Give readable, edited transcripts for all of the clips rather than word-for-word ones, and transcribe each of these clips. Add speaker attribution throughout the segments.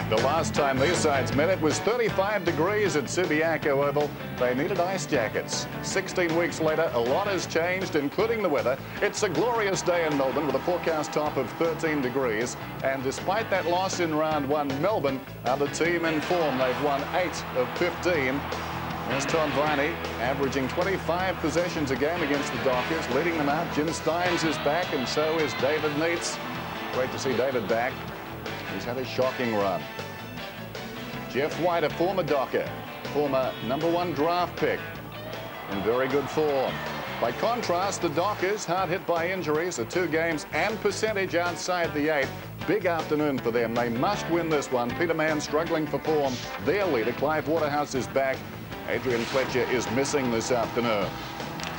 Speaker 1: The last time these sides met, it was 35 degrees at Subiaco Oval. They needed ice jackets. 16 weeks later, a lot has changed, including the weather. It's a glorious day in Melbourne with a forecast top of 13 degrees. And despite that loss in round one, Melbourne are the team in form. They've won 8 of 15. There's Todd Viney, averaging 25 possessions a game against the Dockers, leading them out. Jim Stynes is back, and so is David Neitz. Great to see David back. He's had a shocking run. Jeff White, a former Docker, former #1 draft pick, in very good form. By contrast, the Dockers, hard hit by injuries, the 2 games and percentage outside the 8. Big afternoon for them. They must win this one. Peter Mann struggling for form. Their leader, Clive Waterhouse, is back. Adrian Fletcher is missing this afternoon.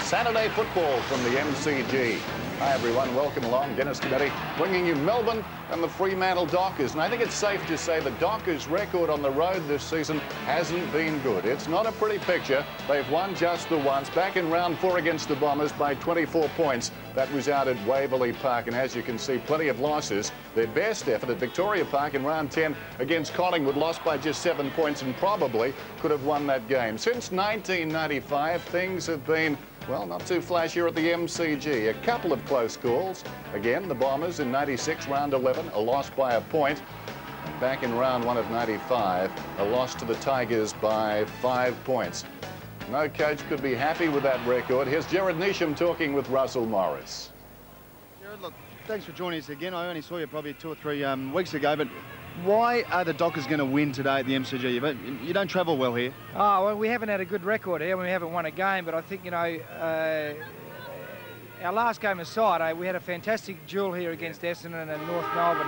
Speaker 1: Saturday football from the MCG. Hi everyone, welcome along. Dennis Cometti bringing you Melbourne and the Fremantle Dockers. And I think it's safe to say the Dockers' record on the road this season hasn't been good. It's not a pretty picture. They've won just the once. Back in round 4 against the Bombers by 24 points. That was out at Waverley Park, and as you can see, plenty of losses. Their best effort at Victoria Park in round 10 against Collingwood, lost by just 7 points and probably could have won that game. Since 1995, things have been, well, not too flashy here at the MCG. A couple of close calls. Again, the Bombers in 96, round 11, a loss by a point. Back in round 1 of 95, a loss to the Tigers by 5 points. No coach could be happy with that record. Here's Jared Neesham talking with Russell Morris.
Speaker 2: Jared, look, thanks for joining us again. I only saw you probably 2 or 3 weeks ago, but why are the Dockers going to win today at the MCG? You don't travel well here.
Speaker 3: Oh, well, we haven't had a good record here. We haven't won a game, but I think, you know, our last game aside, we had a fantastic duel here against Essendon and North Melbourne.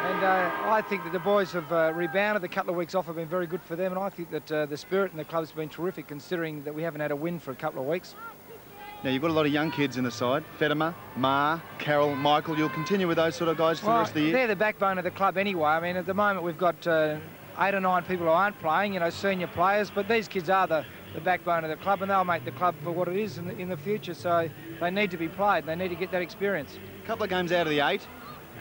Speaker 3: And I think that the boys have rebounded. The couple of weeks off have been very good for them, and I think that the spirit in the club's been terrific, considering that we haven't had a win for a couple of weeks.
Speaker 2: Now, you've got a lot of young kids in the side. Fedema, Ma, Carroll, Michael. You'll continue with those sort of guys for the rest of the year?
Speaker 3: They're the backbone of the club anyway. I mean, at the moment, we've got 8 or 9 people who aren't playing, you know, senior players, but these kids are the backbone of the club, and they'll make the club for what it is in the future, so they need to be played. They need to get that experience.
Speaker 2: A couple of games out of the 8,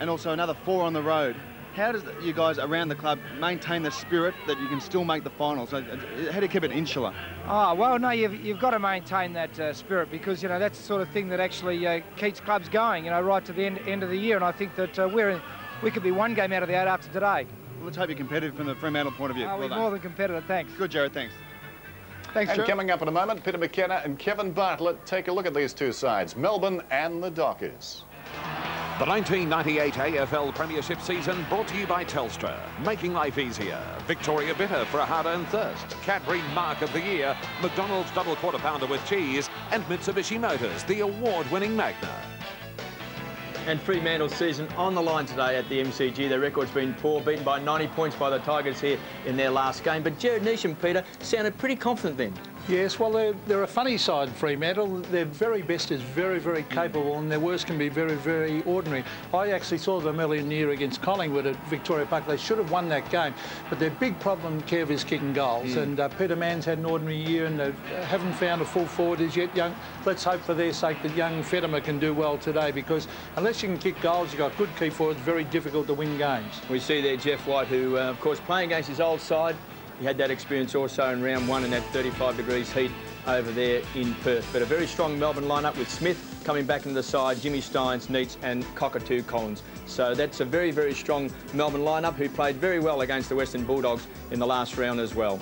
Speaker 2: and also another 4 on the road. How does you guys around the club maintain the spirit that you can still make the finals? How do you keep it insular?
Speaker 3: Oh, well, no, you've got to maintain that spirit, because, you know, that's the sort of thing that actually keeps clubs going, you know, right to the end of the year. And I think that we could be 1 game out of the 8 after today.
Speaker 2: Well, let's hope you're competitive from the Fremantle point of view.
Speaker 3: We're more than competitive, thanks.
Speaker 2: Good, Jared, thanks. Thanks,
Speaker 1: And
Speaker 2: Jared.
Speaker 1: coming up in a moment, Peter McKenna and Kevin Bartlett take a look at these 2 sides, Melbourne and the Dockers.
Speaker 4: The 1998 AFL Premiership season brought to you by Telstra, making life easier. Victoria Bitter for a hard-earned thirst. Cadbury Mark of the Year, McDonald's Double Quarter Pounder with cheese, and Mitsubishi Motors, the award-winning Magna.
Speaker 5: And Fremantle's season on the line today at the MCG. Their record's been poor, beaten by 90 points by the Tigers here in their last game. But Jared Neesham, Peter, sounded pretty confident then.
Speaker 6: Yes, well, they're a funny side, Fremantle. Their very best is very, very capable, and their worst can be very, very ordinary. I actually saw them earlier in the year against Collingwood at Victoria Park. They should have won that game, but their big problem, Kev, is kicking goals. And Peter Mann's had an ordinary year, and they haven't found a full forward as yet. Let's hope for their sake that young Fedema can do well today, because unless you can kick goals, you've got good key forwards, very difficult to win games.
Speaker 5: We see there Jeff White, who, of course, playing against his old side. He had that experience also in round 1 in that 35 degrees heat over there in Perth. But a very strong Melbourne lineup with Smith coming back into the side, Jimmy Stynes, Neitz and Cockatoo Collins. So that's a very, very strong Melbourne lineup who played very well against the Western Bulldogs in the last round as well.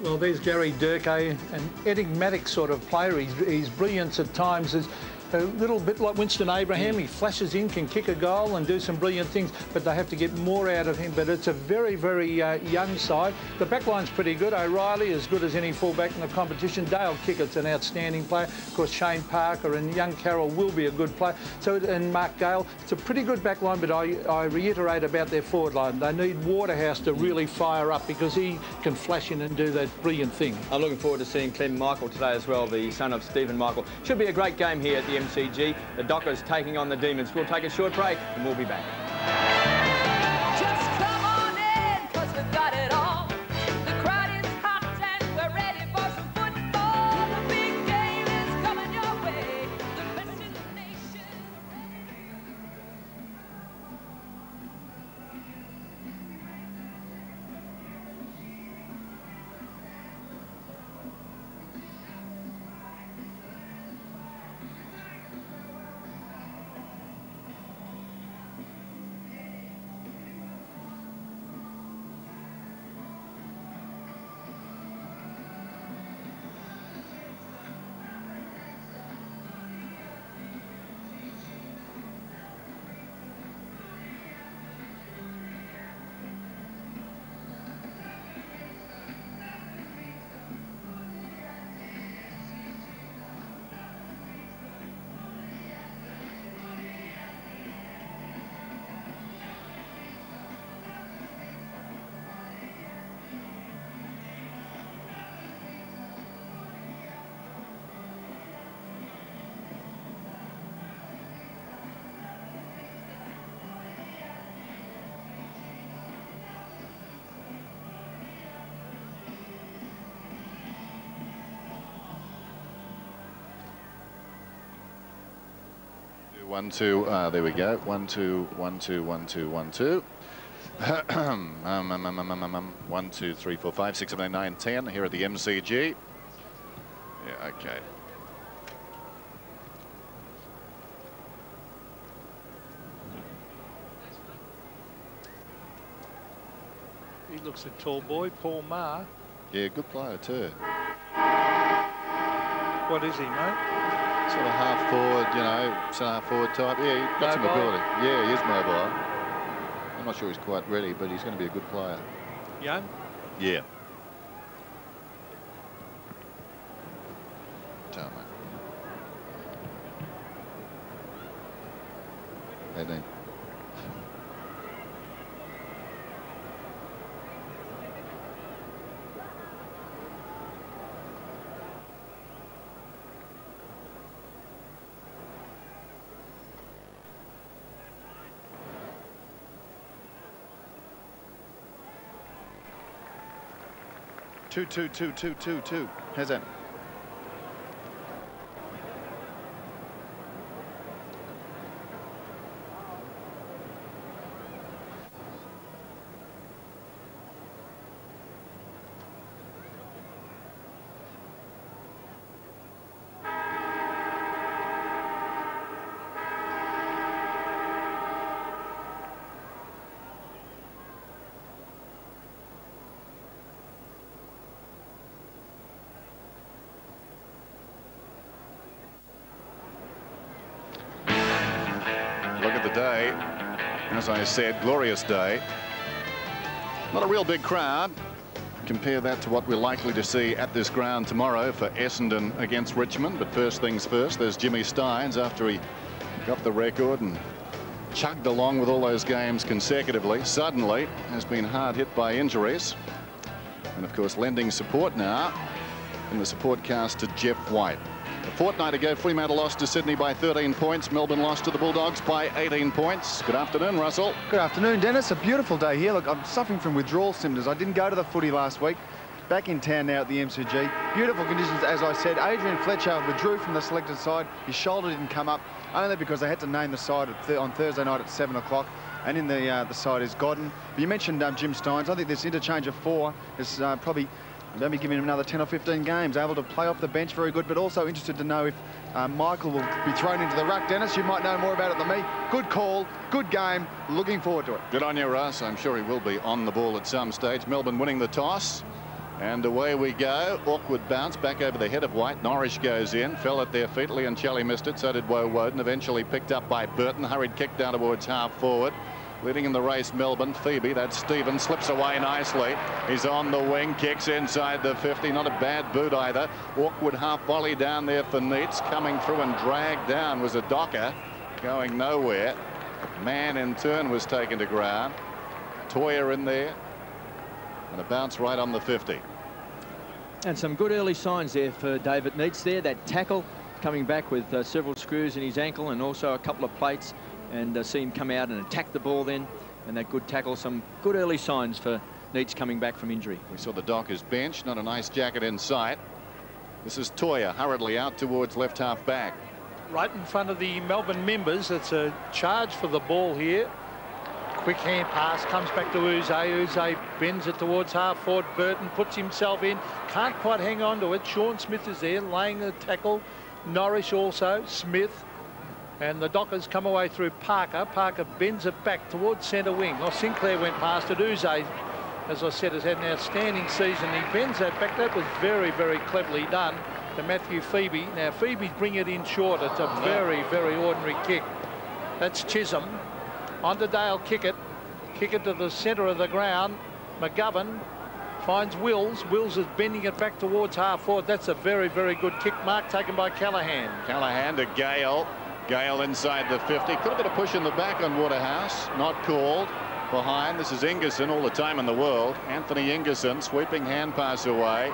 Speaker 6: Well, there's Gary Durkay, an enigmatic sort of player. His brilliance at times is a little bit like Winston Abraham. He flashes in, can kick a goal and do some brilliant things, but they have to get more out of him. But it's a very, very young side. The back line's pretty good. O'Reilly, as good as any fullback in the competition. Dale Kickett's an outstanding player. Of course, Shane Parker and young Carroll will be a good player. So, and Mark Gale. It's a pretty good back line, but I reiterate about their forward line. They need Waterhouse to really fire up, because he can flash in and do that brilliant thing.
Speaker 5: I'm looking forward to seeing Clem Michael today as well, the son of Stephen Michael. Should be a great game here at the MCG. The Dockers taking on the Demons. We'll take a short break and we'll be back.
Speaker 7: Just come on in, 'cause we've got it all. The crowd is hot and we're ready for some football. The big game is coming your way. The best in the nation.
Speaker 1: 1, 2. There we go. 1, 2, 1, 2, 1, 2, 1, 2. 1, 2, 3, 4, 5, 6, 7, 8, 9, 10 here at the MCG. Yeah, okay.
Speaker 6: He looks a tall boy, Paul Maher.
Speaker 1: Yeah, good player too.
Speaker 6: What is he, mate?
Speaker 1: Sort of half forward, you know, half forward type. Yeah, he's got some ability. Yeah, he is mobile. I'm not sure he's quite ready, but he's going to be a good player.
Speaker 6: Young?
Speaker 1: Yeah. Tell me. 18.
Speaker 2: Two, 2, 2, 2, 2, 2. How's that?
Speaker 1: Look at the day. As I said, glorious day. Not a real big crowd. Compare that to what we're likely to see at this ground tomorrow for Essendon against Richmond. But first things first, there's Jimmy Stynes after he got the record and chugged along with all those games consecutively. Suddenly has been hard hit by injuries. And of course, lending support now in the support cast to Jeff White. A fortnight ago, Fremantle lost to Sydney by 13 points. Melbourne lost to the Bulldogs by 18 points. Good afternoon, Russell.
Speaker 2: Good afternoon, Dennis. A beautiful day here. Look, I'm suffering from withdrawal symptoms. I didn't go to the footy last week. Back in town now at the MCG. Beautiful conditions, as I said. Adrian Fletcher withdrew from the selected side. His shoulder didn't come up, only because they had to name the side on Thursday night at 7 o'clock. And in the side is Godden. But you mentioned Jim Stynes. I think this interchange of 4 is probably maybe giving him another 10 or 15 games, able to play off the bench very good, but also interested to know if Michael will be thrown into the ruck. Dennis, you might know more about it than me. Good call, good game, looking forward to it.
Speaker 1: Good on you, Russ. I'm sure he will be on the ball at some stage. Melbourne winning the toss. And away we go. Awkward bounce back over the head of White. Norrish goes in, fell at their feet. Leoncelli missed it, so did Woe Woden. Eventually picked up by Burton. Hurried kick down towards half forward. Leading in the race, Melbourne. Phoebe, that's Stephen, slips away nicely. He's on the wing, kicks inside the 50. Not a bad boot either. Awkward half volley down there for Neitz. Coming through and dragged down was a Docker. Going nowhere. Mann in turn was taken to ground. Toya in there. And a bounce right on the 50.
Speaker 5: And some good early signs there for David Neitz there. That tackle coming back with several screws in his ankle and also a couple of plates. And see him come out and attack the ball then. And that good tackle. Some good early signs for Neitz coming back from injury.
Speaker 1: We saw the Dockers bench. Not a nice jacket in sight. This is Toya hurriedly out towards left half back.
Speaker 6: Right in front of the Melbourne members. It's a charge for the ball here. Quick hand pass comes back to Uze. Uze bends it towards half forward. Burton puts himself in. Can't quite hang on to it. Sean Smith is there laying the tackle. Norrish also. Smith. And the Dockers come away through Parker. Parker bends it back towards centre wing. Oh, Sinclair went past it. Uze, as I said, has had an outstanding season. He bends that back. That was very, very cleverly done to Matthew Phoebe. Now, Phoebe's bring it in short. It's a very, very ordinary kick. That's Chisholm. On to Dale, kick it. Kick it to the centre of the ground. McGovern finds Wills. Wills is bending it back towards half forward. That's a very, very good kick. Mark taken by Callaghan.
Speaker 1: Callaghan to Gale. Gale inside the 50. Could have been a push in the back on Waterhouse. Not called. Behind. This is Ingerson, all the time in the world. Anthony Ingerson, sweeping hand pass away.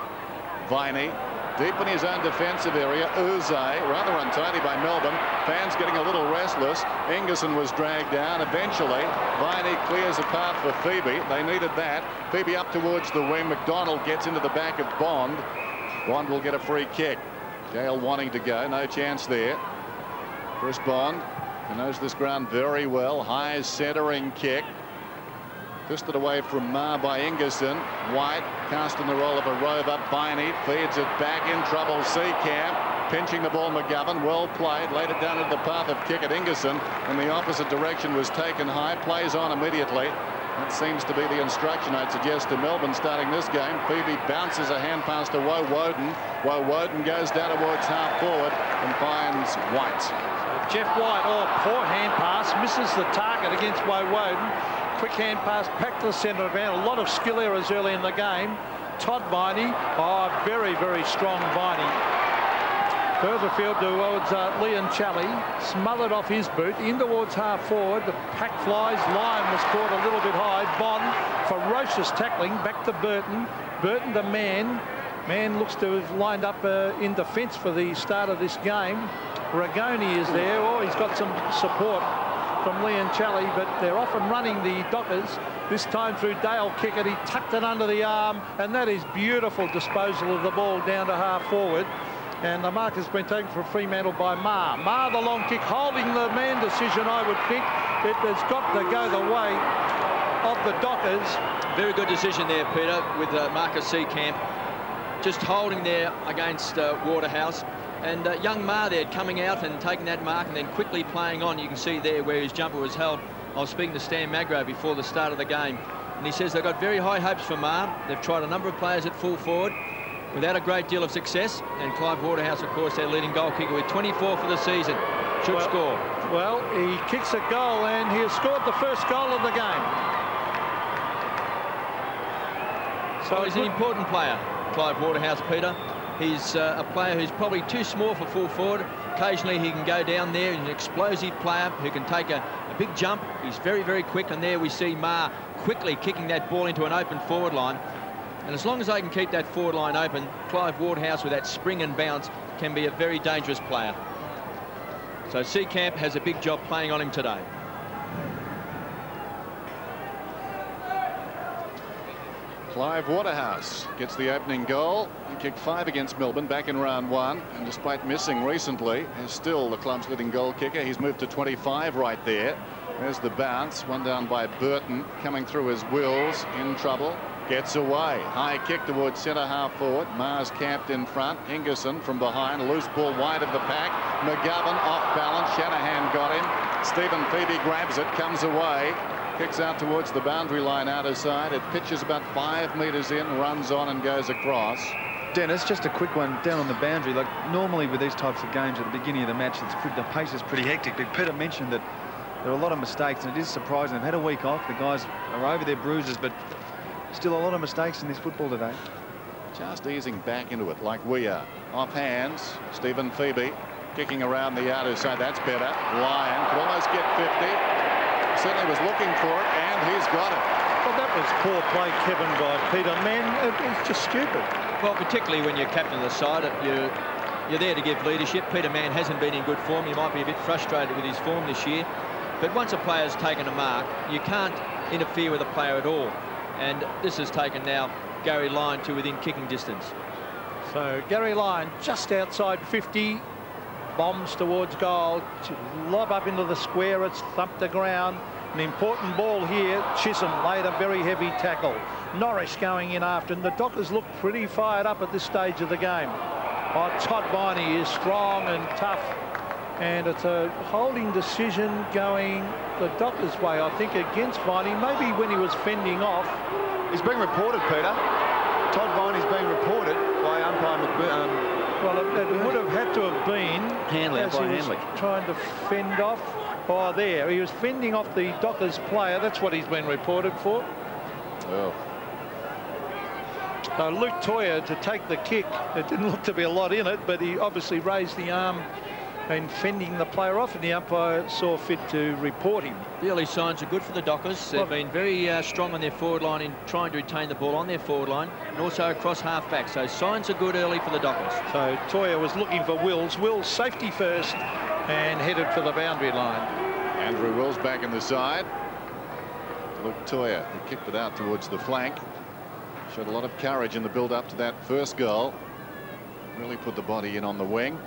Speaker 1: Viney, deep in his own defensive area. Uze, rather untidy by Melbourne. Fans getting a little restless. Ingerson was dragged down. Eventually, Viney clears a path for Phoebe. They needed that. Phoebe up towards the wing. McDonald gets into the back of Bond. Bond will get a free kick. Gale wanting to go. No chance there. Chris Bond He knows this ground very well. High centering kick. Fisted away from Ma by Ingerson. White cast in the role of a rover. Biney feeds it back, in trouble. Seacamp pinching the ball. McGovern, well played, laid it down into the path of kick at Ingerson, and the opposite direction was taken high. Plays on immediately. That seems to be the instruction, I'd suggest, to Melbourne starting this game. Phoebe bounces a hand pass to Woden. Woden goes down towards half forward and finds White.
Speaker 6: Jeff White, poor hand pass, misses the target against Woden. Quick hand pass, back to the centre of the ground. A lot of skill errors early in the game. Todd Viney, very, very strong Viney. Further field towards Leon Challey, smothered off his boot, in towards half forward. The pack flies. Lyon was caught a little bit high. Bond, ferocious tackling, back to Burton. Burton to Mann. Mann looks to have lined up in defence for the start of this game. Ragoni is there. He's got some support from Leon Challey, but they're off and running, the Dockers. This time through Dale Kickett. He tucked it under the arm, and that is beautiful disposal of the ball down to half forward. And the mark has been taken for Fremantle by Ma. Ma, the long kick, holding the man decision, I would think. It has got to go the way of the Dockers.
Speaker 5: Very good decision there, Peter, with Marcus Seacamp just holding there against Waterhouse. And young Ma there coming out and taking that mark and then quickly playing on. You can see there where his jumper was held. I was speaking to Stan Magro before the start of the game, and he says they've got very high hopes for Ma. They've tried a number of players at full forward without a great deal of success, and Clive Waterhouse, of course, their leading goal kicker with 24 for the season, should score.
Speaker 6: Well, he kicks a goal, and he has scored the first goal of the game.
Speaker 5: So he's an important player, Clive Waterhouse, Peter. He's a player who's probably too small for full forward. Occasionally he can go down there. He's an explosive player who can take a big jump. He's very, very quick, and there we see Ma quickly kicking that ball into an open forward line. And as long as they can keep that forward line open, Clive Waterhouse with that spring and bounce can be a very dangerous player. So Seacamp has a big job playing on him today.
Speaker 1: Clive Waterhouse gets the opening goal. He kicked 5 against Melbourne back in round 1, and despite missing recently, is still the club's leading goal kicker. He's moved to 25 right there. There's the bounce, one down by Burton, coming through as Wills, in trouble. Gets away. High kick towards centre half forward. Mars camped in front. Ingerson from behind. Loose ball wide of the pack. McGovern off balance. Shanahan got him. Stephen Phoebe grabs it. Comes away. Kicks out towards the boundary line outer side. It pitches about 5 metres in. Runs on and goes across.
Speaker 2: Dennis, just a quick one down on the boundary. Like normally with these types of games at the beginning of the match, the pace is pretty hectic. But Peter mentioned that there are a lot of mistakes, and it is surprising. They've had a week off. The guys are over their bruises, but still a lot of mistakes in this football today.
Speaker 1: Just easing back into it like we are. Off hands. Stephen Phoebe kicking around the outer side. That's better. Lyon could almost get 50. Certainly was looking for it, and he's got it.
Speaker 6: Well, that was poor play, Kevin, by Peter Mann. It's just stupid.
Speaker 5: Well, particularly when you're captain of the side, you're there to give leadership. Peter Mann hasn't been in good form. He might be a bit frustrated with his form this year. But once a player's taken a mark, you can't interfere with a player at all. And this has taken now Gary Lyon to within kicking distance.
Speaker 6: So Gary Lyon just outside 50, bombs towards goal, lob up into the square, it's thumped the ground. An important ball here. Chisholm laid a very heavy tackle. Norris going in after, and the Dockers look pretty fired up at this stage of the game. Todd Viney is strong and tough, and it's a holding decision going the Dockers' way, I think, against Viney. Maybe when he was fending off.
Speaker 2: He's being reported, Peter. Todd Viney's being reported by umpire McBurn.
Speaker 6: Well, it would have had to have been
Speaker 2: Hanley,
Speaker 6: as he was trying to fend off. Oh, there. He was fending off the Dockers player. That's what he's been reported for.
Speaker 1: Oh.
Speaker 6: So Luke Toyer to take the kick. It didn't look to be a lot in it, but he obviously raised the arm and fending the player off, and the umpire saw fit to report him.
Speaker 5: The early signs are good for the Dockers. They've been very strong on their forward line in trying to retain the ball on their forward line, and also across half-back. So signs are good early for the Dockers.
Speaker 6: So Toyer was looking for Wills. Wills safety first and headed for the boundary line.
Speaker 1: Andrew Wills back in the side. Luke Toyer, who kicked it out towards the flank. Showed a lot of courage in the build-up to that first goal. Really put the body in on the wing.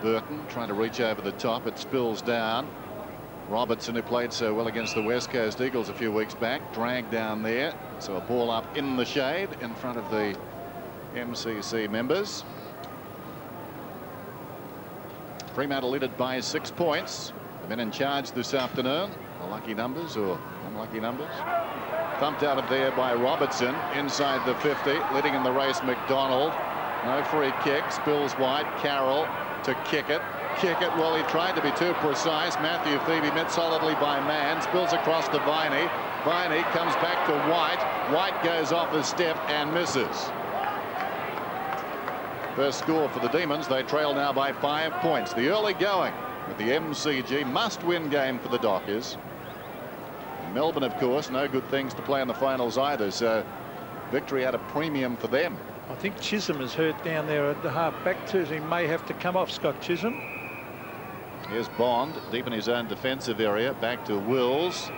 Speaker 1: Burton trying to reach over the top. It spills down. Robertson, who played so well against the West Coast Eagles a few weeks back, dragged down there. So a ball up in the shade in front of the MCC members. Fremantle led it by 6 points. The men in charge this afternoon. The lucky numbers or unlucky numbers. Thumped out of there by Robertson inside the 50. Leading in the race, McDonald. No free kick. Spills wide. Carroll to kick it. Well, he tried to be too precise. Matthew Phoebe met solidly by Mann. Spills across to Viney. Viney comes back to White. White goes off his step and misses. First score for the Demons. They trail now by 5 points. The early going with the MCG must-win game for the Dockers. Melbourne, of course, no good things to play in the finals either, so victory at a premium for them.
Speaker 6: I think Chisholm is hurt down there at the half-back too. He may have to come off, Scott Chisholm.
Speaker 1: Here's Bond deep in his own defensive area. Back to Wills.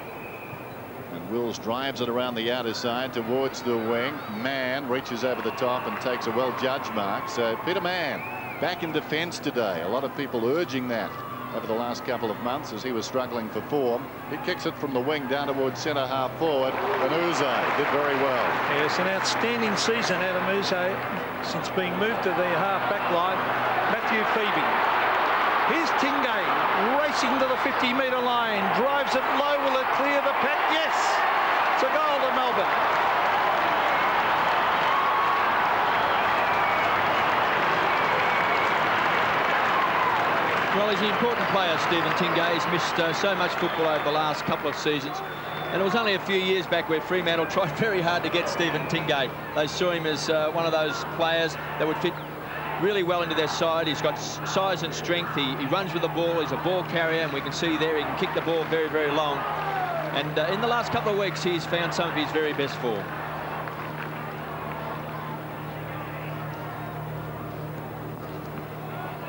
Speaker 1: And Wills drives it around the outer side towards the wing. Mann reaches over the top and takes a well-judged mark. So Peter Mann back in defence today. A lot of people urging that over the last couple of months as he was struggling for form. He kicks it from the wing down towards centre half forward. And Uze did very well.
Speaker 6: Yes, an outstanding season out of Uze since being moved to the half-back line. Matthew Phoebe. Here's Tingay racing to the 50-metre line. Drives it low. Will it clear the pack? Yes! It's a goal to Melbourne.
Speaker 5: Well, he's an important player, Stephen Tingay. He's missed so much football over the last couple of seasons. And it was only a few years back where Fremantle tried very hard to get Stephen Tingay. They saw him as one of those players that would fit really well into their side. He's got size and strength. He runs with the ball. He's a ball carrier, and we can see there he can kick the ball very, very long. And in the last couple of weeks, he's found some of his very best form.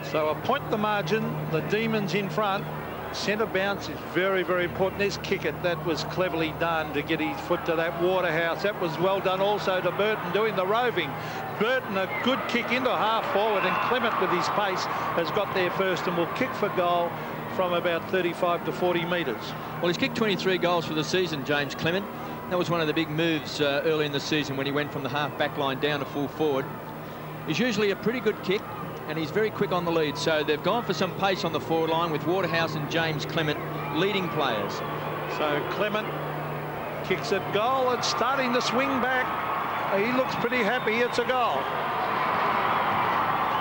Speaker 6: So a point the margin. The Demons in front. Centre bounce is very, very important. There's Kickett. That was cleverly done to get his foot to that Waterhouse. That was well done also to Burton doing the roving. Burton, a good kick into half forward, and Clement with his pace has got there first and will kick for goal from about 35 to 40 metres.
Speaker 5: Well, he's kicked 23 goals for the season, James Clement. That was one of the big moves early in the season when he went from the half-back line down to full forward. He's usually a pretty good kick, and he's very quick on the lead. So they've gone for some pace on the forward line with Waterhouse and James Clement leading players.
Speaker 6: So Clement kicks it goal and starting to swing back. He looks pretty happy. It's a goal.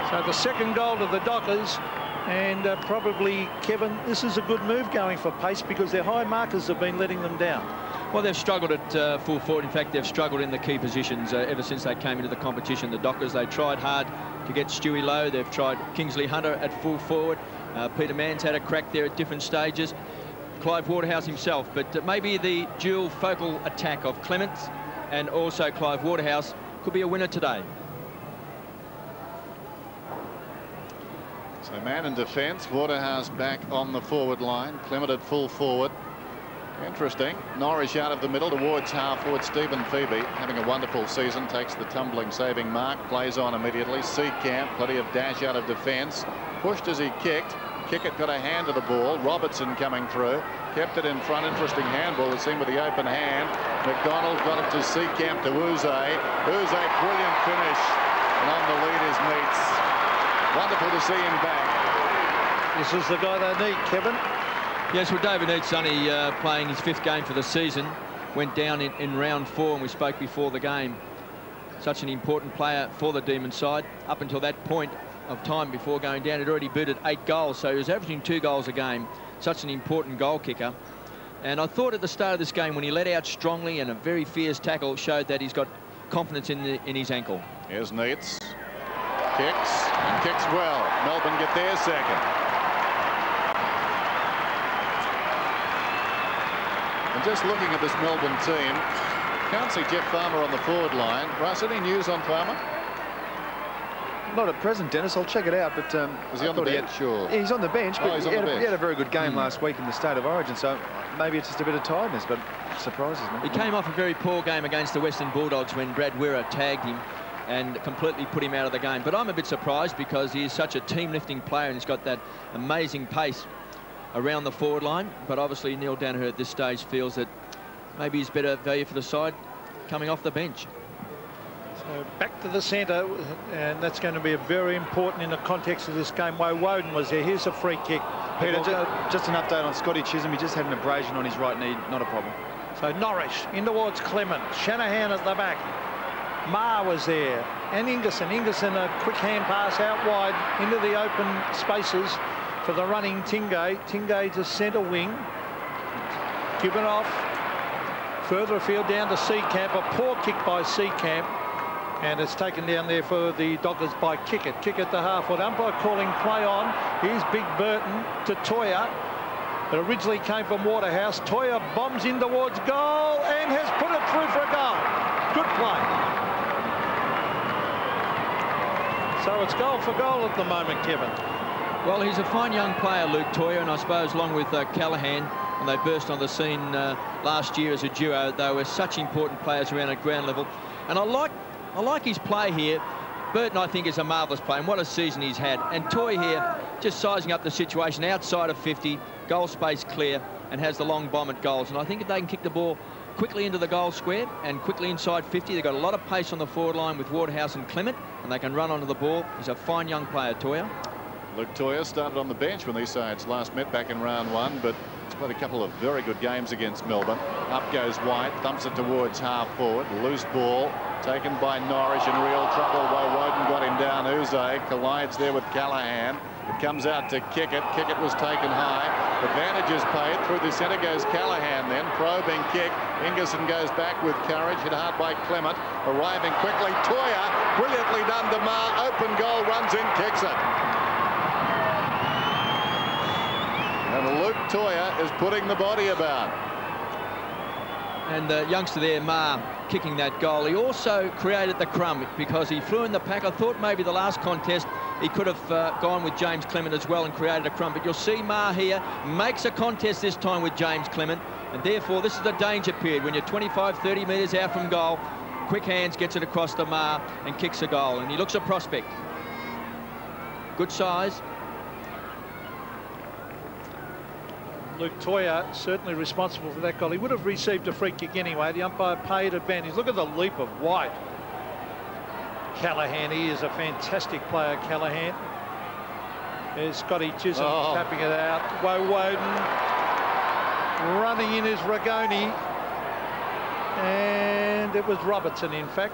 Speaker 6: So the second goal to the Dockers. And probably, Kevin, this is a good move going for pace because their high markers have been letting them down.
Speaker 5: Well, they've struggled at full forward. In fact, they've struggled in the key positions ever since they came into the competition. The Dockers, they tried hard to get Stewie Lowe. They've tried Kingsley Hunter at full forward. Peter Mann's had a crack there at different stages. Clive Waterhouse himself. But maybe the dual focal attack of Clement and also Clive Waterhouse could be a winner today.
Speaker 1: So Mann in defence, Waterhouse back on the forward line, Clement at full forward. Interesting. Norris out of the middle towards half forward. Stephen Phoebe having a wonderful season, takes the tumbling saving mark, plays on immediately. Seacamp, plenty of dash out of defence, pushed as he kicked. Kickett got a hand to the ball. Robertson coming through, kept it in front. Interesting handball to see with the open hand. McDonald got it to Seacamp to Uze. Uze, brilliant finish, and on the lead is Neitz. Wonderful to see him back.
Speaker 6: This is the guy they need, Kevin.
Speaker 5: Yes, well, David Neitz only playing his 5th game for the season. Went down in round 4, and we spoke before the game. Such an important player for the Demon side. Up until that point of time before going down, he'd already booted 8 goals, so he was averaging 2 goals a game. Such an important goal kicker. And I thought at the start of this game, when he let out strongly and a very fierce tackle, showed that he's got confidence in his ankle.
Speaker 1: Here's Neitz. Kicks, and kicks well. Melbourne get their second. And just looking at this Melbourne team, can't see Jeff Farmer on the forward line. Russ, any news on Farmer?
Speaker 2: Not at present, Dennis. I'll check it out. But
Speaker 1: is he on the bench? Sure.
Speaker 2: He's on the bench, but
Speaker 1: he
Speaker 2: had a very good game last week in the State of Origin. So maybe it's just a bit of tiredness, but it surprises me.
Speaker 5: He came off a very poor game against the Western Bulldogs when Brad Wirra tagged him. and completely put him out of the game. But I'm a bit surprised because he is such a team-lifting player and he's got that amazing pace around the forward line. But obviously Neil Danaher at this stage feels that maybe he's better value for the side coming off the bench.
Speaker 6: So back to the centre, and that's going to be very important in the context of this game. Woden was there. Here's a free kick.
Speaker 2: Peter, just an update on Scotty Chisholm. He just had an abrasion on his right knee. Not a problem.
Speaker 6: So Norrish in towards Clement. Shanahan at the back. Marr was there. And Ingerson. Ingerson, a quick hand pass out wide into the open spaces for the running Tingay. Tingay to centre wing. Given off. Further afield down to Seacamp. A poor kick by Seacamp. And it's taken down there for the Dockers by Kickett. Kickett the half-foot. Umpire calling play on. Here's Big Burton to Toya. It originally came from Waterhouse. Toya bombs in towards goal and has put it through for a goal. Good play. So it's goal for goal at the moment, Kevin.
Speaker 5: Well, he's a fine young player, Luke Toya, and I suppose along with Callaghan, when they burst on the scene last year as a duo, they were such important players around at ground level. And I like his play here. Burton, I think, is a marvellous play, and what a season he's had. And Toy here, just sizing up the situation outside of 50, goal space clear, and has the long bomb at goals. And I think if they can kick the ball quickly into the goal square and quickly inside 50, they've got a lot of pace on the forward line with Waterhouse and Clement, and they can run onto the ball. He's a fine young player, Toya.
Speaker 1: Luke Toya started on the bench when these sides last met back in round 1, but he's played a couple of very good games against Melbourne. Up goes White, thumps it towards half forward. Loose ball taken by Norrish, in real trouble by Woden, got him down. Uze collides there with Callaghan. It comes out to Kickett. Kickett was taken high. Advantage is paid. Through the centre goes Callaghan then. Probing kick. Ingerson goes back with courage. Hit hard by Clement. Arriving quickly. Toya, brilliantly done to Marr. Open goal, runs in, kicks it. And Luke Toya is putting the body about.
Speaker 5: And the youngster there, Marr, kicking that goal. He also created the crumb because he flew in the pack. I thought maybe the last contest he could have gone with James Clement as well and created a crumb. But you'll see Marr here makes a contest this time with James Clement. And therefore, this is the danger period when you're 25, 30 metres out from goal. Quick hands, gets it across to Marr and kicks a goal. And he looks a prospect. Good size.
Speaker 6: Luke Toya certainly responsible for that goal. He would have received a free kick anyway. The umpire paid advantage. Look at the leap of White. Callaghan, he is a fantastic player, Callaghan. There's Scotty Chisholm tapping it out. Woden running in his Rigoni. And it was Robertson, in fact.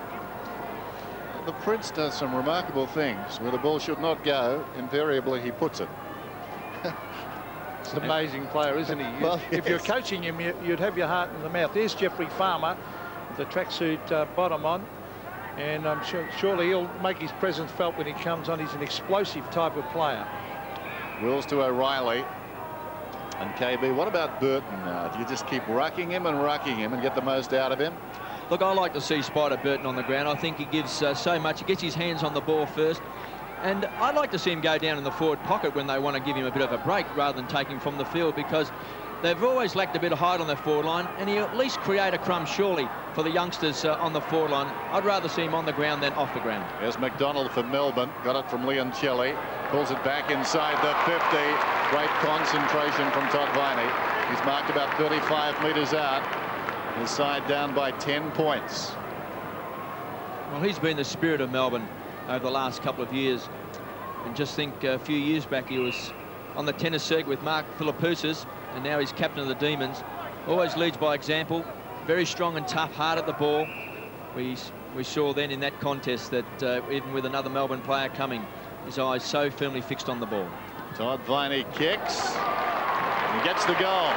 Speaker 1: The Prince does some remarkable things. Where the ball should not go, invariably he puts it.
Speaker 6: It's an amazing player, isn't he?
Speaker 1: Well,
Speaker 6: if you're coaching him, you'd have your heart in the mouth. There's Jeffrey Farmer, the tracksuit bottom on, and I'm surely he'll make his presence felt when he comes on. He's an explosive type of player.
Speaker 1: Wills to O'Reilly. And KB, what about Burton now? Do you just keep rucking him and get the most out of him?
Speaker 5: Look, I like to see Spider Burton on the ground. I think he gives so much. He gets his hands on the ball first. And I'd like to see him go down in the forward pocket when they want to give him a bit of a break rather than take him from the field, because they've always lacked a bit of height on their forward line, and he'll at least create a crumb surely for the youngsters on the forward line. I'd rather see him on the ground than off the ground.
Speaker 1: Here's McDonald for Melbourne. Got it from Leoncelli. Pulls it back inside the 50. Great concentration from Todd Viney. He's marked about 35 metres out. His side down by 10 points.
Speaker 5: Well, he's been the spirit of Melbourne over the last couple of years, and just think a few years back he was on the tennis circuit with Mark Philippoussis, and now he's captain of the Demons. Always leads by example, very strong and tough, hard at the ball. We saw then in that contest that even with another Melbourne player coming, his eyes so firmly fixed on the ball.
Speaker 1: Todd Viney kicks and gets the goal.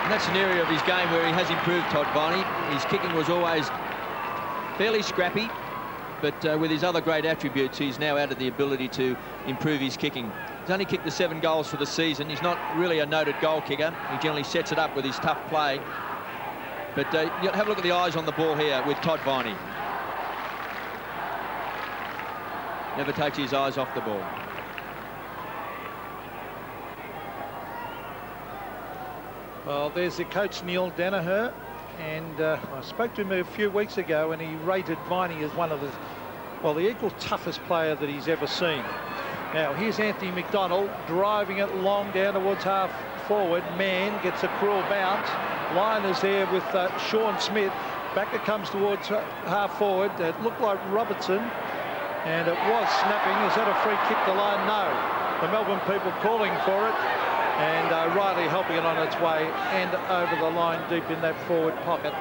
Speaker 5: And that's an area of his game where he has improved, Todd Viney. His kicking was always fairly scrappy, but with his other great attributes, he's now added the ability to improve his kicking. He's only kicked the 7 goals for the season. He's not really a noted goal kicker. He generally sets it up with his tough play. But have a look at the eyes on the ball here with Todd Viney. Never takes his eyes off the ball.
Speaker 6: Well, there's the coach, Neil Danaher, and I spoke to him a few weeks ago, and he rated Viney as one of the, well, the equal toughest player that he's ever seen. Now, here's Anthony McDonald driving it long down towards half forward. Mann gets a cruel bounce. Lyon is there with Sean Smith. Back it comes towards half forward. It looked like Robertson, and it was snapping. Is that a free kick to Lyon? No. The Melbourne people calling for it, and Riley helping it on its way and over the line deep in that forward pocket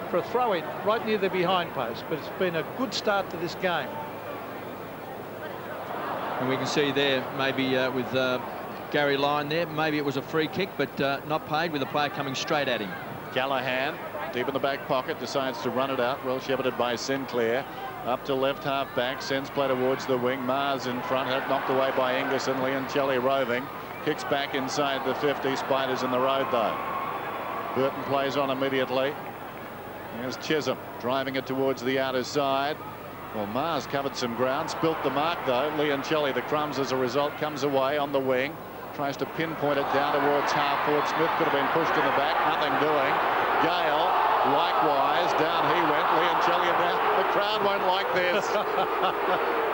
Speaker 6: for a throw-in right near the behind post. But it's been a good start to this game.
Speaker 5: And we can see there, maybe with Gary Lyon there, maybe it was a free kick, but not paid, with the player coming straight at him.
Speaker 1: Callaghan, deep in the back pocket, decides to run it out. Well shepherded by Sinclair. Up to left half back, sends play towards the wing. Mars in front, knocked away by Ingerson. Leoncelli roving. Kicks back inside the 50. Spiders in the road, though. Burton plays on immediately. Here's Chisholm driving it towards the outer side. Well, Mars covered some ground, spilt the mark, though. Leoncelli, the crumbs as a result, comes away on the wing. Tries to pinpoint it down towards half forward. Smith could have been pushed in the back, nothing doing. Gale, likewise, down he went. Leoncelli, and now the crowd won't like this.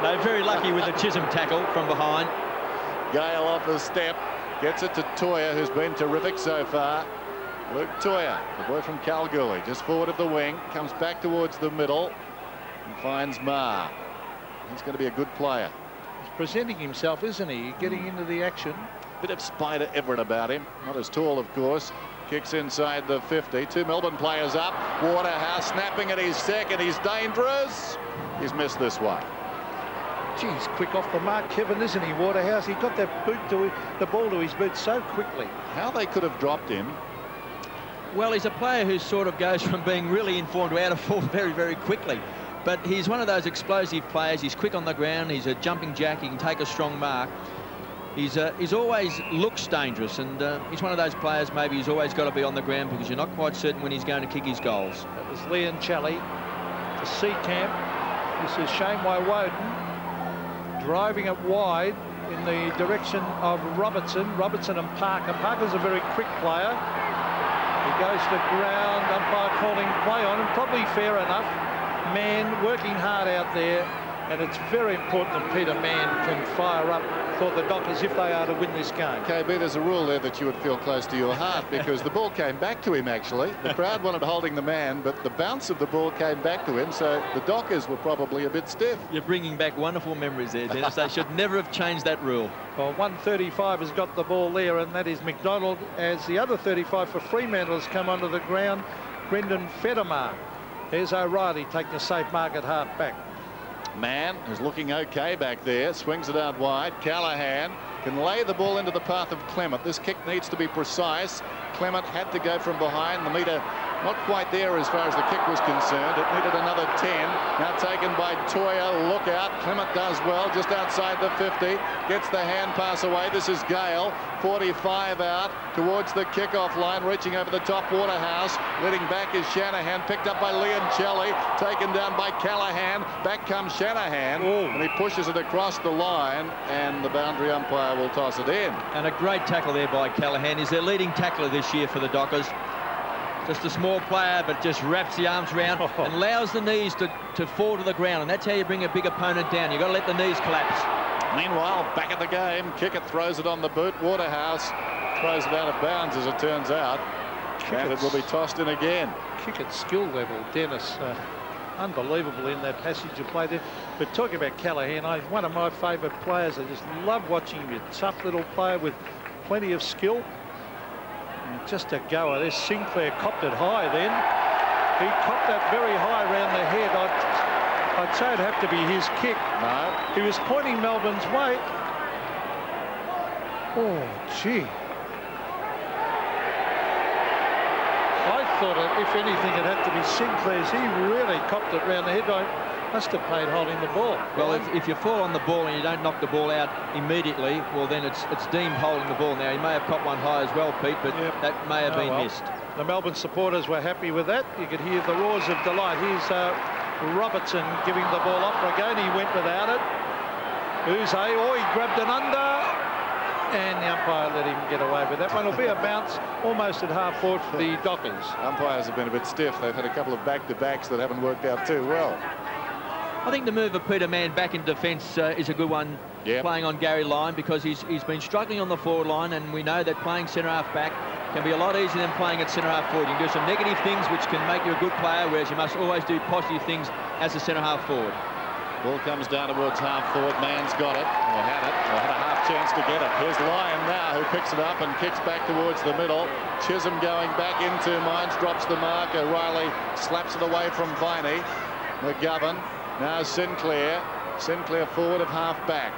Speaker 5: They're very lucky with the Chisholm tackle from behind.
Speaker 1: Gale off the step, gets it to Toya, who's been terrific so far. Luke Toya, the boy from Kalgoorlie, just forward of the wing, comes back towards the middle and finds Marr. He's going to be a good player.
Speaker 6: He's presenting himself, isn't he? Getting into the action.
Speaker 1: Bit of Spider Everett about him. Not as tall, of course. Kicks inside the 50. Two Melbourne players up. Waterhouse snapping at his second. He's dangerous. He's missed this one.
Speaker 6: Geez, quick off the mark, Kevin, isn't he, Waterhouse? He got that boot to the ball to his boot so quickly.
Speaker 1: How they could have dropped him.
Speaker 5: Well, he's a player who sort of goes from being really informed to out of form very, very quickly. But he's one of those explosive players. He's quick on the ground. He's a jumping jack. He can take a strong mark. He's always looks dangerous, and he's one of those players maybe he's always got to be on the ground because you're not quite certain when he's going to kick his goals.
Speaker 6: That was Leoncelli to Seacamp. This is Shane Woden driving it wide in the direction of Robertson and Parker. Parker's a very quick player. He goes to ground, umpire calling play on him, probably fair enough. Mann working hard out there, and it's very important that Peter Mann can fire up for the Dockers if they are to win this game.
Speaker 1: KB, there's a rule there that you would feel close to your heart because the ball came back to him, actually. The crowd wanted holding the man, but the bounce of the ball came back to him, so the Dockers were probably a bit stiff.
Speaker 5: You're bringing back wonderful memories there, Dennis. They should never have changed that rule.
Speaker 6: Well, 135 has got the ball there, and that is McDonald, as the other 35 for Fremantle has come onto the ground, Brendan Fedemar. There's O'Reilly taking a safe mark at half back.
Speaker 1: Mann is looking okay back there, swings it out wide. Callaghan can lay the ball into the path of Clement. This kick needs to be precise. Clement had to go from behind. The meter not quite there as far as the kick was concerned. It needed another 10. Now taken by Toya. Look out. Clement does well just outside the 50. Gets the hand pass away. This is Gale. 45 out towards the kickoff line, reaching over the top. Waterhouse leading back is Shanahan, picked up by Leoncelli, taken down by Callaghan. Back comes Shanahan, and he pushes it across the line, and the boundary umpire will toss it in.
Speaker 5: And a great tackle there by Callaghan. He's their leading tackler this year for the Dockers. Just a small player, but just wraps the arms around and allows the knees to fall to the ground, and that's how you bring a big opponent down. You've got to let the knees collapse.
Speaker 1: Meanwhile, back at the game, Kickett throws it on the boot. Waterhouse throws it out of bounds, as it turns out, and it will be tossed in again.
Speaker 6: Kickett's skill level, Dennis, unbelievable in that passage of play there. But talking about Callaghan, one of my favourite players. I just love watching him. A tough little player with plenty of skill. And just a goer. There's Sinclair, copped it high then. He copped that very high round the head. I'd say it'd have to be his kick.
Speaker 1: No.
Speaker 6: He was pointing Melbourne's way. Oh, gee. I thought, if anything, it'd have to be Sinclair's. He really copped it round the head. I must have played holding the ball.
Speaker 5: Well, if you fall on the ball and you don't knock the ball out immediately, well, then it's deemed holding the ball. Now, he may have copped one high as well, Pete, but that may have been missed.
Speaker 6: The Melbourne supporters were happy with that. You could hear the roars of delight. Here's Robertson giving the ball up. Regoni went without it. Uze, he grabbed an under. And the umpire let him get away with that one. It'll be a bounce almost at half forward for the Dockers.
Speaker 1: Umpires have been a bit stiff. They've had a couple of back-to-backs that haven't worked out too well.
Speaker 5: I think the move of Peter Mann back in defence is a good one, playing on Gary Lyon, because he's been struggling on the forward line, and we know that playing centre-half back can be a lot easier than playing at centre-half forward. You can do some negative things which can make you a good player, whereas you must always do positive things as a centre-half forward.
Speaker 1: Ball comes down towards half forward. Mann's got it, or had a half chance to get it. Here's Lyon now, who picks it up and kicks back towards the middle. Chisholm going back into Mines, drops the mark. O'Reilly slaps it away from Viney. McGovern, now Sinclair. Sinclair forward of half back.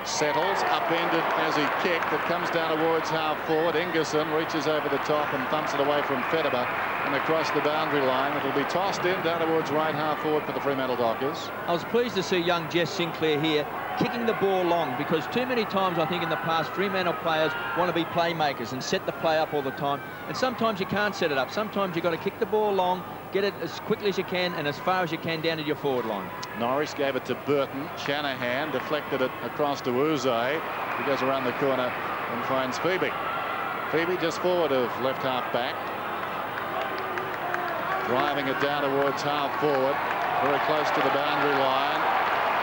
Speaker 1: Settles, upended as he kicked. It comes down towards half forward. Ingerson reaches over the top and thumps it away from Federer and across the boundary line. It'll be tossed in down towards right half forward for the Fremantle Dockers.
Speaker 5: I was pleased to see young Jess Sinclair here kicking the ball long, because too many times I think in the past Fremantle players want to be playmakers and set the play up all the time, and sometimes you can't set it up. Sometimes you've got to kick the ball long, get it as quickly as you can and as far as you can down to your forward line.
Speaker 1: Norris gave it to Burton. Shanahan deflected it across to Uze. He goes around the corner and finds Phoebe. Phoebe just forward of left half back. Driving it down towards half forward. Very close to the boundary line.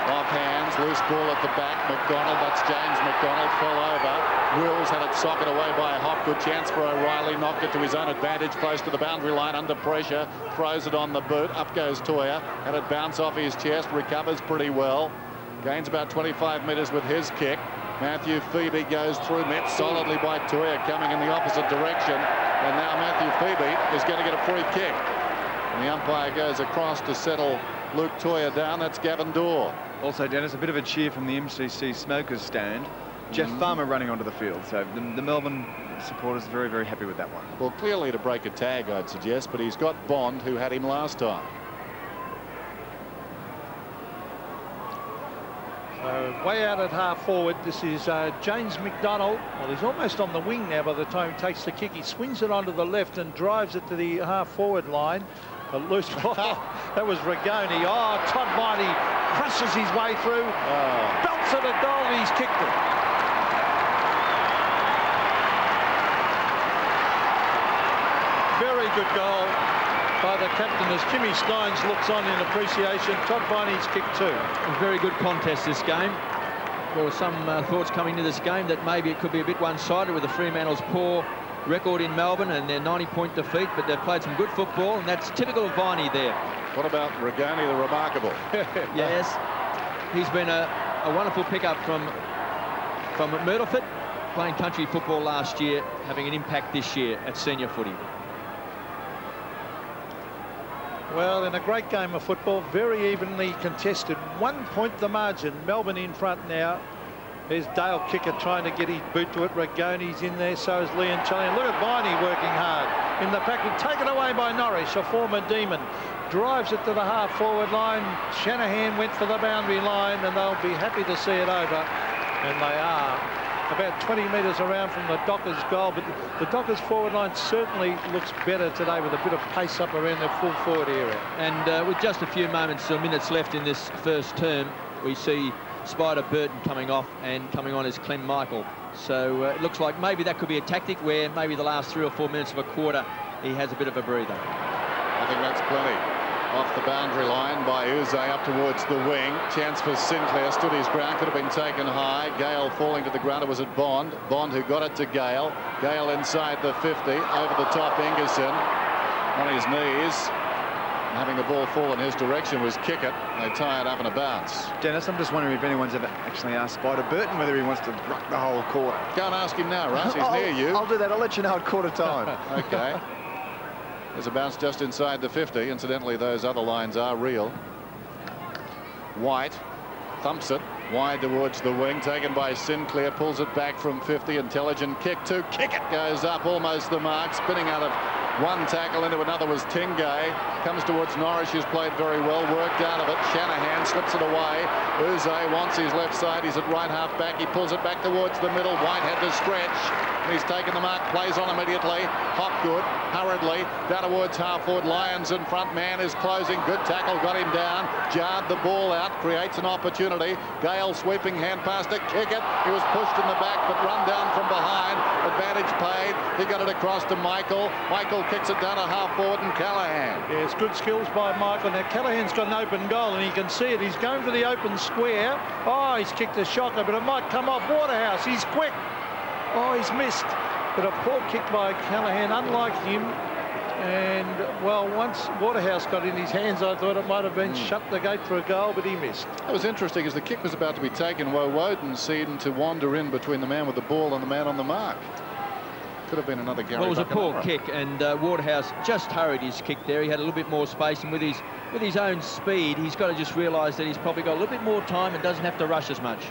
Speaker 1: Off hands, loose ball at the back. McDonald, that's James McDonald, fell over. Wills had it socket away by Hopp. Good chance for O'Reilly, knocked it to his own advantage, close to the boundary line, under pressure, throws it on the boot. Up goes Toya, had it bounce off his chest, recovers pretty well. Gains about 25 metres with his kick. Matthew Phoebe goes through, met solidly by Toya, coming in the opposite direction. And now Matthew Phoebe is going to get a free kick. And the umpire goes across to settle Luke Toya down. That's Gavin Dorr.
Speaker 2: Also, Dennis, a bit of a cheer from the MCC Smokers stand. Jeff Farmer running onto the field. So the Melbourne supporters are very, very happy with that one.
Speaker 1: Well, clearly to break a tag, I'd suggest, but he's got Bond, who had him last time.
Speaker 6: Way out at half forward, this is James McDonald. Well, he's almost on the wing now by the time he takes the kick. He swings it onto the left and drives it to the half forward line. A loose ball. That was Rigoni. Oh, Todd Viney crushes his way through. Belts at a goal. He's kicked it. Very good goal by the captain as Jimmy Steins looks on in appreciation. Todd Viney's kicked too.
Speaker 5: A very good contest this game. There were some thoughts coming into this game that maybe it could be a bit one-sided with the Fremantle's poor record in Melbourne and their 90-point defeat, but they've played some good football, and that's typical of Viney there.
Speaker 1: What about Rigoni, the remarkable?
Speaker 5: Yes, he's been a wonderful pickup from Myrtleford, playing country football last year, having an impact this year at senior footy.
Speaker 6: Well, in a great game of football, very evenly contested. 1 point the margin. Melbourne in front now. There's Dale Kicker trying to get his boot to it. Rigoni's in there, so is Leon Chillian. Look at Viney working hard in the pack. Taken away by Norris, a former Demon. Drives it to the half-forward line. Shanahan went for the boundary line, and they'll be happy to see it over. And they are about 20 metres around from the Dockers goal, but the Dockers forward line certainly looks better today with a bit of pace up around the full forward area.
Speaker 5: And with just a few moments or minutes left in this first term, we see Spider Burton coming off, and coming on is Clem Michael. So it looks like maybe that could be a tactic where maybe the last 3 or 4 minutes of a quarter he has a bit of a breather.
Speaker 1: I think that's plenty. Off the boundary line by Uze up towards the wing. Chance for Sinclair, stood his ground, could have been taken high. Gale falling to the ground. It was at Bond. Bond who got it to Gale. Gale inside the 50, over the top Ingerson on his knees. Having the ball fall in his direction was kick it. They tie it up in a bounce.
Speaker 2: Dennis, I'm just wondering if anyone's ever actually asked Spider Burton whether he wants to ruck the whole quarter.
Speaker 1: Go and ask him now, Russ. He's near you.
Speaker 2: I'll do that. I'll let you know at quarter time.
Speaker 1: Okay. There's a bounce just inside the 50. Incidentally, those other lines are real. White thumps it wide towards the wing, taken by Sinclair, pulls it back from 50. Intelligent kick to kick it, goes up almost the mark, spinning out of one tackle into another was Tingay. Comes towards Norris, who's played very well, worked out of it. Shanahan slips it away. Uze wants his left side. He's at right half back. He pulls it back towards the middle. White had to stretch. and he's taken the mark, plays on immediately. Hopgood, hurriedly, down towards half-forward. Lyons in front, man is closing. Good tackle, got him down. Jarred the ball out, creates an opportunity. Gale sweeping hand pass to Kickett. He was pushed in the back, but run down from behind. Advantage paid. He got it across to Michael. Michael kicks it down to half-forward and Callaghan.
Speaker 6: Yeah, it's good skills by Michael. Now, Callaghan's got an open goal, and you can see it. He's going for the open square. Oh, he's kicked a shocker, but it might come off Waterhouse. He's quick. Oh, he's missed. But a poor kick by Callaghan, unlike him. And, well, once Waterhouse got in his hands, I thought it might have been shut the gate for a goal, but he missed.
Speaker 1: That was interesting. As the kick was about to be taken, Woden seemed to wander in between the man with the ball and the man on the mark. Could have been another Gary.
Speaker 5: Well, it was a poor
Speaker 1: Buckenara.
Speaker 5: kick, and Waterhouse just hurried his kick there. He had a little bit more space, and with his own speed, he's got to just realise that he's probably got a little bit more time and doesn't have to rush as much.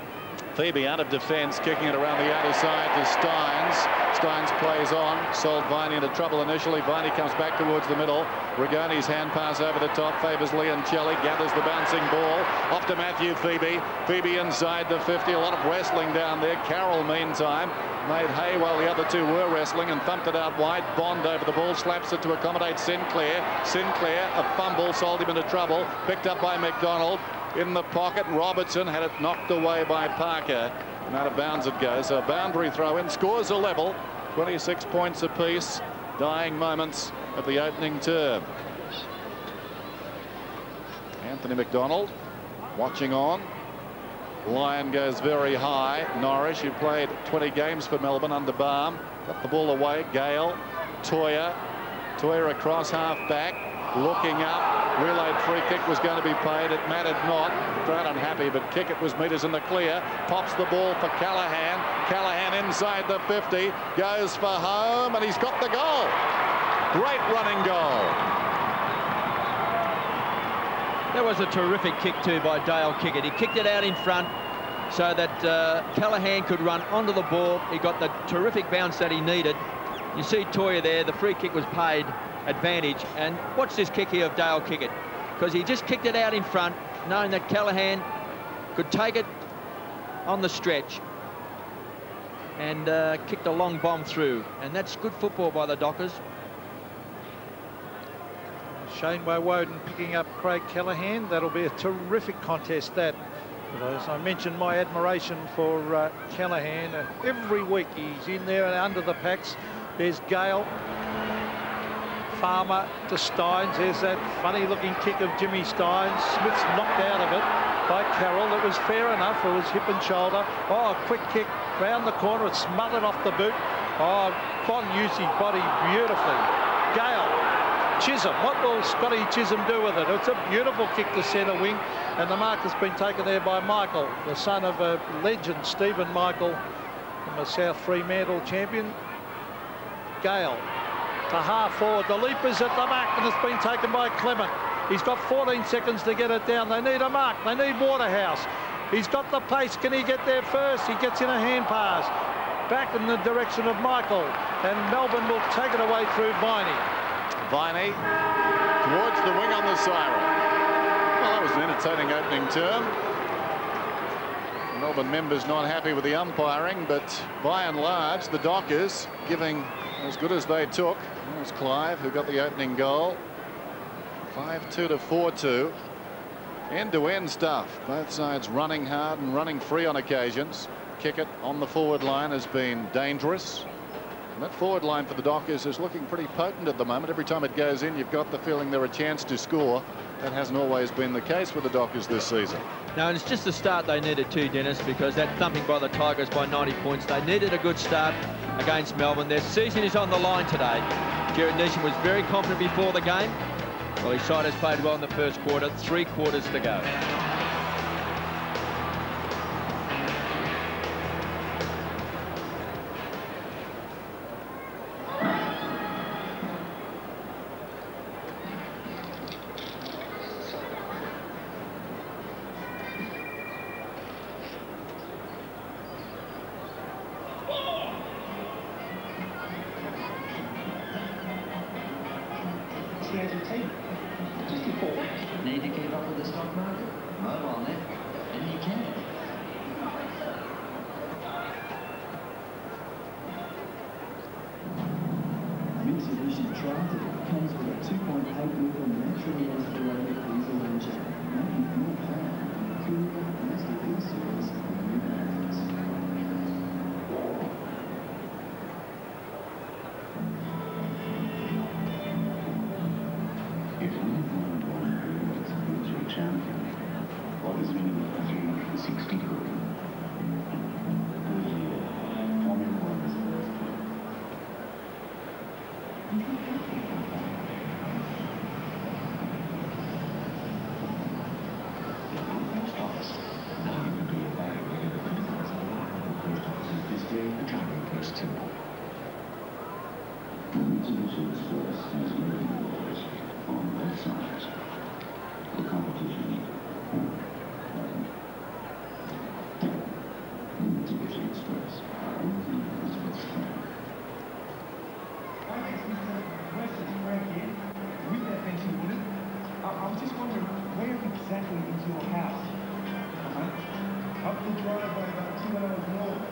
Speaker 1: Phoebe out of defence, kicking it around the outer side to Steins. Steins plays on, sold Viney into trouble initially. Viney comes back towards the middle. Rigoni's hand pass over the top favours Leoncelli, gathers the bouncing ball. Off to Matthew Phoebe. Phoebe inside the 50, a lot of wrestling down there. Carroll, meantime, made hay while the other two were wrestling and thumped it out wide. Bond over the ball, slaps it to accommodate Sinclair. Sinclair, a fumble, sold him into trouble. Picked up by McDonald. In the pocket, Robertson had it knocked away by Parker, and out of bounds it goes. So a boundary throw in, scores a level, 26 points apiece. Dying moments of the opening term. Anthony McDonald watching on. Lyon goes very high. Norris, who played 20 games for Melbourne under Baum, got the ball away. Gale, Toya across half back, looking up. Relayed free kick was going to be paid. It mattered not. The crowd unhappy, but Kickett was metres in the clear. Pops the ball for Callaghan. Callaghan inside the 50. Goes for home, and he's got the goal. Great running goal.
Speaker 5: That was a terrific kick too by Dale Kickett. He kicked it out in front so that Callaghan could run onto the ball. He got the terrific bounce that he needed. You see Toya there. The free kick was paid. Advantage, and watch this kick here of Dale Kickett, because he just kicked it out in front, knowing that Callaghan could take it on the stretch and kicked a long bomb through, and that's good football by the Dockers.
Speaker 6: Shane Woden picking up Craig Callaghan. That'll be a terrific contest, that. But as I mentioned, my admiration for Callaghan, and every week he's in there and under the packs. There's Gale. Farmer to Steins. There's that funny-looking kick of Jimmy Steins. Smith's knocked out of it by Carroll. It was fair enough. It was hip and shoulder. Oh, a quick kick round the corner. It smothered off the boot. Oh, Bond used his body beautifully. Gale. Chisholm. What will Scotty Chisholm do with it? It's a beautiful kick to centre wing, and the mark has been taken there by Michael, the son of a legend, Stephen Michael, from a South Fremantle champion. Gale. To half forward, the leap is at the back, and it's been taken by Clement. He's got 14 seconds to get it down. They need a mark. They need Waterhouse. He's got the pace. Can he get there first? He gets in a hand pass. Back in the direction of Michael, and Melbourne will take it away through Viney.
Speaker 1: Viney towards the wing on the siren. Well, that was an entertaining opening term. Melbourne members not happy with the umpiring, but by and large, the Dockers giving as good as they took. That was Clive who got the opening goal. 5-2 to 4-2. End-to-end stuff. Both sides running hard and running free on occasions. Kickett on the forward line has been dangerous. And that forward line for the Dockers is looking pretty potent at the moment. Every time it goes in, you've got the feeling they're a chance to score. That hasn't always been the case with the Dockers this season.
Speaker 5: No, and it's just the start they needed too, Dennis, because that thumping by the Tigers by 90 points, they needed a good start against Melbourne. Their season is on the line today. Jared Neesham was very confident before the game. Well, his side has played well in the first quarter. 3 quarters to go.
Speaker 8: Need to keep up with the stock market? Mobile net, and you can. Mitsubishi Triton comes with a 2.8-litre naturally aspirated diesel engine, making fuel power cool domestic e-service in new hands. If we want one military champion, what is minimum 360 degree? Formula One is first. Now you can be a bag with the benefits of life. The post office is this day, the driving post too. The Mitsubishi Express has living doors on both sides. The competition. The Mitsubishi Express. Everything is what's fair.
Speaker 9: With that fencing unit, I was just wondering, where exactly is your house? Up the drive by about 2 hours north.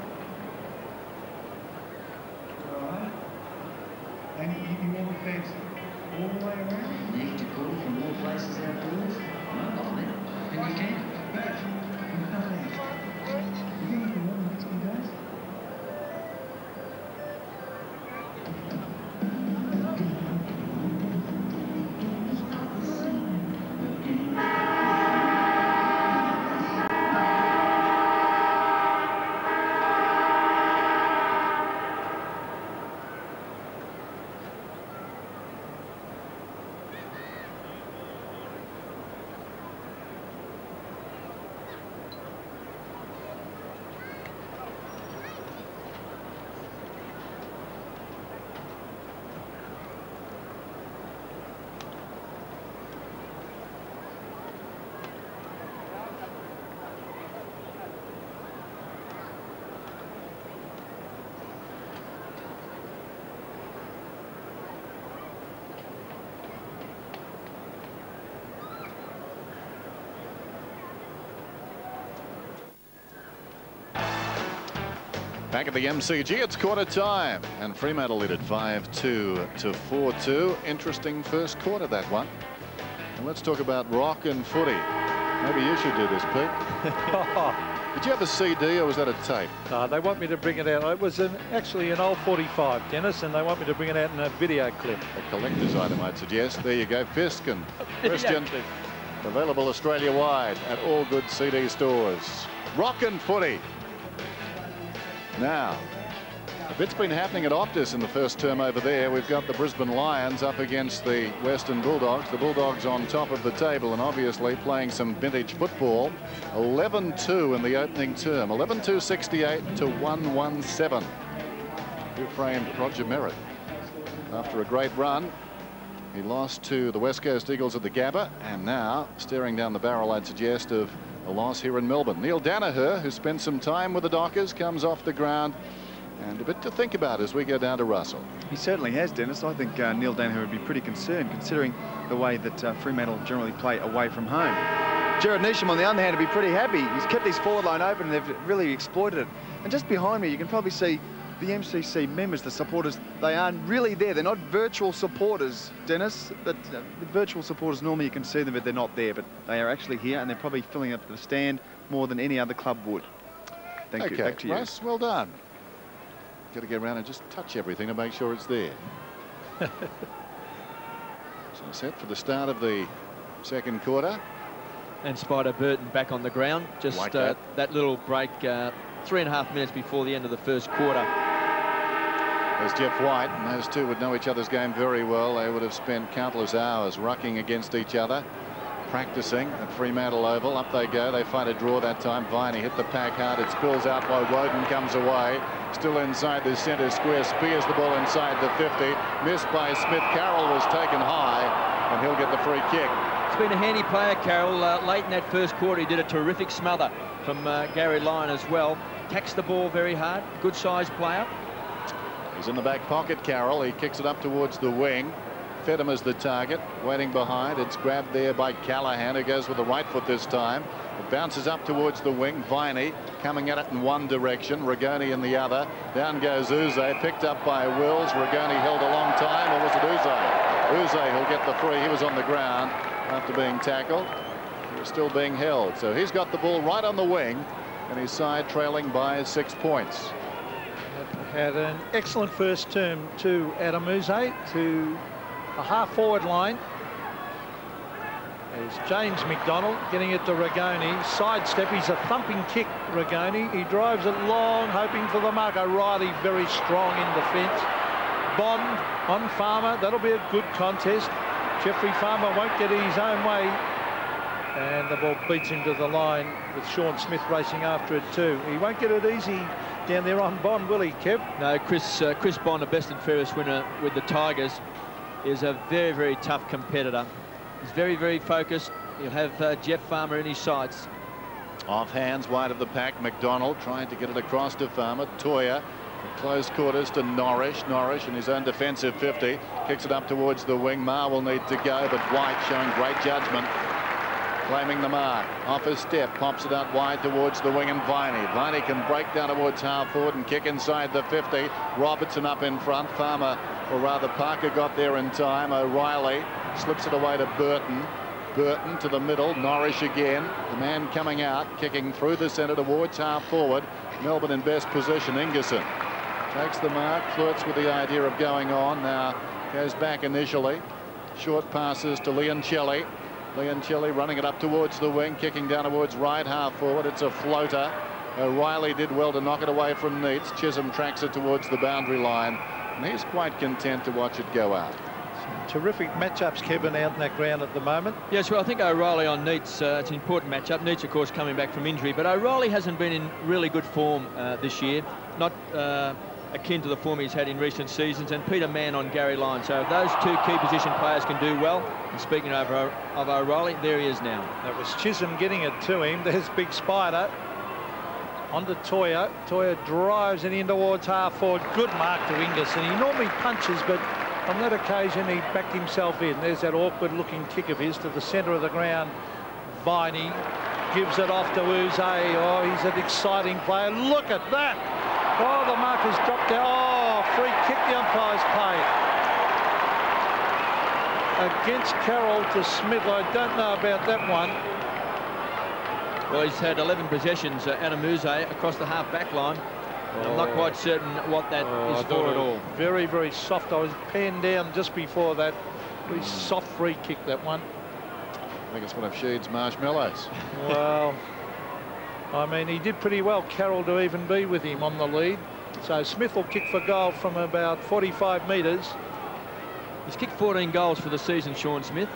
Speaker 9: Alright. And you want the fence all the way around?
Speaker 8: Need to call from more places outdoors? Mobile net. And you can.
Speaker 9: You think you can run the next few days?
Speaker 1: Back at the MCG, it's quarter time, and Fremantle lead at 5-2 to 4-2. Interesting first quarter, that one. And let's talk about rock and footy. Maybe you should do this, Pete. Did you have a CD or was that a tape?
Speaker 6: They want me to bring it out. It was actually an old 45, Dennis, and they want me to bring it out in a video clip.
Speaker 1: A collector's item, I'd suggest. There you go, Fisk and Christian. Available Australia-wide at all good CD stores. Rock and footy. Now, if it's been happening at Optus in the first term over there, we've got the Brisbane Lions up against the Western Bulldogs. The Bulldogs on top of the table and obviously playing some vintage football. 11-2 in the opening term. 11-2-68 to 1-1-7. Who framed Roger Merritt after a great run. He lost to the West Coast Eagles at the Gabba, and now staring down the barrel, I'd suggest, of a loss here in Melbourne. Neil Danaher, who spent some time with the Dockers, comes off the ground, and a bit to think about as we go down to Russell.
Speaker 2: He certainly has, Dennis. I think Neil Danaher would be pretty concerned, considering the way that Fremantle generally play away from home. Jared Neesham, on the other hand, would be pretty happy. He's kept his forward line open, and they've really exploited it. And just behind me, you can probably see the MCC members, the supporters. They aren't really there. They're not virtual supporters, Dennis. But the virtual supporters, normally you can see them, but they're not there. But they are actually here, and they're probably filling up the stand more than any other club would. Thank you. Back to you.
Speaker 1: Russ, well done. Got to get around and just touch everything to make sure it's there. So set for the start of the second quarter.
Speaker 5: And Spider Burton back on the ground. Just
Speaker 1: like
Speaker 5: that little break 3.5 minutes before the end of the first quarter.
Speaker 1: There's Jeff White, and those two would know each other's game very well. They would have spent countless hours rucking against each other, practicing at Fremantle Oval. Up they go. They find a draw that time. Viney hit the pack hard. It spills out by Woden, comes away. Still inside the centre square. Spears the ball inside the 50. Missed by Smith. Carroll was taken high, and he'll get the free kick.
Speaker 5: It's been a handy player, Carroll. Late in that first quarter, he did a terrific smother from Gary Lyon as well. Taxed the ball very hard. Good-sized player.
Speaker 1: He's in the back pocket, Carroll. He kicks it up towards the wing. Fetima's the target, waiting behind. It's grabbed there by Callaghan, who goes with the right foot this time. It bounces up towards the wing. Viney coming at it in one direction, Rigoni in the other. Down goes Uze, picked up by Wills. Rigoni held a long time, or was it Uze? Uze will get the free. He was on the ground after being tackled. He was still being held. So he's got the ball right on the wing, and his side trailing by 6 points.
Speaker 6: Had an excellent first term to Adam Uze to a half-forward line. There's James McDonald getting it to Rigoni. Sidestep, he's a thumping kick, Rigoni. He drives it long, hoping for the mark. O'Reilly very strong in defence. Bond on Farmer, that'll be a good contest. Jeffrey Farmer won't get his own way. And the ball beats him to the line with Sean Smith racing after it too. He won't get it easy down there on Bond, will he, Kev?
Speaker 5: No, Chris Bond, a best and fairest winner with the Tigers, is a very, very tough competitor. He's very, very focused. He'll have Jeff Farmer in his sights.
Speaker 1: Off hands, wide of the pack. McDonald trying to get it across to Farmer. Toya at close quarters to Norrish. Norrish in his own defensive 50. Kicks it up towards the wing. Ma will need to go, but White showing great judgment. Claiming the mark. Off his step, pops it out wide towards the wing, and Viney. Viney can break down towards half forward and kick inside the 50. Robertson up in front. Farmer, or rather Parker, got there in time. O'Reilly slips it away to Burton. Burton to the middle. Norrish again. The man coming out, kicking through the centre towards half forward. Melbourne in best position. Ingerson takes the mark, flirts with the idea of going on. Now goes back initially. Short passes to Leoncelli. Leoncelli running it up towards the wing, kicking down towards right half forward. It's a floater. O'Reilly did well to knock it away from Neitz. Chisholm tracks it towards the boundary line, and he's quite content to watch it go out.
Speaker 6: Some terrific matchups, Kevin, out in that ground at the moment.
Speaker 5: Yes, well, I think O'Reilly on Neitz, it's an important matchup. Neitz, of course, coming back from injury, but O'Reilly hasn't been in really good form this year. Not akin to the form he's had in recent seasons, and Peter Mann on Gary Lyon. So if those two key position players can do well, and speaking of O'Reilly, there he is now. That
Speaker 6: was Chisholm getting it to him. There's Big Spider onto Toya. Toya drives it in towards half forward. Good mark to Ingerson. He normally punches, but on that occasion he backed himself in. There's that awkward looking kick of his to the centre of the ground. Viney gives it off to Uze. Oh, he's an exciting player. Look at that. Oh, the marker's dropped down. Oh, free kick the umpire's paid. Against Carroll to Smith. I don't know about that one.
Speaker 5: Well, he's had 11 possessions, Adam Uze, across the half-back line. I'm not quite certain what that is for at all.
Speaker 6: Very, very soft. I was penned down just before that. Very soft free kick, that one.
Speaker 1: I think it's one of Sheed's marshmallows.
Speaker 6: Well, I mean, he did pretty well, Carroll, to even be with him on the lead. So Smith will kick for goal from about 45 metres.
Speaker 5: He's kicked 14 goals for the season, Sean Smith.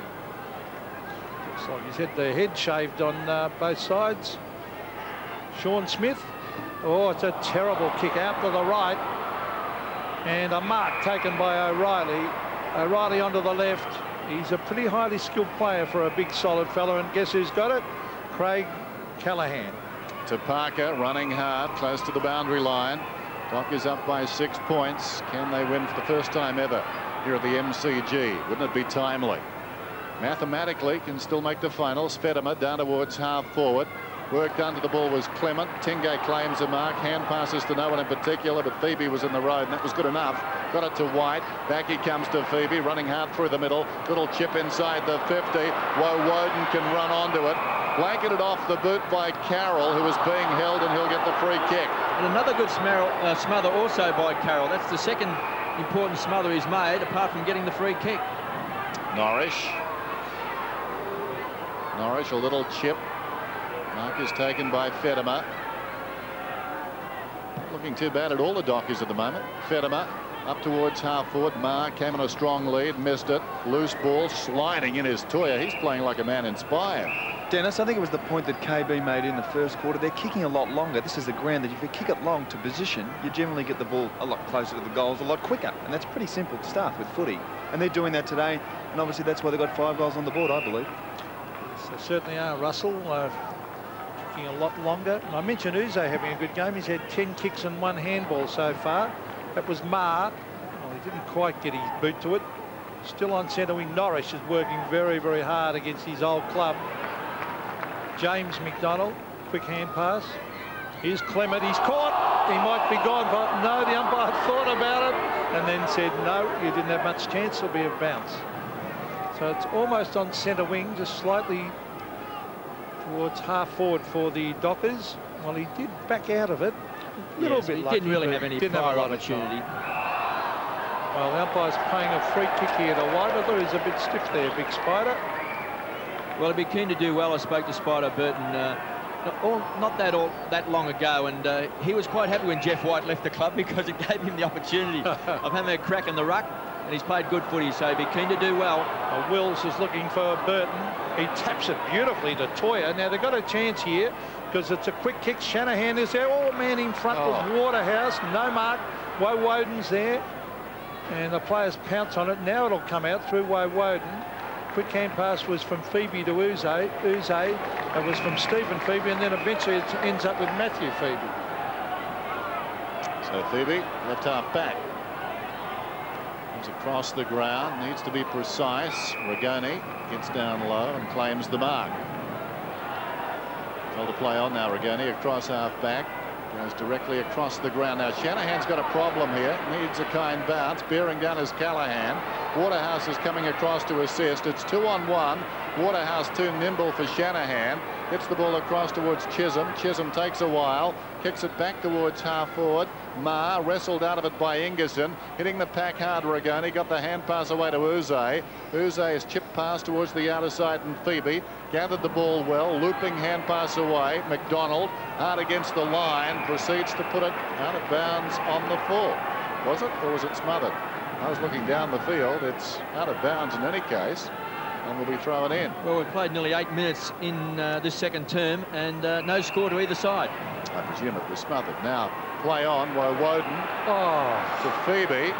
Speaker 6: Looks like he's had the head shaved on both sides. Sean Smith. Oh, it's a terrible kick out to the right. And a mark taken by O'Reilly. O'Reilly onto the left. He's a pretty highly skilled player for a big, solid fella. And guess who's got it? Craig Callaghan.
Speaker 1: To Parker, running hard, close to the boundary line. Dock is up by 6 points. Can they win for the first time ever here at the MCG? Wouldn't it be timely? Mathematically, can still make the finals. Fatima down towards half forward. Worked under the ball was Clement. Tingay claims a mark. Hand passes to no one in particular, but Phoebe was in the road, and that was good enough. Got it to White. Back he comes to Phoebe, running hard through the middle. Little chip inside the 50. Woden can run onto it. Blanketed off the boot by Carroll, who was being held, and he'll get the free kick.
Speaker 5: And another good smother also by Carroll. That's the second important smother he's made, apart from getting the free kick.
Speaker 1: Norrish, a little chip. Mark is taken by Fatima. Not looking too bad at all, the Dockies at the moment. Fatima up towards half forward. Ma came on a strong lead, missed it. Loose ball sliding in his Toya. He's playing like a man inspired.
Speaker 2: Dennis, I think it was the point that KB made in the first quarter. They're kicking a lot longer. This is a ground that if you kick it long to position, you generally get the ball a lot closer to the goals a lot quicker. And that's pretty simple stuff with footy. And they're doing that today. And obviously that's why they got 5 goals on the board, I believe.
Speaker 6: Yes, they certainly are, Russell. Kicking a lot longer. And I mentioned Uze having a good game. He's had 10 kicks and 1 handball so far. That was Ma. Well, he didn't quite get his boot to it. Still on centre wing. Norris is working very, very hard against his old club. James McDonald, quick hand pass. Here's Clement. He's caught. He might be gone, but no, the umpire thought about it and then said, no, you didn't have much chance. It'll be a bounce. So it's almost on centre wing, just slightly towards half forward for the Dockers. Well, he did back out of it a little bit.
Speaker 5: He
Speaker 6: lucky,
Speaker 5: didn't really
Speaker 6: but
Speaker 5: have any
Speaker 6: didn't have
Speaker 5: prior
Speaker 6: a lot of
Speaker 5: opportunity.
Speaker 6: time. Well, the umpire's paying a free kick here to White. I thought he was a bit stiff there, Big Spider.
Speaker 5: Well, he'd be keen to do well. I spoke to Spider Burton not that long ago, and he was quite happy when Jeff White left the club because it gave him the opportunity of having a crack in the ruck, and he's played good footy, so he'd be keen to do well.
Speaker 6: Wills is looking for Burton. He taps it beautifully to Toyer. Now, they've got a chance here because it's a quick kick. Shanahan is there. Oh, man in front was Waterhouse. No mark. Woden's there. And the players pounce on it. Now it'll come out through Woden. Quick hand pass was from Phoebe to Uze. It was from Stephen Phoebe, and then eventually it ends up with Matthew Phoebe.
Speaker 1: So Phoebe, left half back. Comes across the ground, needs to be precise. Rigoni gets down low and claims the mark. Told to play on now, Rigoni across half back. Goes directly across the ground. Now Shanahan's got a problem here. Needs a kind bounce. Bearing down is Callahan. Waterhouse is coming across to assist. It's 2-on-1. Waterhouse too nimble for Shanahan. Gets the ball across towards Chisholm. Chisholm takes a while. Kicks it back towards half forward. Ma wrestled out of it by Ingerson. Hitting the pack hard, Rigoni. Got the hand pass away to Uze. Uze's chip pass towards the outer side, and Phoebe gathered the ball well. Looping hand pass away. McDonald hard against the line. Proceeds to put it out of bounds on the full. Was it, or was it smothered? I was looking down the field. It's out of bounds in any case, and will be thrown in.
Speaker 5: Well, we've played nearly 8 minutes in this second term, and no score to either side.
Speaker 1: I presume it was smothered. Now play on by Woden to Phoebe.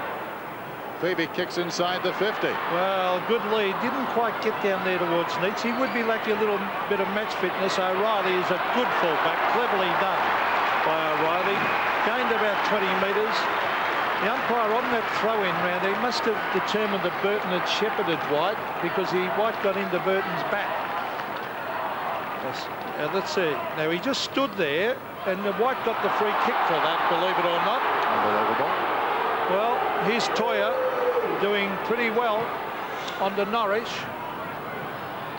Speaker 1: Phoebe kicks inside the 50.
Speaker 6: Well, good lead. Didn't quite get down there towards Neitz. He would be lacking a little bit of match fitness. O'Reilly is a good fullback. Cleverly done by O'Reilly. Gained about 20 metres. The umpire on that throw-in round, he must have determined that Burton had shepherded White because White got into Burton's back. Let's see. Now, he just stood there, and White got the free kick for that, believe it or not.
Speaker 1: Unbelievable.
Speaker 6: Well, here's Toyer doing pretty well on the Norwich.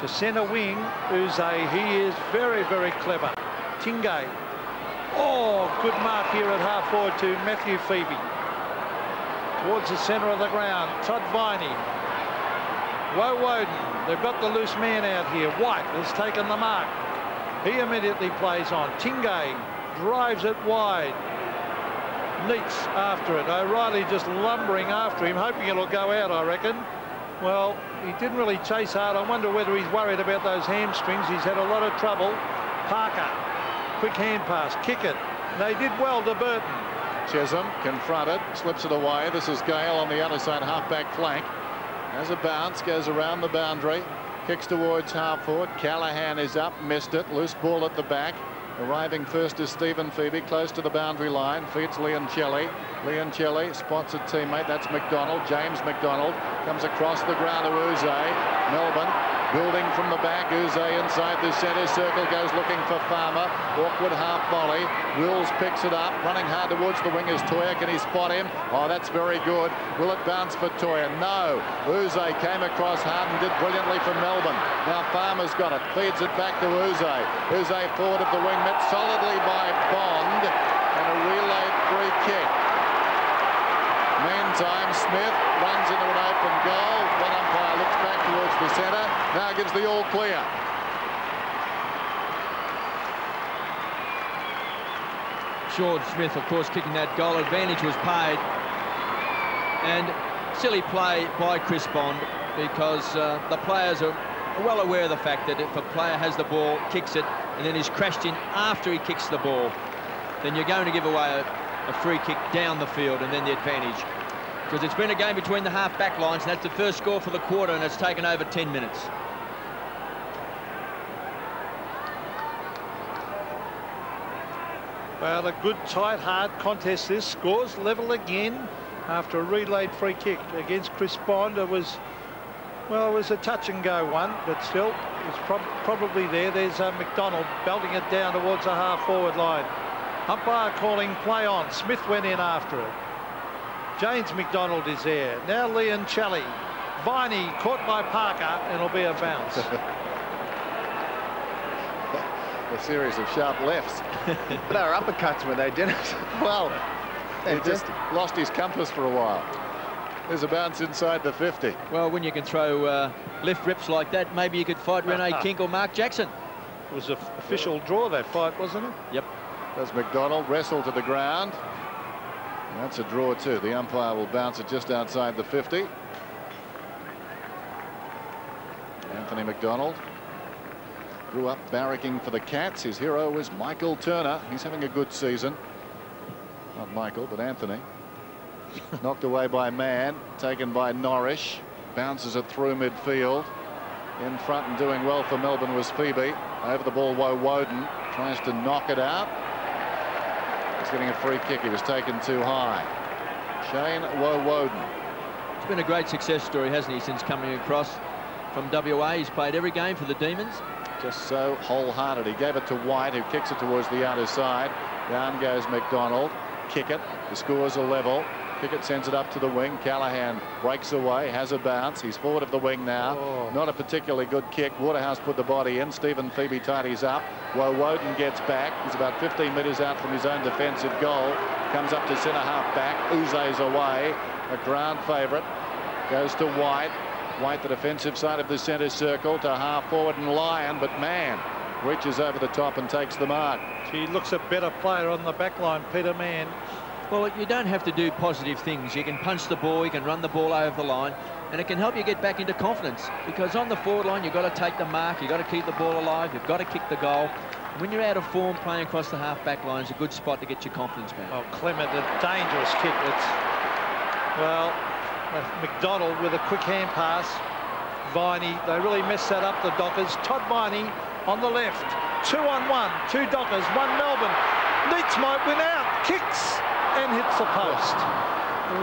Speaker 6: To centre wing, Uze. He is very, very clever. Tingay. Oh, good mark here at half forward to Matthew Phoebe. Towards the centre of the ground, Todd Viney. Woden, they've got the loose man out here. White has taken the mark. He immediately plays on. Tingay drives it wide. Neitz after it. O'Reilly just lumbering after him, hoping it'll go out, I reckon. Well, he didn't really chase hard. I wonder whether he's worried about those hamstrings. He's had a lot of trouble. Parker, quick hand pass, kick it. They did well to Burton.
Speaker 1: Chisholm confronted, slips it away. This is Gale on the other side, half-back flank. Has a bounce, goes around the boundary, kicks towards half forward. Callahan is up, missed it. Loose ball at the back. Arriving first is Stephen Phoebe, close to the boundary line. Feeds Leoncelli. Leoncelli spots a teammate. That's McDonald. James McDonald comes across the ground to Uze. Melbourne building from the back. Uze inside the centre circle, goes looking for Farmer. Awkward half volley. Wills picks it up, running hard towards the wing is Toyer. Can he spot him? Oh, that's very good. Will it bounce for Toyer? No. Uze came across hard and did brilliantly for Melbourne. Now Farmer's got it. Feeds it back to Uze. Uze forward of the wing, met solidly by Bond, and a relayed free kick. Meantime, Smith runs into an open goal. One umpire looks back towards the centre. Now gives the all clear.
Speaker 5: George Smith, of course, kicking that goal. Advantage was paid. And silly play by Chris Bond, because the players are well aware of the fact that if a player has the ball, kicks it, and then is crashed in after he kicks the ball, then you're going to give away a free kick down the field and then the advantage. Because it's been a game between the half-back lines, and that's the first score for the quarter, and it's taken over 10 minutes.
Speaker 6: Well, a good, tight, hard contest this. Scores level again after a relayed free kick against Chris Bond. It was Well, it was a touch-and-go one, but still, it's probably there. There's McDonald belting it down towards the half-forward line. Umpire calling play on. Smith went in after it. James McDonald is there. Now Leoncelli. Viney caught by Parker, and it'll be a bounce.
Speaker 1: A series of sharp lefts.
Speaker 2: But they were uppercuts when they did it.
Speaker 1: Well, he just lost his compass for a while. There's a bounce inside the 50.
Speaker 5: Well, when you can throw left rips like that, maybe you could fight Rene King or Mark Jackson.
Speaker 6: It was an official draw, that fight, wasn't it?
Speaker 5: Yep.
Speaker 1: Does McDonald wrestle to the ground? That's a draw too. The umpire will bounce it just outside the 50. Anthony McDonald grew up barracking for the Cats. His hero was Michael Turner. He's having a good season. Not Michael, but Anthony. Knocked away by Mann, taken by Norrish. Bounces it through midfield. In front and doing well for Melbourne was Phoebe. Over the ball, Woden tries to knock it out. He's getting a free kick. He was taken too high. Shane Woden.
Speaker 5: It's been a great success story, hasn't he, since coming across from WA. He's played every game for the Demons.
Speaker 1: Just so wholehearted. He gave it to White, who kicks it towards the outer side. Down goes McDonald. Kick it. The scores are level. Pickett sends it up to the wing. Callahan breaks away, has a bounce. He's forward of the wing now.
Speaker 6: Oh.
Speaker 1: Not a particularly good kick. Waterhouse put the body in. Stephen Phoebe tidies up. Woden gets back. He's about 15 metres out from his own defensive goal. Comes up to centre half back. Uze's away. A ground favourite. Goes to White. White, the defensive side of the centre circle, to half forward and Lyon. But Mann reaches over the top and takes the mark.
Speaker 6: He looks a better player on the back line, Peter Mann.
Speaker 5: Well, you don't have to do positive things. You can punch the ball, you can run the ball over the line, and it can help you get back into confidence. Because on the forward line, you've got to take the mark, you've got to keep the ball alive, you've got to kick the goal. When you're out of form, playing across the half-back line is a good spot to get your confidence back.
Speaker 6: Oh, Clement, a dangerous kick. Well, McDonald with a quick hand pass. Viney, they really messed that up, the Dockers. Todd Viney on the left. 2-on-1, 2 Dockers, 1 Melbourne. Neitz might win out, kicks and hits the post.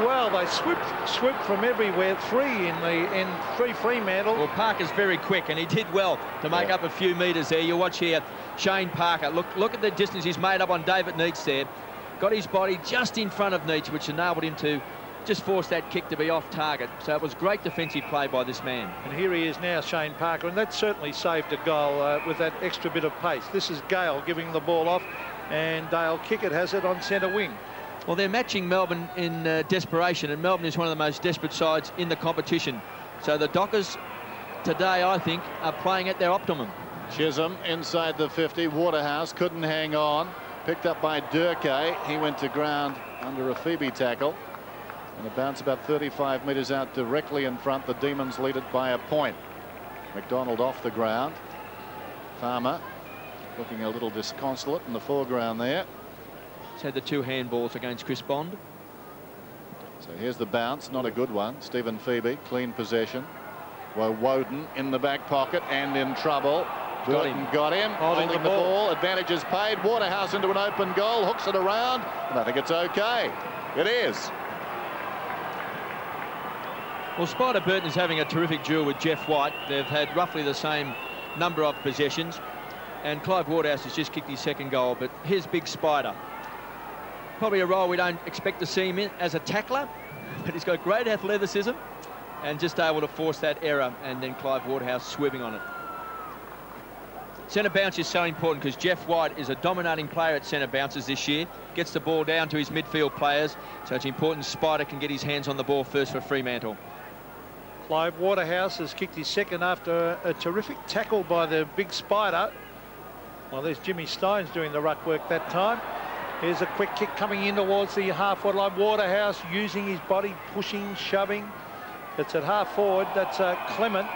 Speaker 6: Well, they swooped from everywhere. 3 in 3 Fremantle.
Speaker 5: Well, Parker's very quick, and he did well to make up a few metres there. You watch here, Shane Parker. Look at the distance he's made up on David Neitz there. Got his body just in front of Neitz, which enabled him to just force that kick to be off target. So it was great defensive play by this man.
Speaker 6: And here he is now, Shane Parker, and that certainly saved a goal with that extra bit of pace. This is Gale giving the ball off, and Dale Kickett has it on centre wing.
Speaker 5: Well, they're matching Melbourne in desperation, and Melbourne is one of the most desperate sides in the competition. So the Dockers today, I think, are playing at their optimum.
Speaker 1: Chisholm inside the 50. Waterhouse couldn't hang on. Picked up by Durkee. He went to ground under a Phoebe tackle. And a bounce about 35 metres out directly in front. The Demons lead it by a point. McDonald off the ground. Farmer looking a little disconsolate in the foreground there.
Speaker 5: He's had the 2 handballs against Chris Bond.
Speaker 1: So here's the bounce, not a good one. Stephen Phoebe, clean possession. Woden in the back pocket and in trouble. Burton got him, holding the ball. Advantage is paid. Waterhouse into an open goal, hooks it around, and I think it's okay. It is.
Speaker 5: Well, Spider Burton is having a terrific duel with Jeff White. They've had roughly the same number of possessions, and Clive Waterhouse has just kicked his 2nd goal. But here's Big Spider. Probably a role we don't expect to see him in as a tackler, but he's got great athleticism and just able to force that error, and then Clive Waterhouse sweeping on it. Centre bounce is so important because Jeff White is a dominating player at centre bounces this year. Gets the ball down to his midfield players, so it's important Spider can get his hands on the ball first for Fremantle.
Speaker 6: Clive Waterhouse has kicked his 2nd after a terrific tackle by the Big Spider. Well, there's Jimmy Steins doing the ruck work that time. Here's a quick kick coming in towards the half-forward line. Waterhouse using his body, pushing, shoving. It's at half-forward. That's Clement.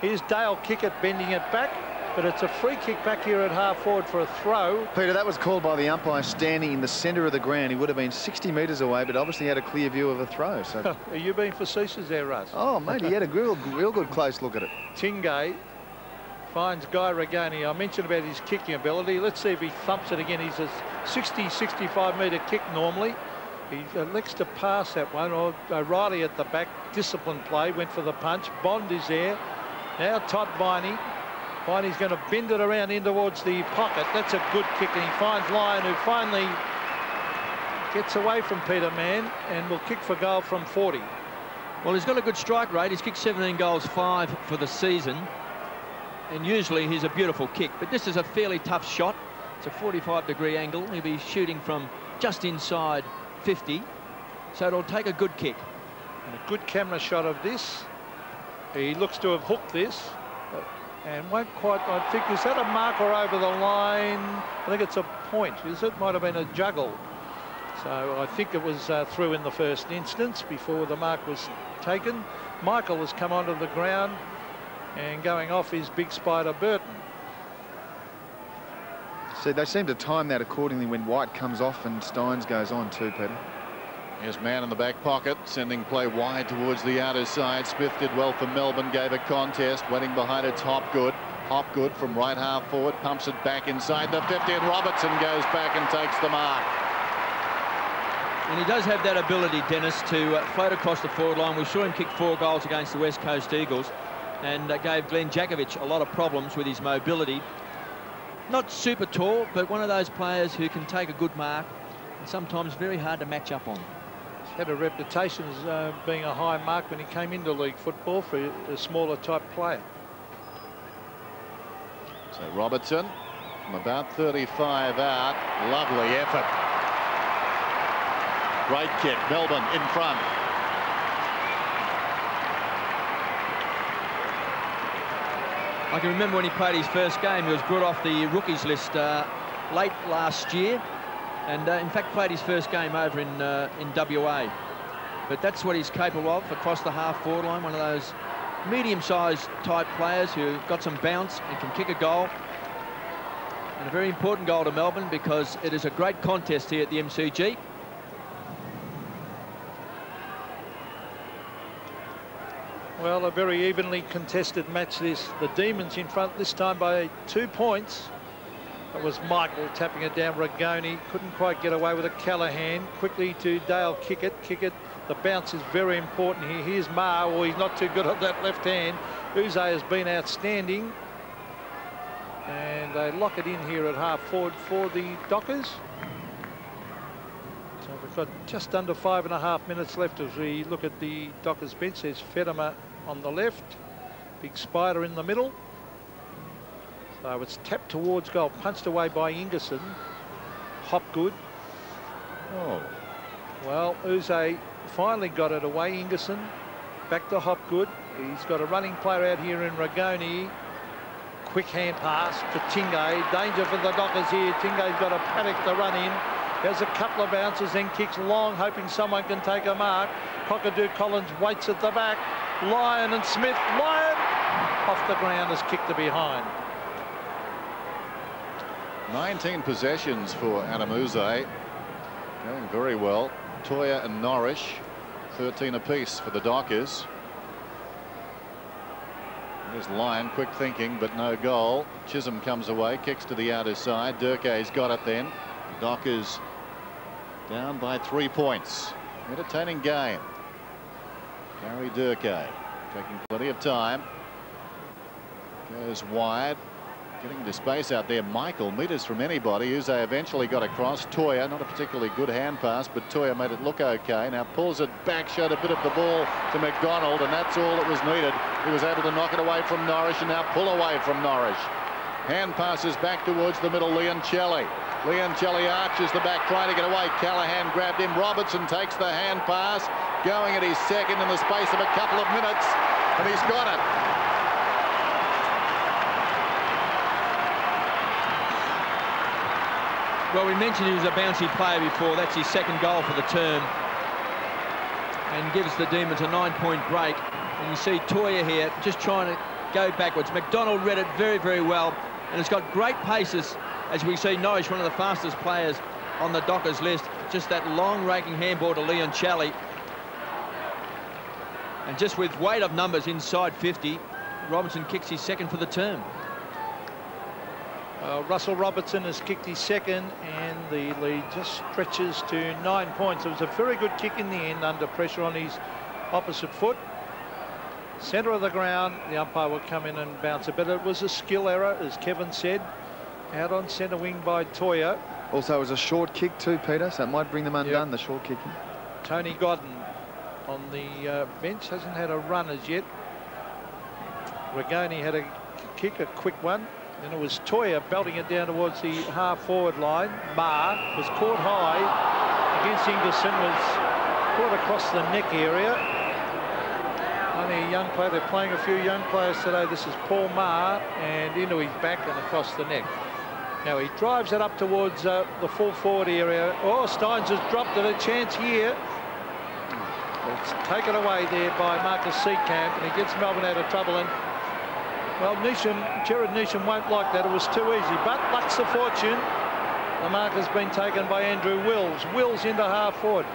Speaker 6: Here's Dale Kickett bending it back, but it's a free kick back here at half-forward for a throw.
Speaker 2: Peter, that was called by the umpire standing in the centre of the ground. He would have been 60 metres away, but obviously had a clear view of a throw. So.
Speaker 6: Are you being facetious there, Russ?
Speaker 2: Oh, mate, he had a real good close look at it.
Speaker 6: Tingay finds Guy Regani. I mentioned about his kicking ability. Let's see if he thumps it again. He's a 60, 65 metre kick normally. He elects to pass that one. O'Reilly at the back, disciplined play, went for the punch. Bond is there. Now Todd Viney. Viney's going to bend it around in towards the pocket. That's a good kick, and he finds Lyon, who finally gets away from Peter Mann and will kick for goal from 40.
Speaker 5: Well, he's got a good strike rate. He's kicked 17 goals, 5 for the season. And usually he's a beautiful kick, but this is a fairly tough shot. It's a 45-degree angle. He'll be shooting from just inside 50, so it'll take a good kick.
Speaker 6: And a good camera shot of this. He looks to have hooked this and won't quite, I think, is that a marker over the line? I think it's a point. It might have been a juggle. So I think it was through in the first instance before the mark was taken. Michael has come onto the ground, and going off is Big Spider Burton.
Speaker 2: See, they seem to time that accordingly when White comes off and Steins goes on too, Peter.
Speaker 1: Here's Mann in the back pocket, sending play wide towards the outer side. Smith did well for Melbourne, gave a contest. Waiting behind it's Hopgood. Hopgood from right half forward, pumps it back inside the 50, and Robertson goes back and takes the mark.
Speaker 5: And he does have that ability, Dennis, to float across the forward line. We saw him kick 4 goals against the West Coast Eagles, and gave Glenn Jakovic a lot of problems with his mobility. Not super tall, but one of those players who can take a good mark, and sometimes very hard to match up on.
Speaker 6: He's had a reputation as being a high mark when he came into league football for a smaller type player.
Speaker 1: So Robertson from about 35 out. Lovely effort. Great kick. Melbourne in front.
Speaker 5: I can remember when he played his first game, he was brought off the rookies list late last year, and in fact played his first game over in WA. But that's what he's capable of across the half-forward line, one of those medium-sized type players who got some bounce and can kick a goal. And a very important goal to Melbourne because it is a great contest here at the MCG.
Speaker 6: Well, a very evenly contested match this. The Demons in front this time by 2 points. It was Michael tapping it down. Rigoni couldn't quite get away with it. Callaghan quickly to Dale. Kick it. The bounce is very important here. Here's Ma. Oh, he's not too good on that left hand. Uze has been outstanding. And they lock it in here at half forward for the Dockers. So we've got just under 5.5 minutes left as we look at the Dockers bench. There's Fedema on the left, Big Spider in the middle. So it's tapped towards goal, punched away by Ingerson. Hopgood.
Speaker 1: Oh.
Speaker 6: Well, Uze finally got it away. Ingerson back to Hopgood. He's got a running player out here in Rigoni. Quick hand pass to Tingay. Danger for the Dockers here. Tingay's got a paddock to run in. Has a couple of bounces, then kicks long, hoping someone can take a mark. Cockadoo Collins waits at the back. Lyon and Smith. Lyon off the ground, has kicked it behind.
Speaker 1: 19 possessions for Adam Uze. Going very well. Toya and Norrish, 13 apiece for the Dockers. There's Lyon, quick thinking, but no goal. Chisholm comes away, kicks to the outer side. Durkay's got it then. The Dockers down by 3 points. Entertaining game. Gary Durkay taking plenty of time. Goes wide. Getting the space out there. Michael, meters from anybody. Uze eventually got across. Toya, not a particularly good hand pass, but Toya made it look okay. Now pulls it back, showed a bit of the ball to McDonald, and that's all that was needed. He was able to knock it away from Norrish and now pull away from Norrish. Hand passes back towards the middle. Leoncelli. Leoncelli arches the back, trying to get away. Callaghan grabbed him. Robertson takes the hand pass, going at his second in the space of a couple of minutes, and he's got it.
Speaker 5: Well, we mentioned he was a bouncy player before. That's his second goal for the term, and gives the Demons a 9-point break. And you see Toya here just trying to go backwards. McDonald read it very, very well, and it's got great paces. As we see Norrish, one of the fastest players on the Dockers list. Just that long raking handball to Leoncelli. And just with weight of numbers inside 50, Robinson kicks his second for the term.
Speaker 6: Russell Robertson has kicked his second, and the lead just stretches to 9 points. It was a very good kick in the end under pressure on his opposite foot. Centre of the ground, the umpire will come in and bounce it, but it was a skill error, as Kevin said, out on centre wing by Toya.
Speaker 2: Also, it was a short kick too, Peter, so it might bring them undone, the short kicking.
Speaker 6: Tony Godden on the bench, hasn't had a run as yet. Rigoni had a kick, a quick one. Then it was Toya belting it down towards the half-forward line. Barr was caught high against Ingerson, was caught across the neck area. Only a young player. They're playing a few young players today. This is Paul Marr, and into his back and across the neck. Now he drives it up towards the full-forward area. Oh, Steins has dropped it. A chance here. It's taken away there by Marcus Seekamp, and he gets Melbourne out of trouble. And well, Jared Neesham won't like that. It was too easy. But luck's the fortune. The mark has been taken by Andrew Wills. Wills into half-forward.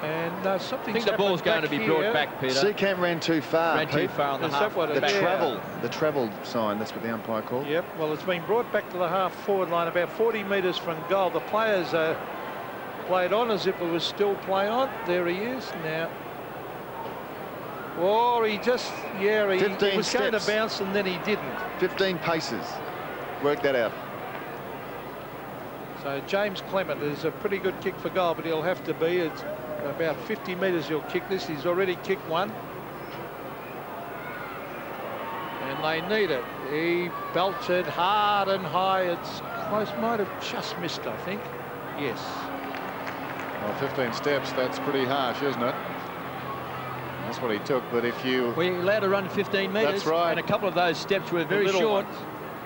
Speaker 6: And something's
Speaker 5: I think the ball's going to be brought back, Peter.
Speaker 2: Seekamp ran too far.
Speaker 5: Ran too far on the half.
Speaker 2: The travel sign, that's what the umpire called.
Speaker 6: Yep, well, it's been brought back to the half-forward line, about 40 metres from goal. The players played on as if it was still play on. There he is now. Oh, he just, yeah, he was going to bounce and then he didn't.
Speaker 2: 15 paces. Work that out.
Speaker 6: So James Clement is a pretty good kick for goal, but he'll have to be. It's about 50 metres he'll kick this. He's already kicked one. And they need it. He belted hard and high. It's close, might have just missed, I think. Yes.
Speaker 1: Well, 15 steps, that's pretty harsh, isn't it? That's what he took, but if you...
Speaker 5: Well, you're allowed to run 15 metres.
Speaker 1: That's right.
Speaker 5: And a couple of those steps were very short.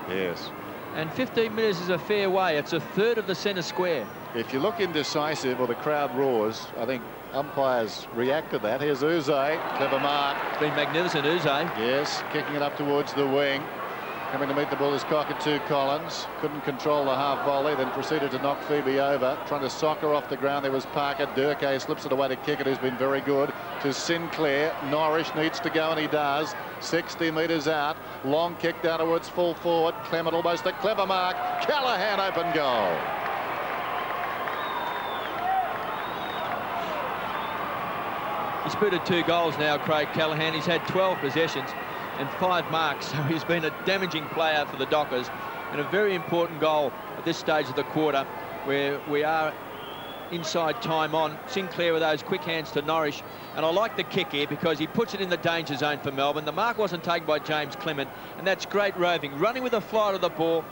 Speaker 1: Yes.
Speaker 5: And 15 metres is a fair way. It's a third of the centre square.
Speaker 1: If you look indecisive or the crowd roars, I think umpires react to that. Here's Uze, clever mark.
Speaker 5: It's been magnificent, Uze.
Speaker 1: Yes, kicking it up towards the wing. Coming to meet the ball is Cockatoo Collins. Couldn't control the half volley, then proceeded to knock Phoebe over. Trying to sock her off the ground. There was Parker. Durkay slips it away to Kickett, who's been very good. To Sinclair. Norrish needs to go, and he does. 60 metres out. Long kick down towards full forward. Clement almost a clever mark. Callaghan open goal.
Speaker 5: He's booted 2 goals now, Craig Callaghan. He's had 12 possessions and 5 marks, so he's been a damaging player for the Dockers, and a very important goal at this stage of the quarter, where we are inside time on. Sinclair with those quick hands to Norrish, and I like the kick here because he puts it in the danger zone for Melbourne. The mark wasn't taken by James Clement, and that's great roving, running with a flight of the ball,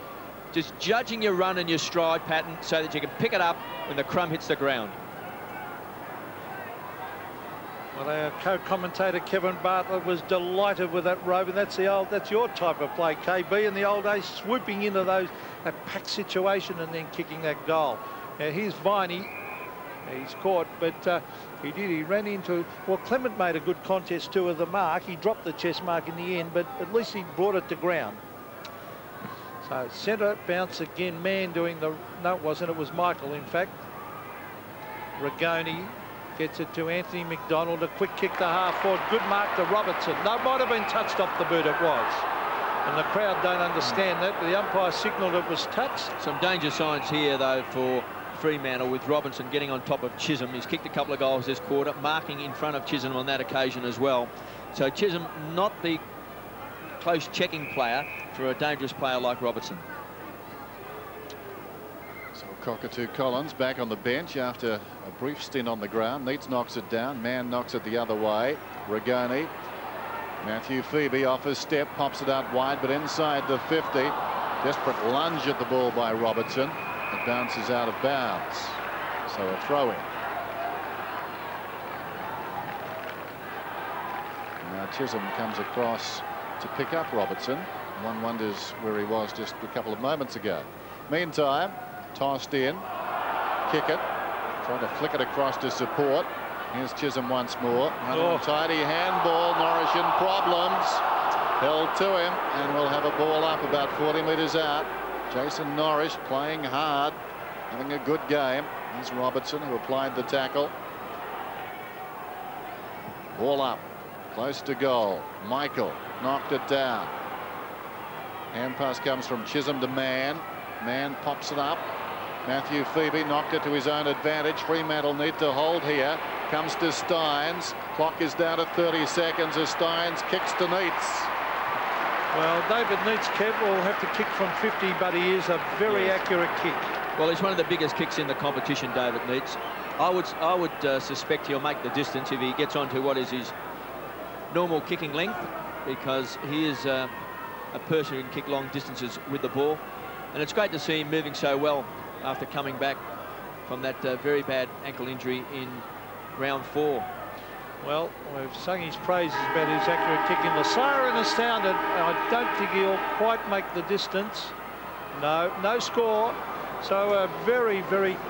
Speaker 5: just judging your run and your stride pattern so that you can pick it up when the crumb hits the ground.
Speaker 6: Well, our co-commentator Kevin Bartlett was delighted with that roving. That's your type of play, KB, in the old days, swooping into that packed situation and then kicking that goal. Now here's Viney. He's caught, but he ran into, well, Clement made a good contest too of the mark. He dropped the chest mark in the end, but at least he brought it to ground. So centre bounce again, man doing the, no it wasn't, it was Michael in fact. Rigoni gets it to Anthony McDonald, a quick kick to half forward, good mark to Robertson. No, it might have been touched off the boot, it was. And the crowd don't understand that, but the umpire signalled it was touched.
Speaker 5: Some danger signs here though for Fremantle, with Robinson getting on top of Chisholm. He's kicked a couple of goals this quarter, marking in front of Chisholm on that occasion as well. So Chisholm not the close checking player for a dangerous player like Robertson.
Speaker 1: So Cockatoo Collins back on the bench after a brief stint on the ground. Neitz knocks it down. Mann knocks it the other way. Rigoni. Matthew Phoebe off his step, pops it out wide, but inside the 50. Desperate lunge at the ball by Robertson. It bounces out of bounds. So a throw-in. Now Chisholm comes across to pick up Robertson. One wonders where he was just a couple of moments ago. Meantime, tossed in. Kickett trying to flick it across to support. Here's Chisholm once more. Tidy handball. Norrish in problems. Held to him, and we'll have a ball up about 40 metres out. Jason Norrish playing hard, having a good game. Here's Robertson, who applied the tackle. Ball up, close to goal. Michael knocked it down. Hand pass comes from Chisholm to Mann. Mann pops it up. Matthew Phoebe knocked it to his own advantage. Fremantle need to hold here. Comes to Steins. Clock is down to 30 seconds as Steins kicks to Neitz.
Speaker 6: Well, David Neitz, Kev, will have to kick from 50, but he is a very accurate kick.
Speaker 5: Well, he's one of the biggest kicks in the competition, David Neitz. I would suspect he'll make the distance if he gets onto what is his normal kicking length, because he is a person who can kick long distances with the ball. And it's great to see him moving so well after coming back from that very bad ankle injury in round 4.
Speaker 6: Well, we've sung his praises about his accurate kicking. The siren has sounded. I don't think he'll quite make the distance. No score. So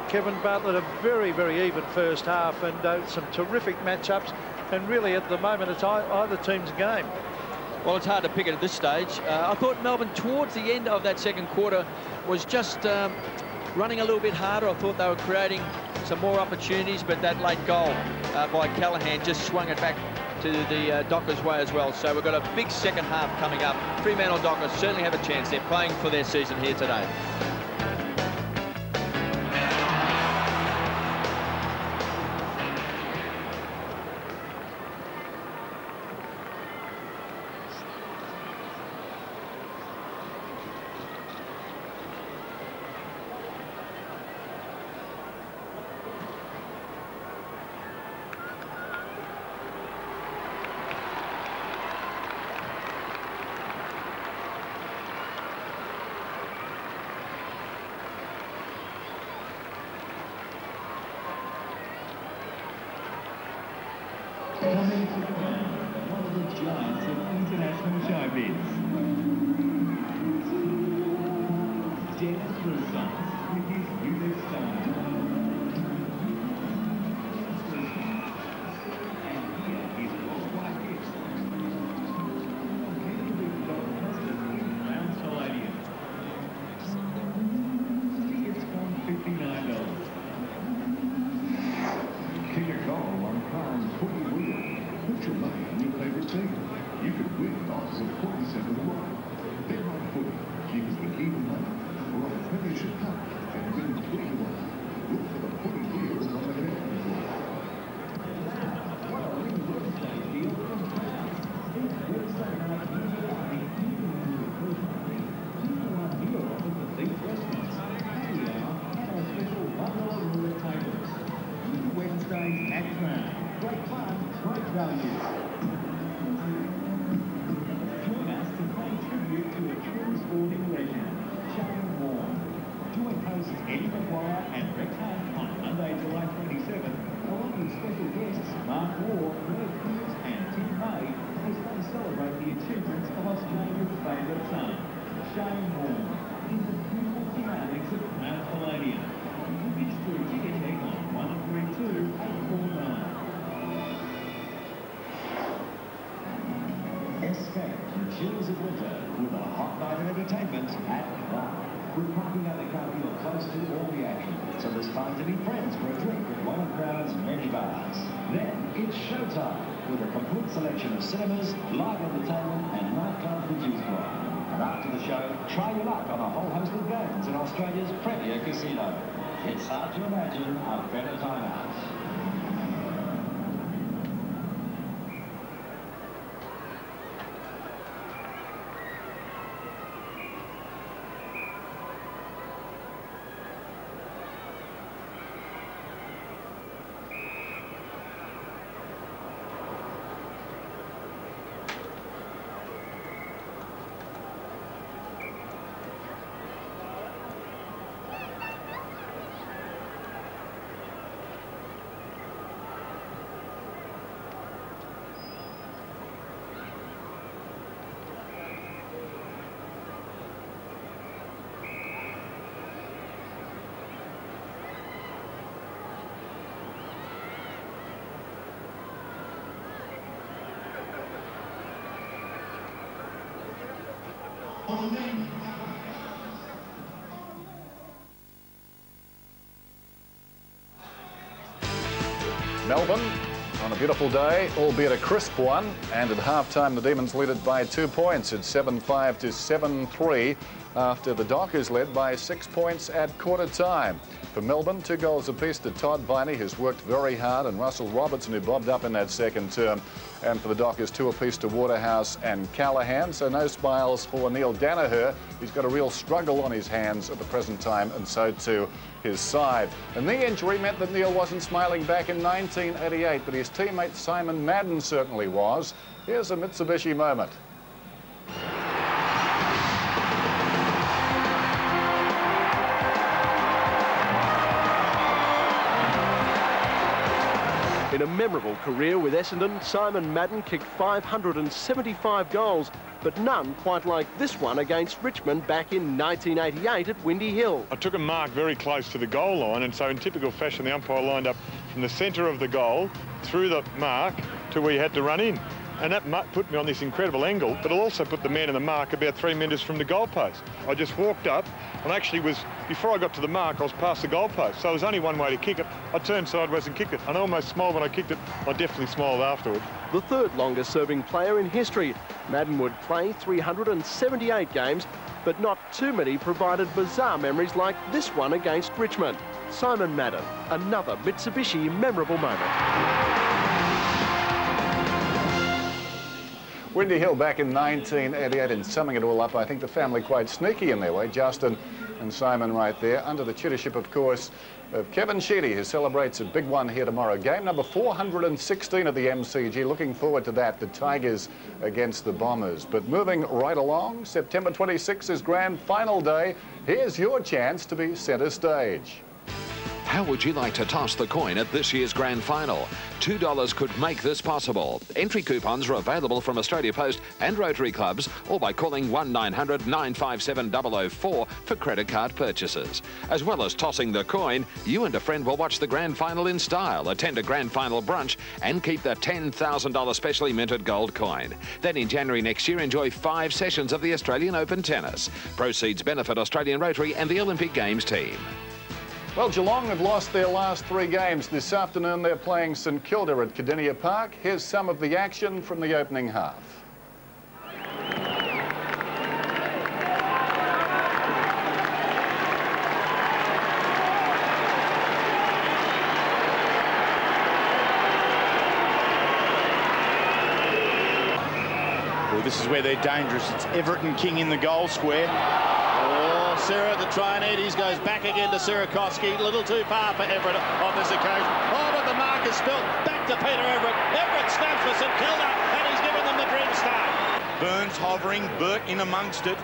Speaker 6: Kevin Bartlett, a very even first half, and some terrific matchups. And really, at the moment, it's either team's game.
Speaker 5: Well, it's hard to pick it at this stage. I thought Melbourne, towards the end of that second quarter, was just running a little bit harder. I thought they were creating some more opportunities, but that late goal by Callaghan just swung it back to the Dockers way as well. So we've got a big second half coming up. Fremantle Dockers certainly have a chance. They're playing for their season here today.
Speaker 8: Coming to the ground, one of the giants of international showbiz. Dennis Broussard with his unique style. And here is worldwide hit. Dr. Preston in Brown Stadium. Tickets from $59. Kick a goal on Crown's footy wheel. Put your money on your favourite team. You could win odds of 47 to 1. Bet on footy. Keep us with even money. Or on the Premiership Cup and win 20 to 1. Look for the footy wheels on the betting floor. What a ring Wednesday deal from Crown. It's Wednesday night easy money. Deal offers at these restaurants. Happy hour and our special $1 roulette tables. Wednesdays at Crown. Great fun, great value. Join us to pay tribute to a true sporting legend, Shane Warne. Join hosts Eddie McGuire and Rex Hunt on Monday, July 27th, along with special guests Mark Ward, Merv Hughes and Tim May, as they celebrate the achievements of Australia's favourite son, Shane Warne, in the beautiful surroundings of Mount Palladium. Register a ticket check on 132-849. Escape the chills of winter with a hot night of entertainment at Club. With parking at the car feel close to all the action, so there's time to be friends for a drink at one of Crown's many bars. Then it's showtime with a complete selection of cinemas, live entertainment and nightclubs to choose from. And after the show, try your luck on a whole host of games in Australia's premier casino. It's hard to imagine a better time out.
Speaker 1: Melbourne on On a beautiful day, albeit a crisp one, and at half-time the Demons lead it by 2 points. It's 7-5 to 7-3 after the Dockers led by 6 points at quarter-time. For Melbourne, 2 goals apiece to Todd Viney, who's worked very hard, and Russell Robertson, who bobbed up in that second term. And for the Dockers, 2 apiece to Waterhouse and Callaghan. So no smiles for Neil Danaher. He's got a real struggle on his hands at the present time, and so too his side. A knee injury meant that Neil wasn't smiling back in 1988, but his teammate Simon Madden certainly was. Here's a Mitsubishi moment.
Speaker 10: In a memorable career with Essendon, Simon Madden kicked 575 goals, but none quite like this one against Richmond back in 1988 at Windy Hill.
Speaker 11: I took a mark very close to the goal line, and so in typical fashion the umpire lined up from the centre of the goal through the mark to where he had to run in. And that put me on this incredible angle, but it also put the man in the mark about 3 metres from the goalpost. I just walked up and actually before I got to the mark, I was past the goalpost. So there was only one way to kick it. I turned sideways and kicked it. And I almost smiled when I kicked it. I definitely smiled afterwards.
Speaker 10: The third longest serving player in history. Madden would play 378 games, but not too many provided bizarre memories like this one against Richmond. Simon Madden, another Mitsubishi memorable moment.
Speaker 1: Windy Hill back in 1988, and summing it all up, I think the family quite sneaky in their way. Justin and Simon right there, under the tutorship, of course, of Kevin Sheedy, who celebrates a big one here tomorrow. Game number 416 at the MCG. Looking forward to that, the Tigers against the Bombers. But moving right along, September 26th is grand final day. Here's your chance to be centre stage.
Speaker 4: How would you like to toss the coin at this year's grand final? $2 could make this possible. Entry coupons are available from Australia Post and Rotary Clubs, or by calling 1900 957 004 for credit card purchases. As well as tossing the coin, you and a friend will watch the grand final in style, attend a grand final brunch, and keep the $10,000 specially minted gold coin. Then in January next year, enjoy 5 sessions of the Australian Open tennis. Proceeds benefit Australian Rotary and the Olympic Games team.
Speaker 1: Well, Geelong have lost their last 3 games. This afternoon they're playing St Kilda at Cardinia Park. Here's some of the action from the opening half.
Speaker 12: Well, this is where they're dangerous. It's Everett and King in the goal square. Sarah, the Trianides, goes back again to Sirakoski. A little too far for Everett on this occasion. Oh, but the mark is spilled. Back to Peter Everett. Everett snaps for St Kilda, and he's given them the dream start. Burns hovering, Burt in amongst it.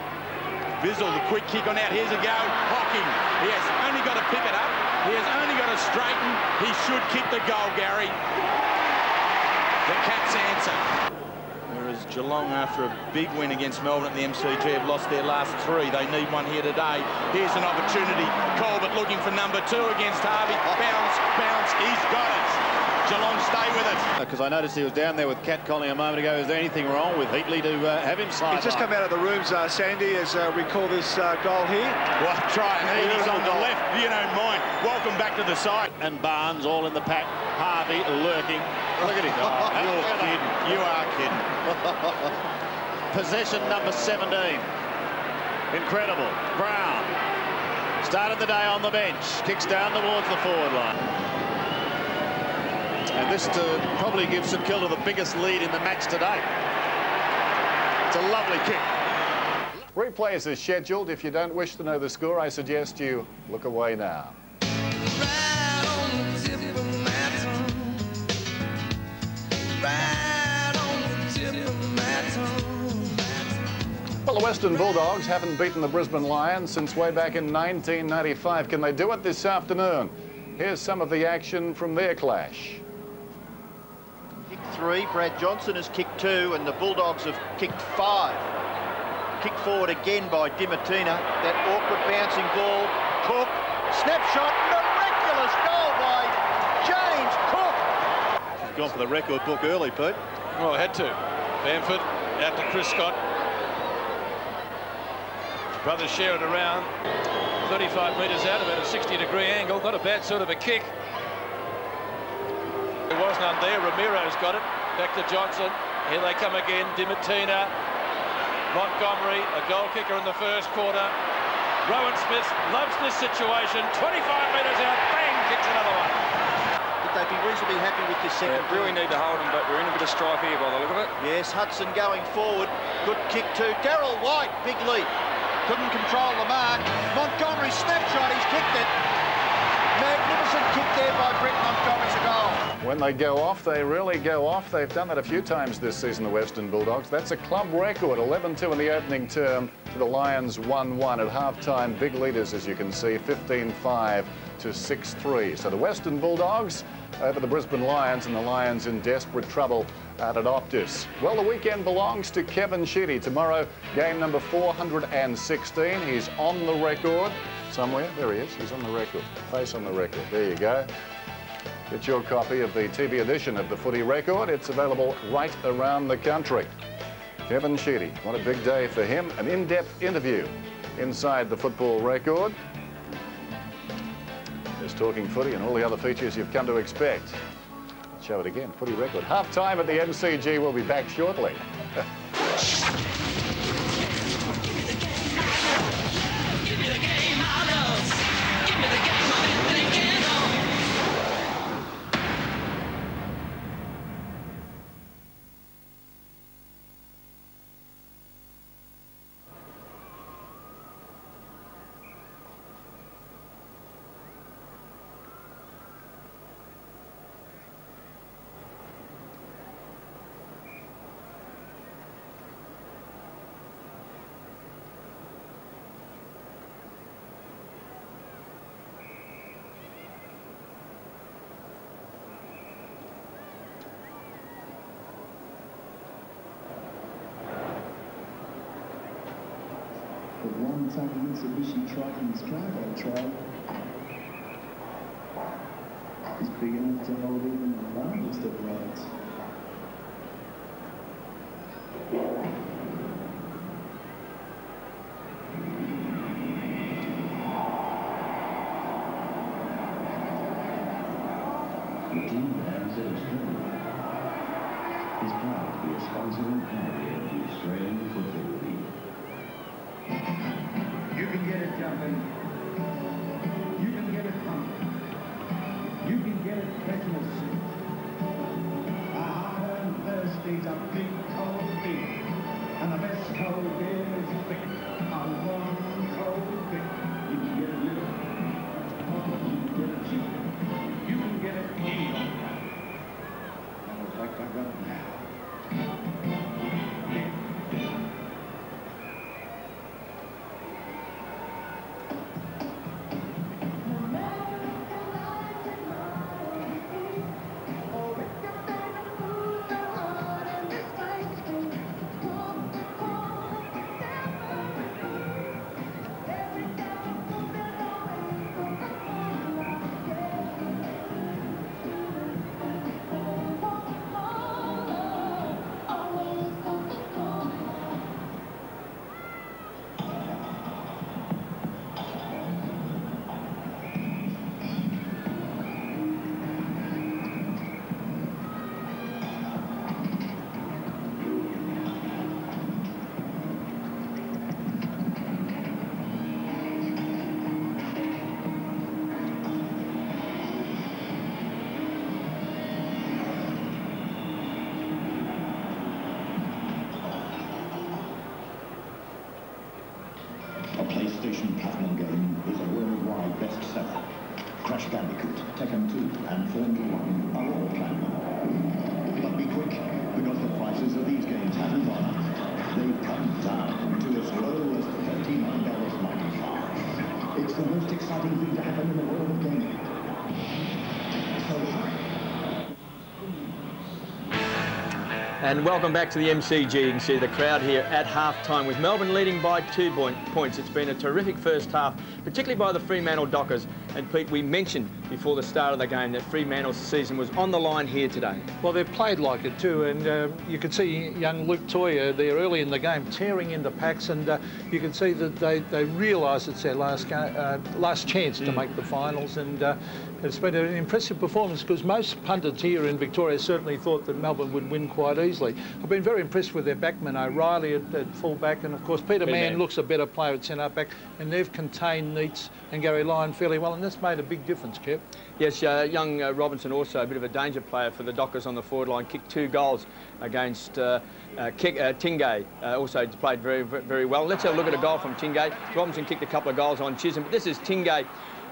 Speaker 12: Bizzle, the quick kick on out. Here's a go. Hocking. He has only got to pick it up. He has only got to straighten. He should kick the goal, Gary. The Cats answer. Whereas Geelong, after a big win against Melbourne at the MCG, have lost their last 3. They need one here today. Here's an opportunity. Colbert looking for number 2 against Harvey. Bounce, he's got it. Geelong stay with it. Because I noticed he was down there with Cat Colling a moment ago. Is there anything wrong with Heatley to have him sidelined?
Speaker 13: He's just come out of the rooms, Sandy, as we call this goal here.
Speaker 12: Well, He's on the left, you don't mind. Welcome back to the side. And Barnes all in the pack. Harvey lurking. Look at him. Oh, you're kidding. You are kidding. Possession number 17. Incredible. Brown started the day on the bench. Kicks down towards the forward line. And this to probably give St Kilda the biggest lead in the match today. It's a lovely kick.
Speaker 1: Replays is scheduled. If you don't wish to know the score, I suggest you look away now. Well, the Western Bulldogs haven't beaten the Brisbane Lions since way back in 1995. Can they do it this afternoon? Here's some of the action from their clash.
Speaker 14: Kick 3, Brad Johnson has kicked 2, and the Bulldogs have kicked 5. Kicked forward again by Dimatina. That awkward bouncing ball. Cook, snapshot, miraculous goal by James Cook.
Speaker 12: He's gone for the record book early, Pete.
Speaker 15: Well, I had to. Bamford out to Chris Scott. Brothers share it around. 35 metres out, about a 60-degree angle. Not a bad sort of a kick. was none there. Ramiro's got it. Back to Johnson. Here they come again. Dimatina. Montgomery, a goal kicker in the first quarter. Rowan Smith loves this situation. 25 metres out. Bang! Kicks another one.
Speaker 14: Would they be reasonably happy with this second?
Speaker 16: Yeah, really need to hold him, but we're in a bit of strife here by the look of it.
Speaker 14: Yes, Hudson going forward. Good kick too. Daryl White, big leap. Couldn't control the mark. Montgomery snapshot, he's kicked it. Magnificent kick there by Brett Montgomery's a goal.
Speaker 1: When they go off, they really go off. They've done that a few times this season, the Western Bulldogs. That's a club record, 11-2 in the opening term to the Lions 1-1 at half-time. Big leaders, as you can see, 15-5 to 6-3. So the Western Bulldogs over the Brisbane Lions, and the Lions in desperate trouble out at Optus. Well, the weekend belongs to Kevin Sheedy. Tomorrow, game number 416. He's on the record somewhere. There he is. He's on the record. Face on the record. There you go. Get your copy of the TV edition of the Footy Record. It's available right around the country. Kevin Sheedy, what a big day for him. An in-depth interview inside the Football Record. There's talking footy and all the other features you've come to expect. Let's show it again. Footy Record. Half-time at the MCG. We'll be back shortly.
Speaker 8: The one-time Mitsubishi Triton's cargo truck is big enough to hold even the largest of roads. The team has Australia is proud to be a sponsor and carrier of the Australian Football League.
Speaker 9: You can get it jumping. You can get it pumping. You can get it catching a suit. A hard and thirsty to big cold beer. And the best cold beer is thick. A warm cold beer. You can get it little. You can get it cheap. You can get it any old time. Almost like I got it now.
Speaker 8: PlayStation Platinum game is a worldwide bestseller. Crash Bandicoot, Tekken 2 and Formula 1 are all platinum. But be quick, because the prices of these games haven't gone up. They've come down to as low as $39.95. It's the most exciting thing to happen in the world of gaming. So
Speaker 5: And welcome back to the MCG. You can see the crowd here at half-time with Melbourne leading by 2 points. It's been a terrific first half, particularly by the Fremantle Dockers. And Pete, we mentioned before the start of the game that Fremantle's season was on the line here today.
Speaker 6: Well, they've played like it too, and you could see young Luke Toyer there early in the game tearing into packs, and you can see that they realise it's their last chance to make the finals, and It's been an impressive performance because most pundits here in Victoria certainly thought that Melbourne would win quite easily. I've been very impressed with their backmen, O'Reilly at full-back, and of course Peter Mann looks a better player at centre-back, and they've contained Neitz and Gary Lyon fairly well, and that's made a big difference, Kev.
Speaker 5: Yes, young Robinson also a bit of a danger player for the Dockers on the forward line, kicked 2 goals against Tingay, also played very, very well. Let's have a look at a goal from Tingay. Robinson kicked a couple of goals on Chisholm, but this is Tingay,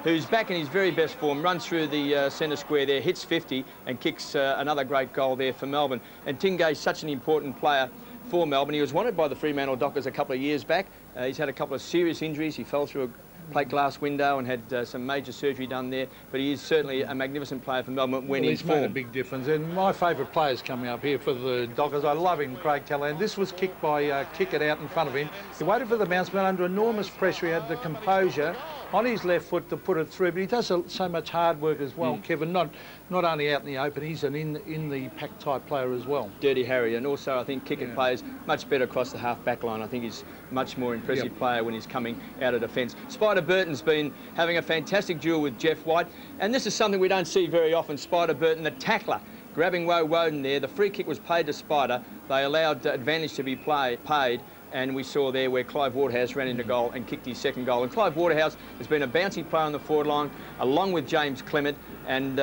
Speaker 5: who's back in his very best form, runs through the centre square there, hits 50 and kicks another great goal there for Melbourne. And Tingay's such an important player for Melbourne. He was wanted by the Fremantle Dockers a couple of years back. He's had a couple of serious injuries. He fell through a plate glass window and had some major surgery done there, but he is certainly a magnificent player for Melbourne when he's
Speaker 6: made a big difference. And my favourite player's coming up here for the Dockers. I love him, Craig Callaghan. This was kicked by Kickett out in front of him. He waited for the bounce, but under enormous pressure, he had the composure on his left foot to put it through. But he does so much hard work as well, Kevin. Not only out in the open, he's an in the pack type player as well.
Speaker 5: Dirty Harry, and also I think Kickett plays much better across the half back line. I think he's a much more impressive player when he's coming out of defence. Spider Burton's been having a fantastic duel with Jeff White, and this is something we don't see very often. Spider Burton, the tackler, grabbing Woe Woden there. The free kick was paid to Spider. They allowed advantage to be paid. And we saw there where Clive Waterhouse ran into goal and kicked his second goal. And Clive Waterhouse has been a bouncy player on the forward line, along with James Clement, and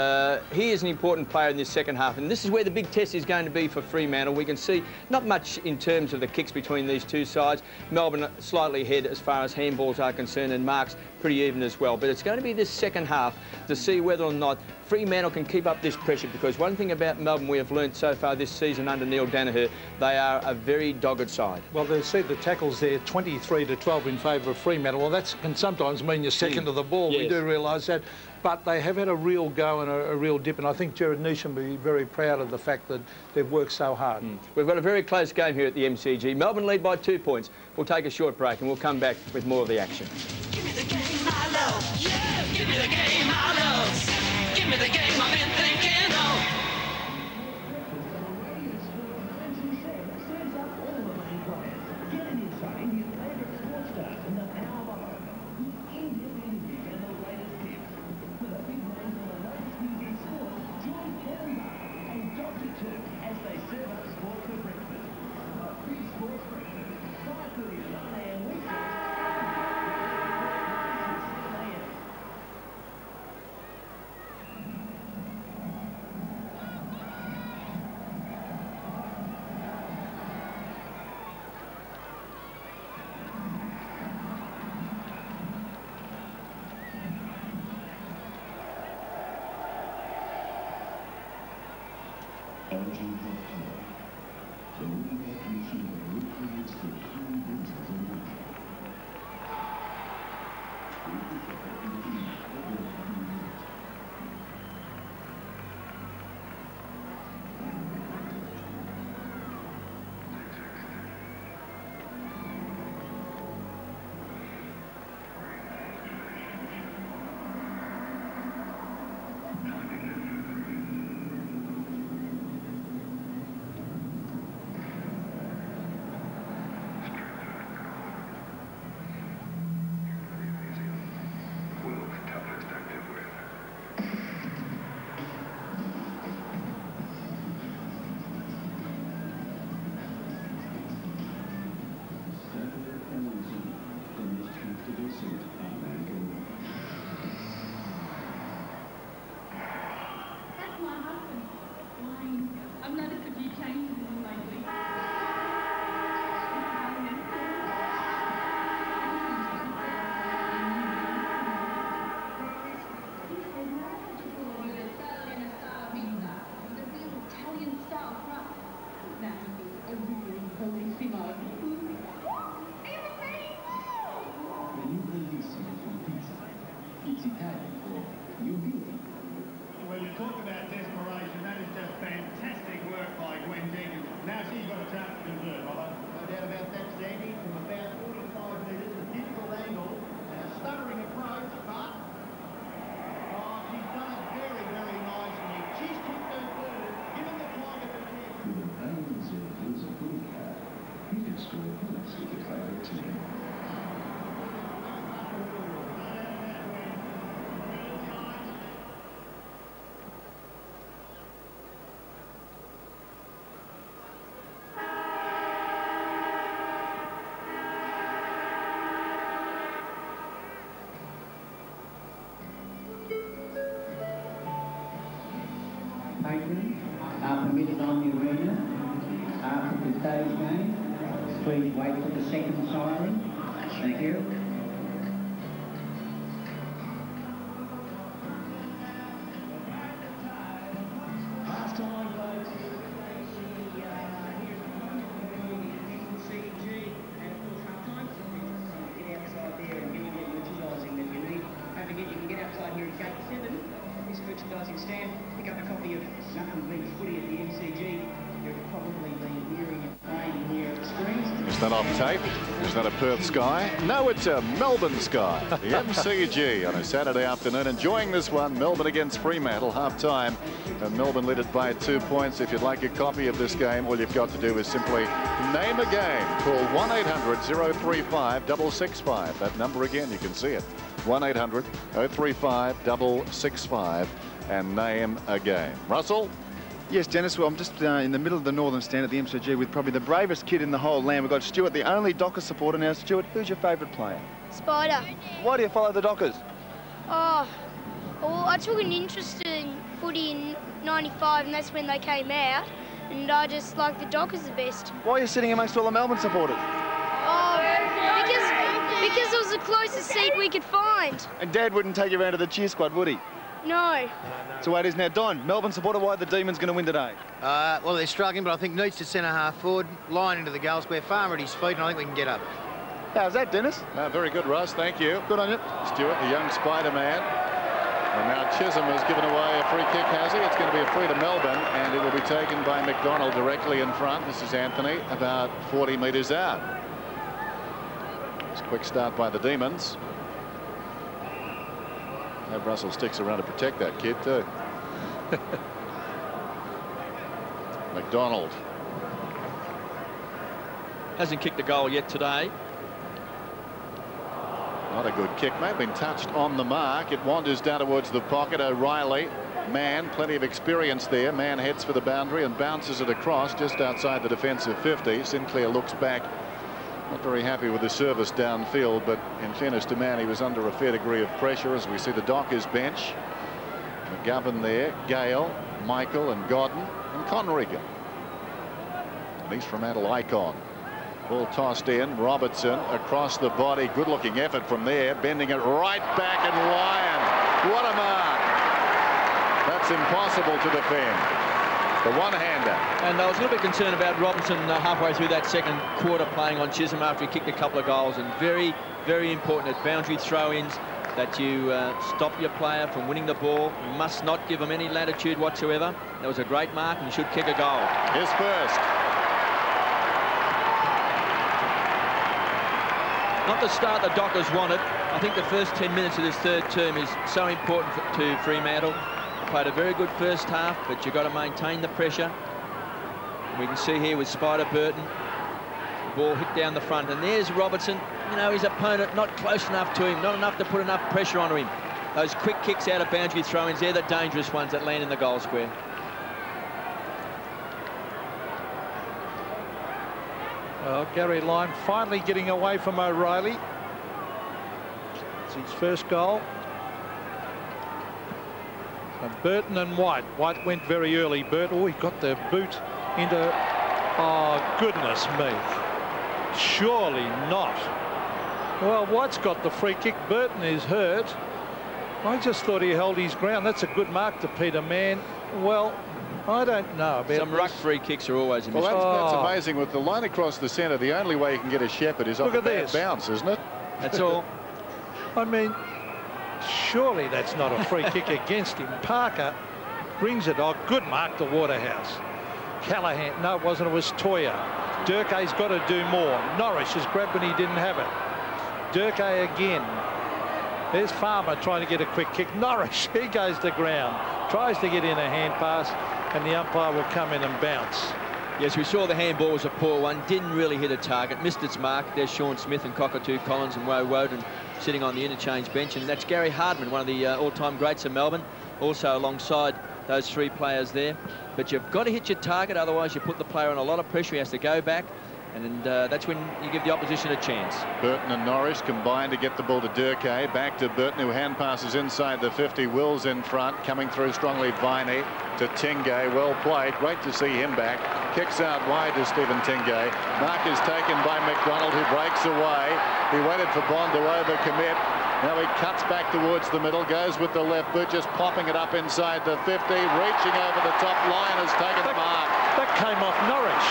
Speaker 5: he is an important player in this second half. And this is where the big test is going to be for Fremantle. We can see not much in terms of the kicks between these two sides. Melbourne slightly ahead as far as handballs are concerned, and marks pretty even as well. But it's going to be this second half to see whether or not Fremantle can keep up this pressure, because one thing about Melbourne we have learnt so far this season under Neil Danaher, they are a very dogged side.
Speaker 6: Well, they see the tackles there, 23-12 in favour of Fremantle. Well, that can sometimes mean you're second to the ball. Yes. We do realise that. But they have had a real go and a real dip, and I think Jared Neesham will be very proud of the fact that they've worked so hard.
Speaker 5: We've got a very close game here at the MCG. Melbourne lead by 2 points. We'll take a short break and we'll come back with more of the action.
Speaker 7: Give me the game I love. Yeah, give me the game I love. Give me the game I've been thinking of.
Speaker 9: Well, you talk about desperation. That is just fantastic work by Gwen Jenkins. Now she's got a chance to convert, Robert. No doubt about that, Sandy. From about 45 metres, a difficult angle, and a stuttering approach, but she's done it very, very nicely. She's kicked her third, given the Tiger the chance.
Speaker 8: With an ANZ Hills of Good Car, you can score points with your favourite team.
Speaker 17: with us on the arena after today's game. Please wait for the second siren. Thank you.
Speaker 18: Merchandising stand, pick up a copy of Nothing Beats Footy at the MCG. You've probably been hearing it playing here at the screens.
Speaker 1: Is that off tape? Is that a Perth sky? No, it's a Melbourne sky. The MCG on a Saturday afternoon. Enjoying this one. Melbourne against Fremantle, half-time. And Melbourne lead it by 2 points. If you'd like a copy of this game, all you've got to do is simply name a game. Call 1-800-035-665. That number again, you can see it. 1-800-035-665 and name a game. Russell?
Speaker 2: Yes, Dennis, well, I'm just in the middle of the northern stand at the MCG with probably the bravest kid in the whole land. We've got Stuart, the only Dockers supporter now. Stuart, who's your favourite player?
Speaker 19: Spider.
Speaker 2: Why do you follow the Dockers?
Speaker 19: Oh, well, I took an interest in footy in '95 and that's when they came out. And I just like the Dockers the best.
Speaker 2: Why are you sitting amongst all the Melbourne supporters?
Speaker 19: Oh, because it was the closest seat we could find.
Speaker 2: And Dad wouldn't take you around to the cheer squad, would he?
Speaker 19: No.
Speaker 2: So why it is now. Don, Melbourne supporter, why are the Demons going to win today?
Speaker 20: Well, they're struggling, but I think Neitz to centre half forward, line into the goal square, Farmer at his feet, and I think we can get up.
Speaker 2: How's that, Dennis?
Speaker 1: Very good, Russ. Thank you.
Speaker 2: Good on you.
Speaker 1: Stuart, the young Spider-Man. And now Chisholm has given away a free kick, has he? It's going to be a free to Melbourne, and it will be taken by McDonald directly in front. This is Anthony, about 40 metres out. It's a quick start by the Demons. Hope Russell sticks around to protect that kid, too. McDonald.
Speaker 5: Hasn't kicked a goal yet today.
Speaker 1: Not a good kick, may have been touched on the mark. It wanders down towards the pocket. O'Reilly, Mann, plenty of experience there. Mann heads for the boundary and bounces it across just outside the defensive 50. Sinclair looks back. Not very happy with the service downfield, but in fairness to Mann, he was under a fair degree of pressure as we see the Dockers bench. McGovern there, Gale, Michael and Godden and Conrigan. East Fremantle icon. Ball tossed in, Robertson across the body, good looking effort from there, bending it right back and Ryan. What a mark. That's impossible to defend. The one-hander.
Speaker 5: And I was a little bit concerned about Robinson halfway through that second quarter playing on Chisholm after he kicked a couple of goals. And very, very important at boundary throw-ins that you stop your player from winning the ball. You must not give him any latitude whatsoever. That was a great mark and he should kick a goal.
Speaker 1: His first.
Speaker 5: Not the start the Dockers wanted. I think the first 10 minutes of this third term is so important to Fremantle. Played a very good first half, but you've got to maintain the pressure. We can see here with Spider Burton, the ball hit down the front, and there's Robertson. You know, his opponent not close enough to him, not enough to put enough pressure onto him. Those quick kicks out of boundary throw-ins, they're the dangerous ones that land in the goal square.
Speaker 6: Well, Gary Lyon finally getting away from O'Reilly. It's his first goal. And Burton and White. White went very early. Burton, oh, he got the boot into... Oh, goodness me. Surely not. Well, White's got the free kick. Burton is hurt. I just thought he held his ground. That's a good mark to Peter Mann. Well, I don't know about
Speaker 5: some ruck free kicks are always a
Speaker 1: well, that's amazing. With the line across the centre, the only way you can get a Shepherd is off a bad bounce, isn't it?
Speaker 5: That's all.
Speaker 6: I mean, surely that's not a free kick against him. Parker brings it off. Good mark to Waterhouse. Callahan, no, it wasn't. It was Toya. Durkay's got to do more. Norris has grabbed when he didn't have it. Durkay again. There's Farmer trying to get a quick kick. Norris, he goes to ground. Tries to get in a hand pass, and the umpire will come in and bounce.
Speaker 5: Yes, we saw the handball was a poor one. Didn't really hit a target. Missed its mark. There's Sean Smith and Cockatoo Collins and Woe Woden sitting on the interchange bench. And that's Gary Hardman, one of the all-time greats of Melbourne. Also alongside those three players there. But you've got to hit your target, otherwise you put the player on a lot of pressure. He has to go back And that's when you give the opposition a chance.
Speaker 1: Burton and Norris combined to get the ball to Durkay. Back to Burton, who hand passes inside the 50. Wills in front, coming through strongly. Viney to Tingay. Well played. Great to see him back. Kicks out wide to Stephen Tingay. Mark is taken by McDonald, who breaks away. He waited for Bond to overcommit. Now he cuts back towards the middle, goes with the left boot, just popping it up inside the 50, reaching over the top line, has taken the mark.
Speaker 6: That came off Norris.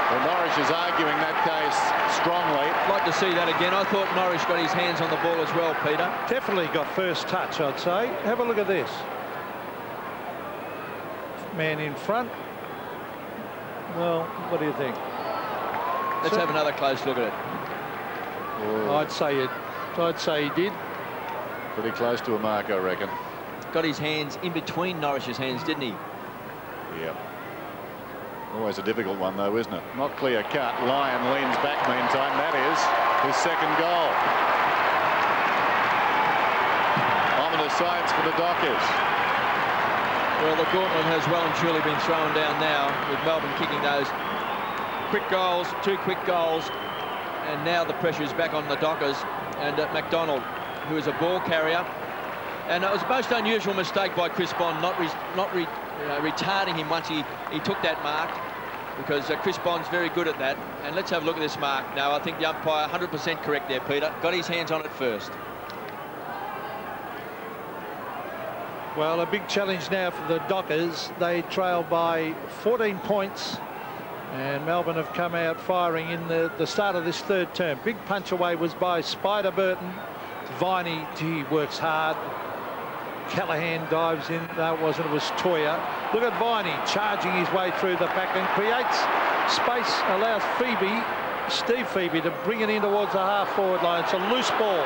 Speaker 1: Well, Norris is arguing that case strongly.
Speaker 5: I'd like to see that again. I thought Norris got his hands on the ball as well, Peter.
Speaker 6: Definitely got first touch, I'd say. Have a look at this. Man in front. Well, what do you think?
Speaker 5: Let's have another close look at it.
Speaker 1: Oh.
Speaker 6: I'd say he did.
Speaker 1: Pretty close to a mark, I reckon.
Speaker 5: Got his hands in between Norris's hands, didn't he?
Speaker 1: Yep. Always a difficult one, though, isn't it? Not clear cut. Lyon leans back meantime. That is his second goal. Ominous signs for the Dockers.
Speaker 5: Well, the gauntlet has well and truly been thrown down now, with Melbourne kicking those quick goals, 2 quick goals, and now the pressure is back on the Dockers. And McDonald, who is a ball carrier, and it was a most unusual mistake by Chris Bond, not retarding him once he took that mark, because Chris Bond's very good at that. And let's have a look at this mark now. I think the umpire 100% correct there, Peter. Got his hands on it first.
Speaker 6: Well, a big challenge now for the Dockers. They trail by 14 points, and Melbourne have come out firing in the start of this third term. Big punch away was by Spider Burton. Viney, gee, works hard. Callahan dives in. No, it wasn't. It was Toya. Look at Viney charging his way through the back and creates space, allows Steve Phoebe to bring it in towards the half-forward line. It's a loose ball.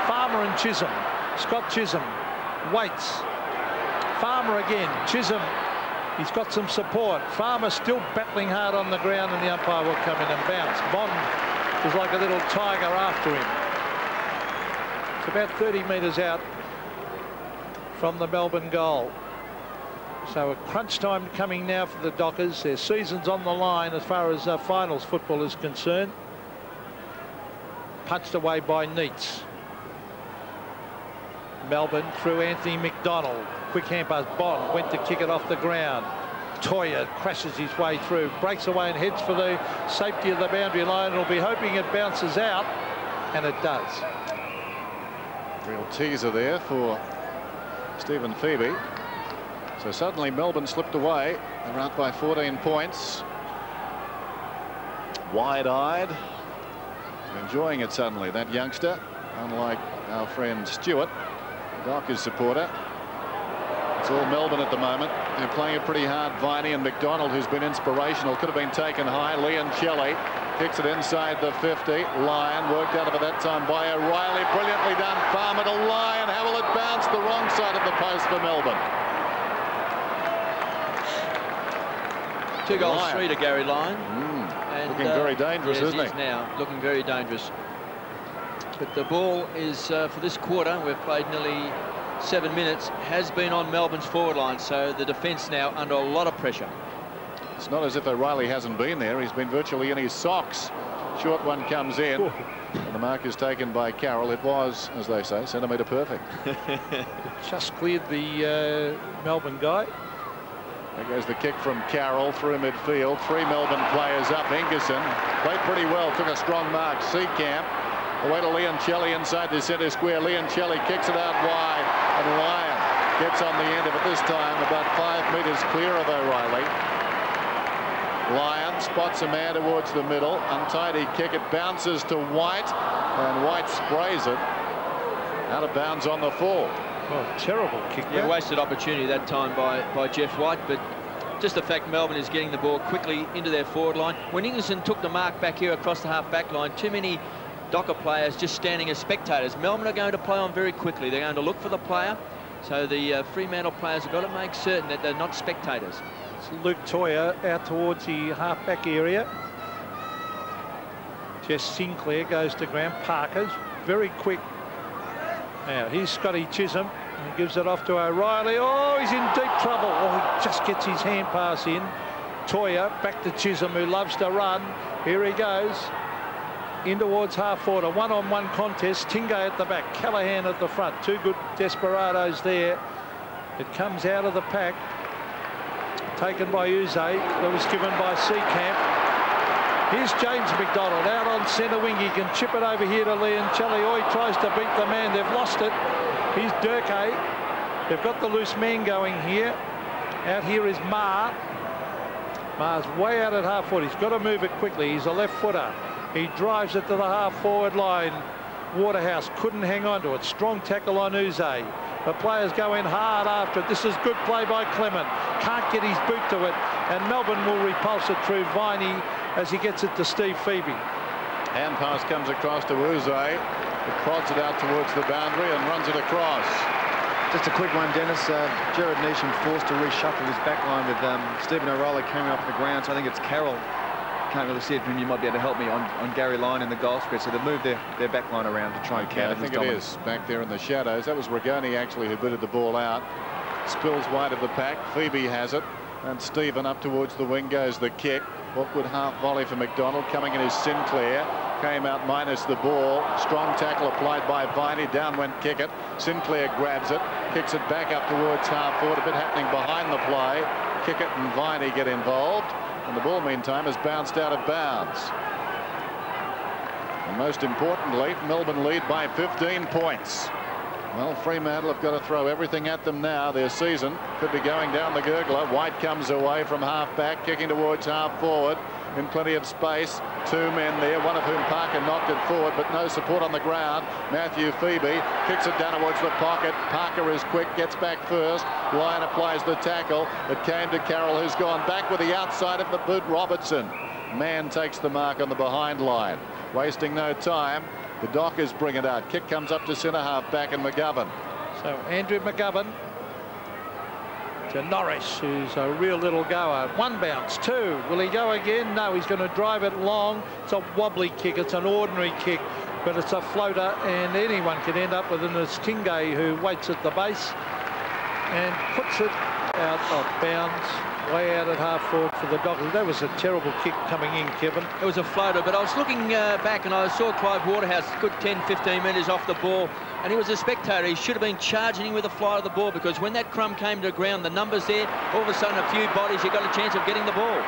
Speaker 6: Farmer and Chisholm. Scott Chisholm waits. Farmer again. Chisholm, he's got some support. Farmer still battling hard on the ground, and the umpire will come in and bounce. Bond is like a little tiger after him. It's about 30 metres out from the Melbourne goal. So a crunch time coming now for the Dockers. Their season's on the line as far as finals football is concerned. Punched away by Neitz. Melbourne through Anthony McDonald. Quick hand pass. Bond went to kick it off the ground. Toya crashes his way through, breaks away and heads for the safety of the boundary line. It'll be hoping it bounces out, and it does.
Speaker 1: Real teaser there for Stephen Phoebe. So suddenly Melbourne slipped away. They're out by 14 points. Wide-eyed. Enjoying it suddenly, that youngster. Unlike our friend Stewart, Dockers supporter. It's all Melbourne at the moment. They're playing it pretty hard. Viney and McDonald, who's been inspirational, could have been taken high. Leoncelli kicks it inside the 50. Lyon worked out of it that time by O'Reilly. Brilliantly done. Farmer to Lyon. How will it bounce? The wrong side of the post for Melbourne.
Speaker 5: 2 goals, 3 to Gary Lyon.
Speaker 1: And, looking very dangerous,
Speaker 5: yes,
Speaker 1: isn't he?
Speaker 5: He is now looking very dangerous. But the ball is, for this quarter, we've played nearly 7 minutes, has been on Melbourne's forward line, so the defence now under a lot of pressure.
Speaker 1: It's not as if O'Reilly hasn't been there. He's been virtually in his socks. Short one comes in, and the mark is taken by Carroll. It was, as they say, centimetre perfect.
Speaker 6: Just cleared the Melbourne guy.
Speaker 1: There goes the kick from Carroll through midfield. 3 Melbourne players up. Ingerson played pretty well, took a strong mark. Seacamp away to Leoncelli inside the centre square. Leoncelli kicks it out wide, and Lyon gets on the end of it this time, about 5 metres clear of O'Reilly. Lyon spots a man towards the middle. Untidy kick. It bounces to White, and White sprays it out of bounds on the full.
Speaker 6: Oh, terrible kick.
Speaker 5: Yeah, wasted opportunity that time by Jeff White, but just the fact Melbourne is getting the ball quickly into their forward line. When Ingerson took the mark back here across the half-back line, too many Docker players just standing as spectators. Melbourne are going to play on very quickly. They're going to look for the player, so the Fremantle players have got to make certain that they're not spectators.
Speaker 6: It's Luke Toya out towards the half-back area. Jess Sinclair goes to Graham. Parker's very quick. Now here's Scotty Chisholm, and gives it off to O'Reilly. Oh, he's in deep trouble. Oh, he just gets his hand pass in. Toya back to Chisholm, who loves to run. Here he goes. In towards half forward, a one-on-one contest. Tingay at the back, Callaghan at the front. Two good desperados there. It comes out of the pack. Taken by Uze. That was given by Seacamp. Here's James McDonald out on centre wing. He can chip it over here to Leoncelli. Oh, he tries to beat the man. They've lost it. Here's Durkay. They've got the loose man going here. Out here is Marr. Marr's way out at half forward. He's got to move it quickly. He's a left footer. He drives it to the half forward line. Waterhouse couldn't hang on to it. Strong tackle on Uze. The players go in hard after it. This is good play by Clement. Can't get his boot to it. And Melbourne will repulse it through Viney as he gets it to Steve Phoebe.
Speaker 1: Hand pass comes across to Uze. It prods it out towards the boundary and runs it across.
Speaker 2: Just a quick one, Dennis. Jared Neesham forced to reshuffle his back line with Stephen O'Reilly coming off the ground. So I think it's Carroll. Can't really see it, and you might be able to help me on Gary Lyon in the goal spread. So they've moved their back line around to try and counter his dominance.
Speaker 1: I think it is back there in the shadows. That was Rigoni actually who booted the ball out. Spills wide of the pack. Phoebe has it. And Stephen up towards the wing goes the kick. Awkward half volley for McDonald. Coming in is Sinclair. Came out minus the ball. Strong tackle applied by Viney. Down went Kickett. Sinclair grabs it. Kicks it back up towards half forward. A bit happening behind the play. Kickett and Viney get involved. And the ball, meantime, has bounced out of bounds. And most importantly, Melbourne lead by 15 points. Well, Fremantle have got to throw everything at them now. Their season could be going down the gurgler. White comes away from half back, kicking towards half forward. In plenty of space, two men there, one of whom Parker knocked it forward, but no support on the ground. Matthew Phoebe kicks it down towards the pocket. Parker is quick, gets back first. Lyon applies the tackle. It came to Carroll, who's gone back with the outside of the boot. Robertson. Mann takes the mark on the behind line. Wasting no time. The Dockers bring it out. Kick comes up to centre half back and McGovern.
Speaker 6: So Andrew McGovern to Norris, who's a real little goer. One bounce, two. Will he go again? No, he's going to drive it long. It's a wobbly kick. It's an ordinary kick, but it's a floater, and anyone can end up with it. It's Tingay who waits at the base and puts it out of bounds. Way out at half forward for the Dockers. That was a terrible kick coming in, Kevin.
Speaker 5: It was a floater, but I was looking back and I saw Clive Waterhouse good 10-15 metres off the ball, and he was a spectator. He should have been charging with the fly of the ball, because when that crumb came to the ground, the numbers there, all of a sudden a few bodies, you got a chance of getting the ball.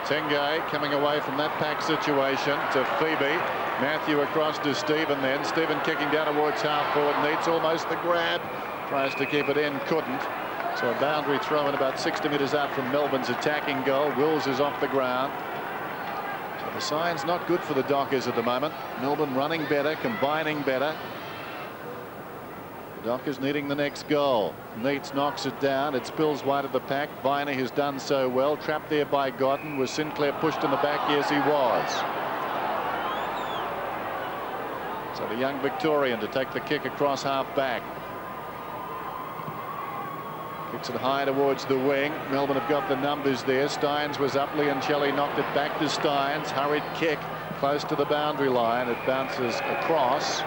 Speaker 1: Tengay coming away from that pack situation to Phoebe. Matthew across to Stephen then. Stephen kicking down towards half forward. Needs almost the grab. Tries to keep it in, couldn't. So a boundary throw in about 60 metres out from Melbourne's attacking goal. Wills is off the ground. So the sign's not good for the Dockers at the moment. Melbourne running better, combining better. The Dockers needing the next goal. Neitz knocks it down. It spills wide of the pack. Viney has done so well. Trapped there by Godden. Was Sinclair pushed in the back? Yes, he was. So the young Victorian to take the kick across half back. Kicks it high towards the wing. Melbourne have got the numbers there. Steins was up. Leoncelli knocked it back to Steins. Hurried kick close to the boundary line. It bounces across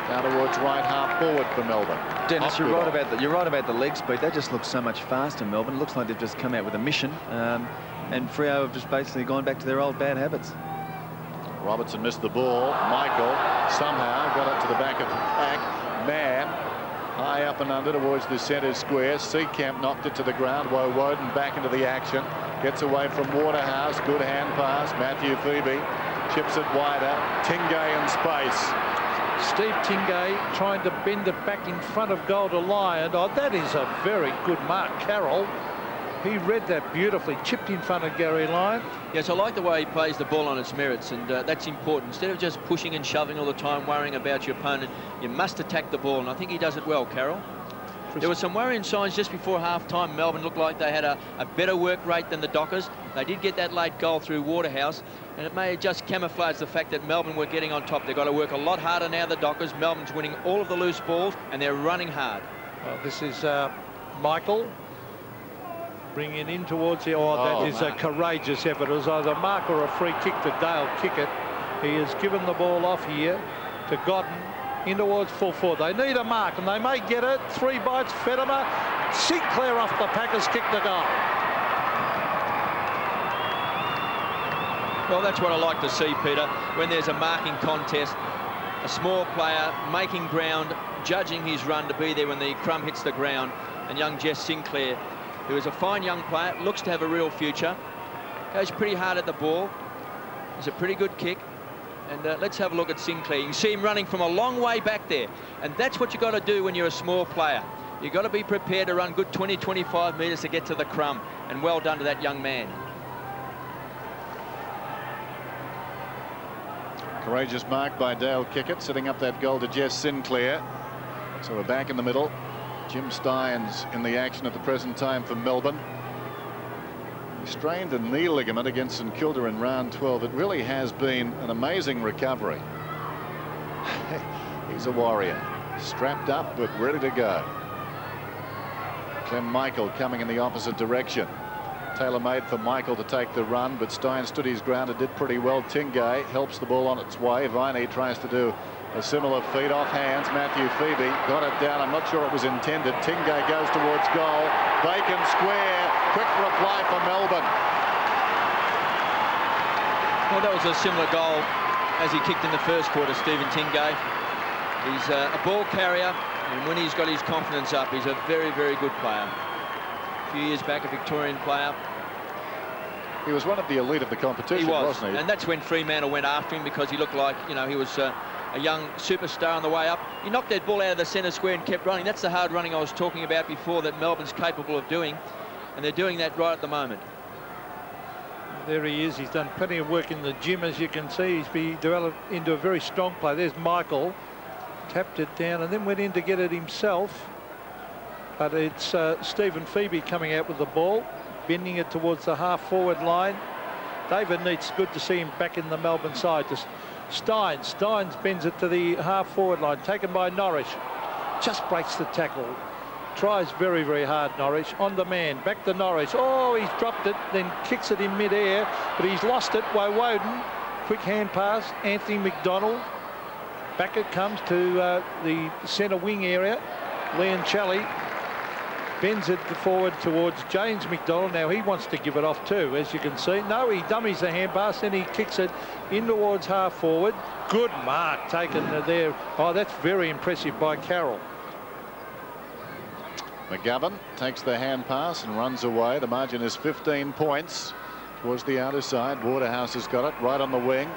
Speaker 1: down towards right half forward for Melbourne.
Speaker 2: Dennis, you're right about the leg speed. They just look so much faster, Melbourne. It looks like they've just come out with a mission. And Freo have just basically gone back to their old bad habits.
Speaker 1: Robertson missed the ball. Michael somehow got it to the back of the pack. Mann high up and under towards the centre square. Seacamp knocked it to the ground. Woden back into the action. Gets away from Waterhouse. Good hand pass. Matthew Phoebe chips it wider. Tingay in space.
Speaker 6: Steve Tingay trying to bend it back in front of goal to Lyon. Oh, that is a very good mark. Carroll, he read that beautifully. Chipped in front of Gary Lyon.
Speaker 5: Yes, I like the way he plays the ball on its merits, and that's important. Instead of just pushing and shoving all the time, worrying about your opponent, you must attack the ball, and I think he does it well, Carroll. There were some worrying signs just before half-time. Melbourne looked like they had a better work rate than the Dockers. They did get that late goal through Waterhouse, and it may just camouflage the fact that Melbourne were getting on top. They've got to work a lot harder now, the Dockers. Melbourne's winning all of the loose balls, and they're running hard.
Speaker 6: Well, this is Michael. Bring it in towards the... that is a courageous effort. It was either a mark or a free kick to Dale Kickett. He has given the ball off here to Godden in towards full forward. They need a mark, and they may get it. 3 bites, Fetimer. Sinclair off the pack has kicked the goal.
Speaker 5: Well, that's what I like to see, Peter, when there's a marking contest, a small player making ground, judging his run to be there when the crumb hits the ground. And young Jess Sinclair, who is a fine young player, looks to have a real future, goes pretty hard at the ball. It's a pretty good kick. And let's have a look at Sinclair. You can see him running from a long way back there. And that's what you've got to do when you're a small player. You've got to be prepared to run good 20, 25 metres to get to the crumb. And well done to that young man.
Speaker 1: Courageous mark by Dale Kickett, setting up that goal to Jess Sinclair. So we're back in the middle. Jim Stynes in the action at the present time for Melbourne. He strained a knee ligament against St Kilda in round 12. It really has been an amazing recovery. He's a warrior, strapped up but ready to go. Clem Michael coming in the opposite direction. Tailor-made for Michael to take the run, but Stein stood his ground and did pretty well. Tingay helps the ball on its way. Viney tries to do a similar feat off hands. Matthew Phoebe got it down. I'm not sure it was intended. Tingay goes towards goal. Bacon square. Quick reply for Melbourne.
Speaker 5: Well, that was a similar goal as he kicked in the first quarter, Stephen Tingay. He's a ball carrier, and when he's got his confidence up, he's a very, very good player. A few years back, a Victorian player.
Speaker 1: He was one of the elite of the competition, wasn't he?
Speaker 5: And that's when Fremantle went after him, because he looked like, you know, he was a young superstar on the way up. He knocked that ball out of the centre square and kept running. That's the hard running I was talking about before that Melbourne's capable of doing, and they're doing that right at the moment.
Speaker 6: There he is. He's done plenty of work in the gym, as you can see. He's been developed into a very strong player. There's Michael, tapped it down and then went in to get it himself. But it's Stephen Phoebe coming out with the ball, bending it towards the half-forward line. David Neitz, good to see him back in the Melbourne side. To Stynes bends it to the half-forward line, taken by Norris. Just breaks the tackle. Tries very, very hard, Norris. On the man, back to Norris. Oh, he's dropped it, then kicks it in mid-air, but he's lost it. Woden, quick hand pass. Anthony McDonald. Back it comes to the centre wing area. Leoncelli bends it forward towards James McDonald. Now he wants to give it off too, as you can see. No, he dummies the hand pass, then he kicks it in towards half forward. Good mark taken there. Oh, that's very impressive by Carroll.
Speaker 1: McGovern takes the hand pass and runs away. The margin is 15 points towards the outer side. Waterhouse has got it right on the wing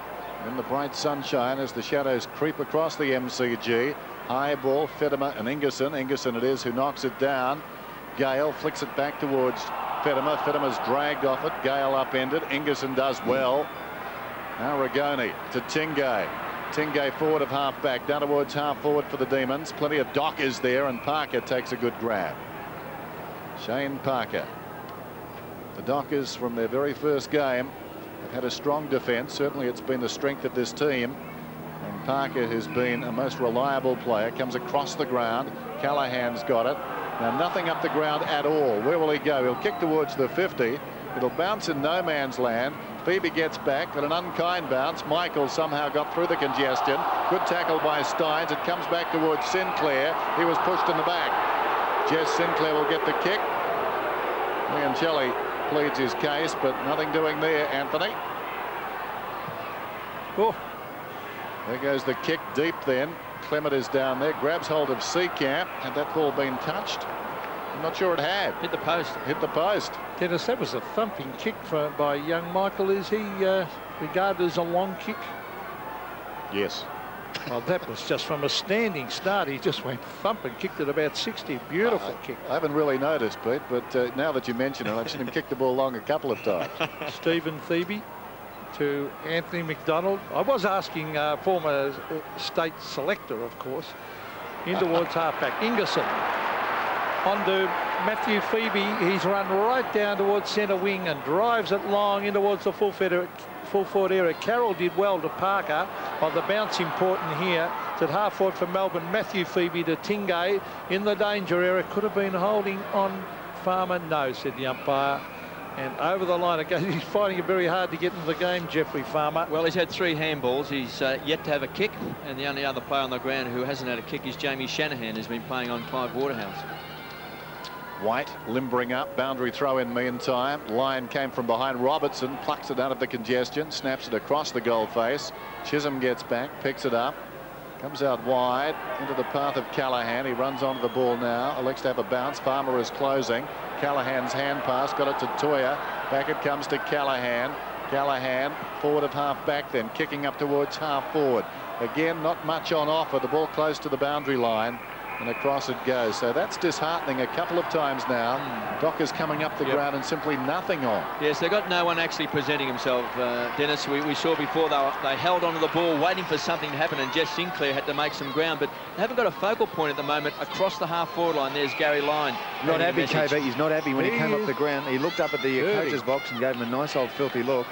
Speaker 1: in the bright sunshine as the shadows creep across the MCG. High ball, Fedema and Ingerson. Ingerson it is who knocks it down. Gale flicks it back towards Fedema. Fedema's dragged off it. Gale upended. Ingerson does well. Now Rigoni to Tingay. Tingay forward of half back, down towards half forward for the Demons. Plenty of Dockers there, and Parker takes a good grab. Shane Parker. The Dockers from their very first game have had a strong defence. Certainly it's been the strength of this team. And Parker, who's been a most reliable player, comes across the ground. Callahan's got it. Now nothing up the ground at all. Where will he go? He'll kick towards the 50. It'll bounce in no man's land. Phoebe gets back, but an unkind bounce. Michael somehow got through the congestion. Good tackle by Stynes. It comes back towards Sinclair. He was pushed in the back. Jess Sinclair will get the kick. Leoncelli pleads his case, but nothing doing there, Anthony.
Speaker 6: Oh.
Speaker 1: There goes the kick deep then. Clement is down there, grabs hold of Seacamp. Had that ball been touched? I'm not sure it had.
Speaker 5: Hit the post.
Speaker 1: Hit the post.
Speaker 6: Dennis, that was a thumping kick by young Michael. Is he regarded as a long kick?
Speaker 1: Yes.
Speaker 6: Well, that was just from a standing start. He just went thump and kicked it about 60. Beautiful kick.
Speaker 1: I haven't really noticed, Pete, but now that you mention it, I've seen him kick the ball long a couple of times.
Speaker 6: Stephen Phoebe to Anthony McDonald. I was asking former state selector, of course, in towards halfback. Ingerson on to Matthew Phoebe. He's run right down towards centre wing and drives it long in towards the full forward area. Carroll did well to Parker. Well, the bounce important here. It's at half forward for Melbourne. Matthew Phoebe to Tingay in the danger area. Could have been holding on Farmer. No, said the umpire. And over the line it goes. He's finding it very hard to get into the game, Jeffrey Farmer.
Speaker 5: Well, he's had 3 handballs. He's yet to have a kick. And the only other player on the ground who hasn't had a kick is Jamie Shanahan, who's been playing on Clive Waterhouse.
Speaker 1: White limbering up, boundary throw in meantime. Lyon came from behind. Robertson plucks it out of the congestion, snaps it across the goal face. Chisholm gets back, picks it up, comes out wide into the path of Callaghan. He runs onto the ball now, elects to have a bounce. Farmer is closing. Callaghan's hand pass, got it to Toya. Back it comes to Callaghan. Callaghan forward of half back, then kicking up towards half forward. Again, not much on offer. The ball close to the boundary line. And across it goes. So that's disheartening a couple of times now. Dockers coming up the ground and simply nothing on.
Speaker 5: Yes, they've got no one actually presenting himself, Dennis. We saw before they held onto the ball, waiting for something to happen, and Jess Sinclair had to make some ground. But they haven't got a focal point at the moment across the half-forward line. There's Gary Lyon.
Speaker 2: Not happy, KB. He's not happy when he came up the ground. He looked up at the coach's box and gave him a nice old filthy look.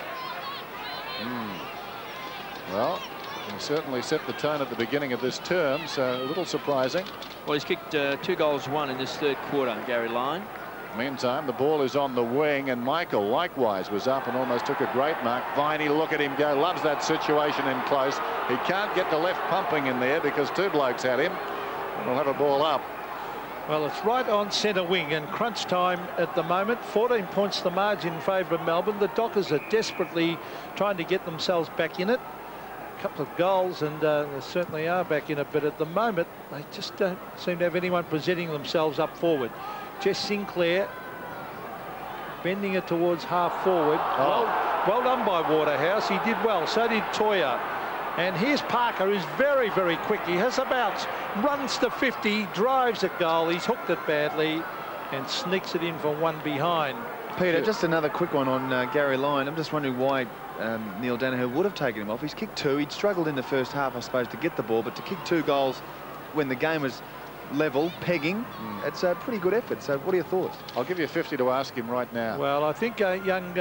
Speaker 1: Well, he certainly set the tone at the beginning of this term, so a little surprising.
Speaker 5: Well, he's kicked 2 goals, 1 in this third quarter, Gary Lyon.
Speaker 1: Meantime, the ball is on the wing, and Michael likewise was up and almost took a great mark. Viney, look at him go, loves that situation in close. He can't get the left pumping in there because 2 blokes had him. And we'll have a ball up.
Speaker 6: Well, it's right on centre wing, and crunch time at the moment. 14 points the margin in favour of Melbourne. The Dockers are desperately trying to get themselves back in it. A couple of goals, and they certainly are back in it, but at the moment they just don't seem to have anyone presenting themselves up forward. Jess Sinclair bending it towards half forward. Well done by Waterhouse. He did well. So did Toya. And here's Parker, who's very, very quick. He has a bounce, runs to 50, drives at goal. He's hooked it badly and sneaks it in for 1 behind.
Speaker 2: Peter, just another quick one on Gary Lyon. I'm just wondering why Neil Danaher would have taken him off. He's kicked 2. He'd struggled in the first half, I suppose, to get the ball, but to kick 2 goals when the game was level, pegging, it's a pretty good effort. So what are your thoughts?
Speaker 1: I'll give you 50 to ask him right now.
Speaker 6: Well, I think young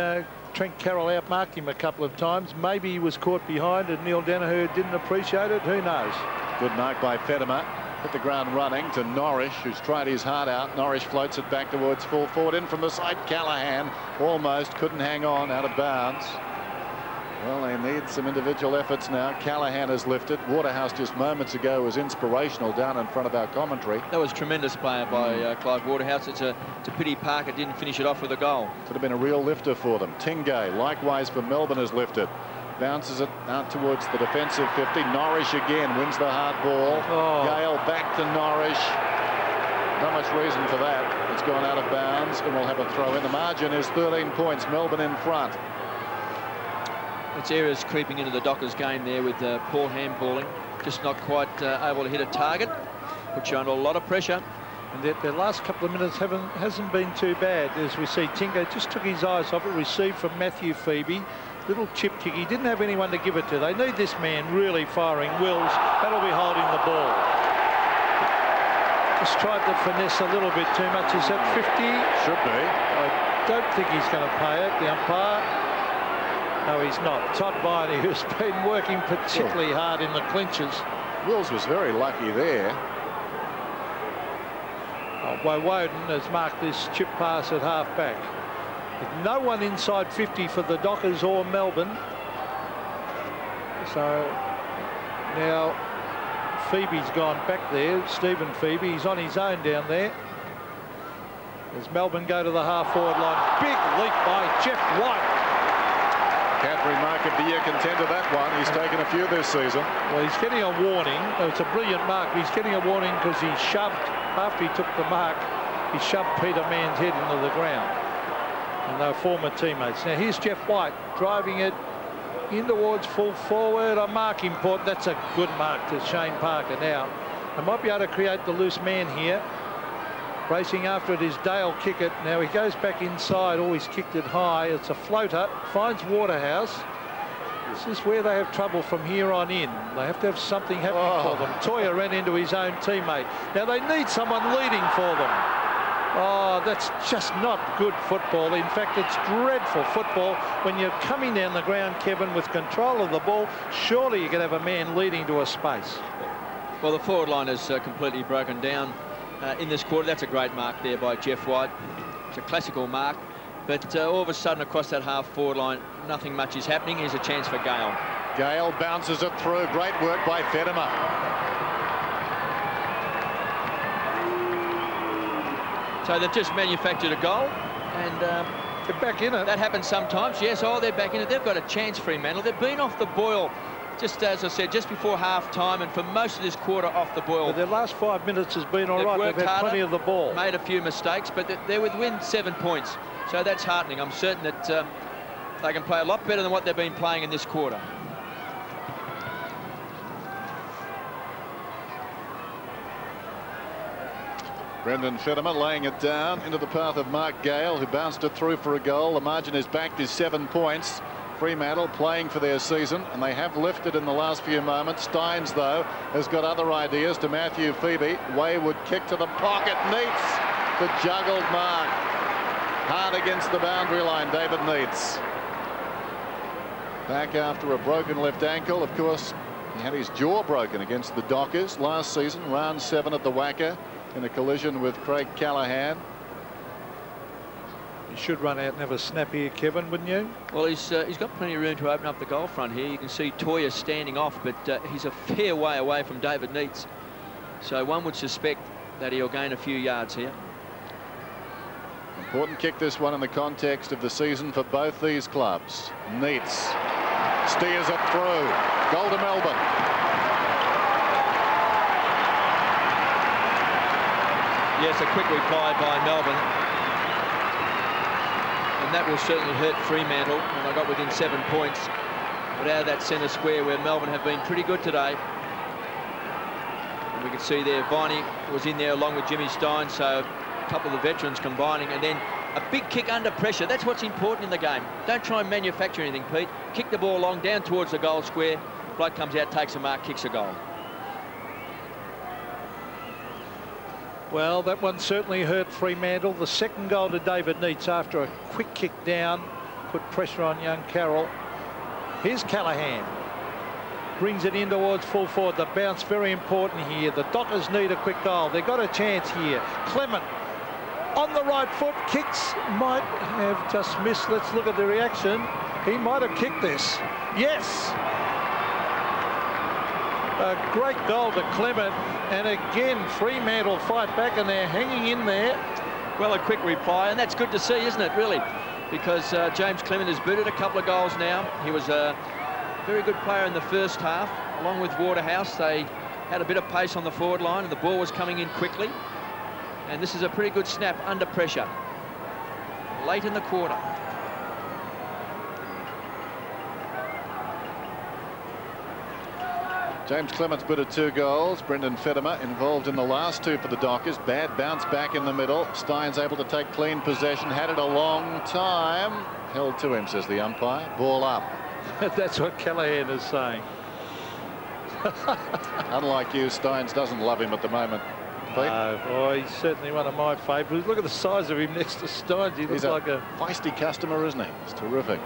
Speaker 6: Trent Carroll outmarked him a couple of times. Maybe he was caught behind and Neil Danaher didn't appreciate it. Who knows?
Speaker 1: Good mark by Fetimer. Hit the ground running to Norrish, who's tried his heart out. Norrish floats it back towards full forward. In from the side, Callaghan almost couldn't hang on, out of bounds. Well, they need some individual efforts now. Callaghan has lifted. Waterhouse just moments ago was inspirational down in front of our commentary.
Speaker 5: That was tremendous play by Clive Waterhouse. It's a pity Parker didn't finish it off with a goal.
Speaker 1: Could have been a real lifter for them. Tingay, likewise for Melbourne, has lifted. Bounces it out towards the defensive 50. Norrish again wins the hard ball. Gale back to Norrish. Not much reason for that. It's gone out of bounds and we'll have a throw in. The margin is 13 points. Melbourne in front.
Speaker 5: It's errors creeping into the Dockers game there with poor handballing. Just not quite able to hit a target. Puts you under a lot of pressure.
Speaker 6: And their last couple of minutes hasn't been too bad. As we see, Tingo just took his eyes off it. Received from Matthew Phoebe. Little chip kick. He didn't have anyone to give it to. They need this man really firing. Wills, that'll be holding the ball. Just tried to finesse a little bit too much. Is that 50?
Speaker 1: Should be.
Speaker 6: I don't think he's going to pay it. The umpire. No, he's not. Todd Viney, who's been working particularly hard in the clinches.
Speaker 1: Wills was very lucky there.
Speaker 6: Woden has marked this chip pass at half-back. With no one inside 50 for the Dockers or Melbourne. So now Phoebe's gone back there. Stephen Phoebe, he's on his own down there. As Melbourne go to the half-forward line. Big leap by Jeff White.
Speaker 1: Cadbury Mark of the Year contender, that one. He's taken a few this season.
Speaker 6: Well, he's getting a warning. It's a brilliant mark. He's getting a warning because he shoved, after he took the mark, he shoved Peter Mann's head into the ground. And they were former teammates. Now here's Jeff White driving it in towards full forward. A mark important. That's a good mark to Shane Parker. Now they might be able to create the loose man here. Racing after it is Dale Kickett. Now he goes back inside. Always kicked it high. It's a floater. Finds Waterhouse. This is where they have trouble from here on in. They have to have something happening for them. Toya ran into his own teammate. Now they need someone leading for them. Oh, that's just not good football. In fact, it's dreadful football when you're coming down the ground, Kevin, with control of the ball. Surely you can have a man leading to a space.
Speaker 5: Well, the forward line is completely broken down in this quarter. That's a great mark there by Jeff White. It's a classical mark. But all of a sudden across that half-forward line, nothing much is happening. Here's a chance for Gale.
Speaker 1: Gale bounces it through. Great work by Fetimer.
Speaker 5: So they've just manufactured a goal, and
Speaker 6: they're back in it.
Speaker 5: That happens sometimes. Yes, they're back in it. They've got a chance, Fremantle. They've been off the boil, just as I said, just before half-time, and for most of this quarter off the boil.
Speaker 6: But their last 5 minutes has been all right. They've had plenty of the ball.
Speaker 5: Made a few mistakes, but they're within 7 points. So that's heartening. I'm certain that they can play a lot better than what they've been playing in this quarter.
Speaker 1: Brendan Fettimer laying it down into the path of Mark Gale, who bounced it through for a goal. The margin is back to 7 points. Fremantle playing for their season, and they have lifted in the last few moments. Stynes, though, has got other ideas. To Matthew Phoebe. Wayward kick to the pocket. Neitz, the juggled mark. Hard against the boundary line, David Neitz. Back after a broken left ankle. Of course, he had his jaw broken against the Dockers last season, round 7 at the Wacker, in a collision with Craig Callaghan.
Speaker 6: You should run out and have a snap here, Kevin, wouldn't you?
Speaker 5: Well, he's got plenty of room to open up the goal front here. You can see Toya standing off, but he's a fair way away from David Neitz. So one would suspect that he'll gain a few yards here.
Speaker 1: Important kick, this one, in the context of the season for both these clubs. Neitz steers it through. Goal to Melbourne.
Speaker 5: Yes, a quick reply by Melbourne. And that will certainly hurt Fremantle when I got within 7 points. But out of that centre square where Melbourne have been pretty good today. And we can see there Viney was in there along with Jimmy Stynes, so a couple of the veterans combining, and then a big kick under pressure. That's what's important in the game. Don't try and manufacture anything, Pete. Kick the ball long down towards the goal square. Bloke comes out, takes a mark, kicks a goal.
Speaker 6: Well, that one certainly hurt Fremantle. The second goal to David Neitz after a quick kick down put pressure on young Carroll. Here's Callaghan. Brings it in towards full forward. The bounce very important here. The Dockers need a quick goal. They've got a chance here. Clement on the right foot. Kicks might have just missed. Let's look at the reaction. He might have kicked this. Yes. A great goal to Clement, and again Fremantle fight back, and they're hanging in there.
Speaker 5: Well, a quick reply, and that's good to see, isn't it, really? Because James Clement has booted a couple of goals now. He was a very good player in the first half, along with Waterhouse. They had a bit of pace on the forward line, and the ball was coming in quickly. And this is a pretty good snap under pressure, late in the quarter.
Speaker 1: James Clement's booted 2 goals. Brendan Fettimer involved in the last 2 for the Dockers. Bad bounce back in the middle. Stynes able to take clean possession. Had it a long time. Held to him, says the umpire. Ball up.
Speaker 6: That's what Callaghan is saying.
Speaker 1: Unlike you, Stynes doesn't love him at the moment.
Speaker 6: Oh, he's certainly one of my favourites. Look at the size of him next to Stynes. He looks like a
Speaker 1: feisty customer, isn't he? It's terrific.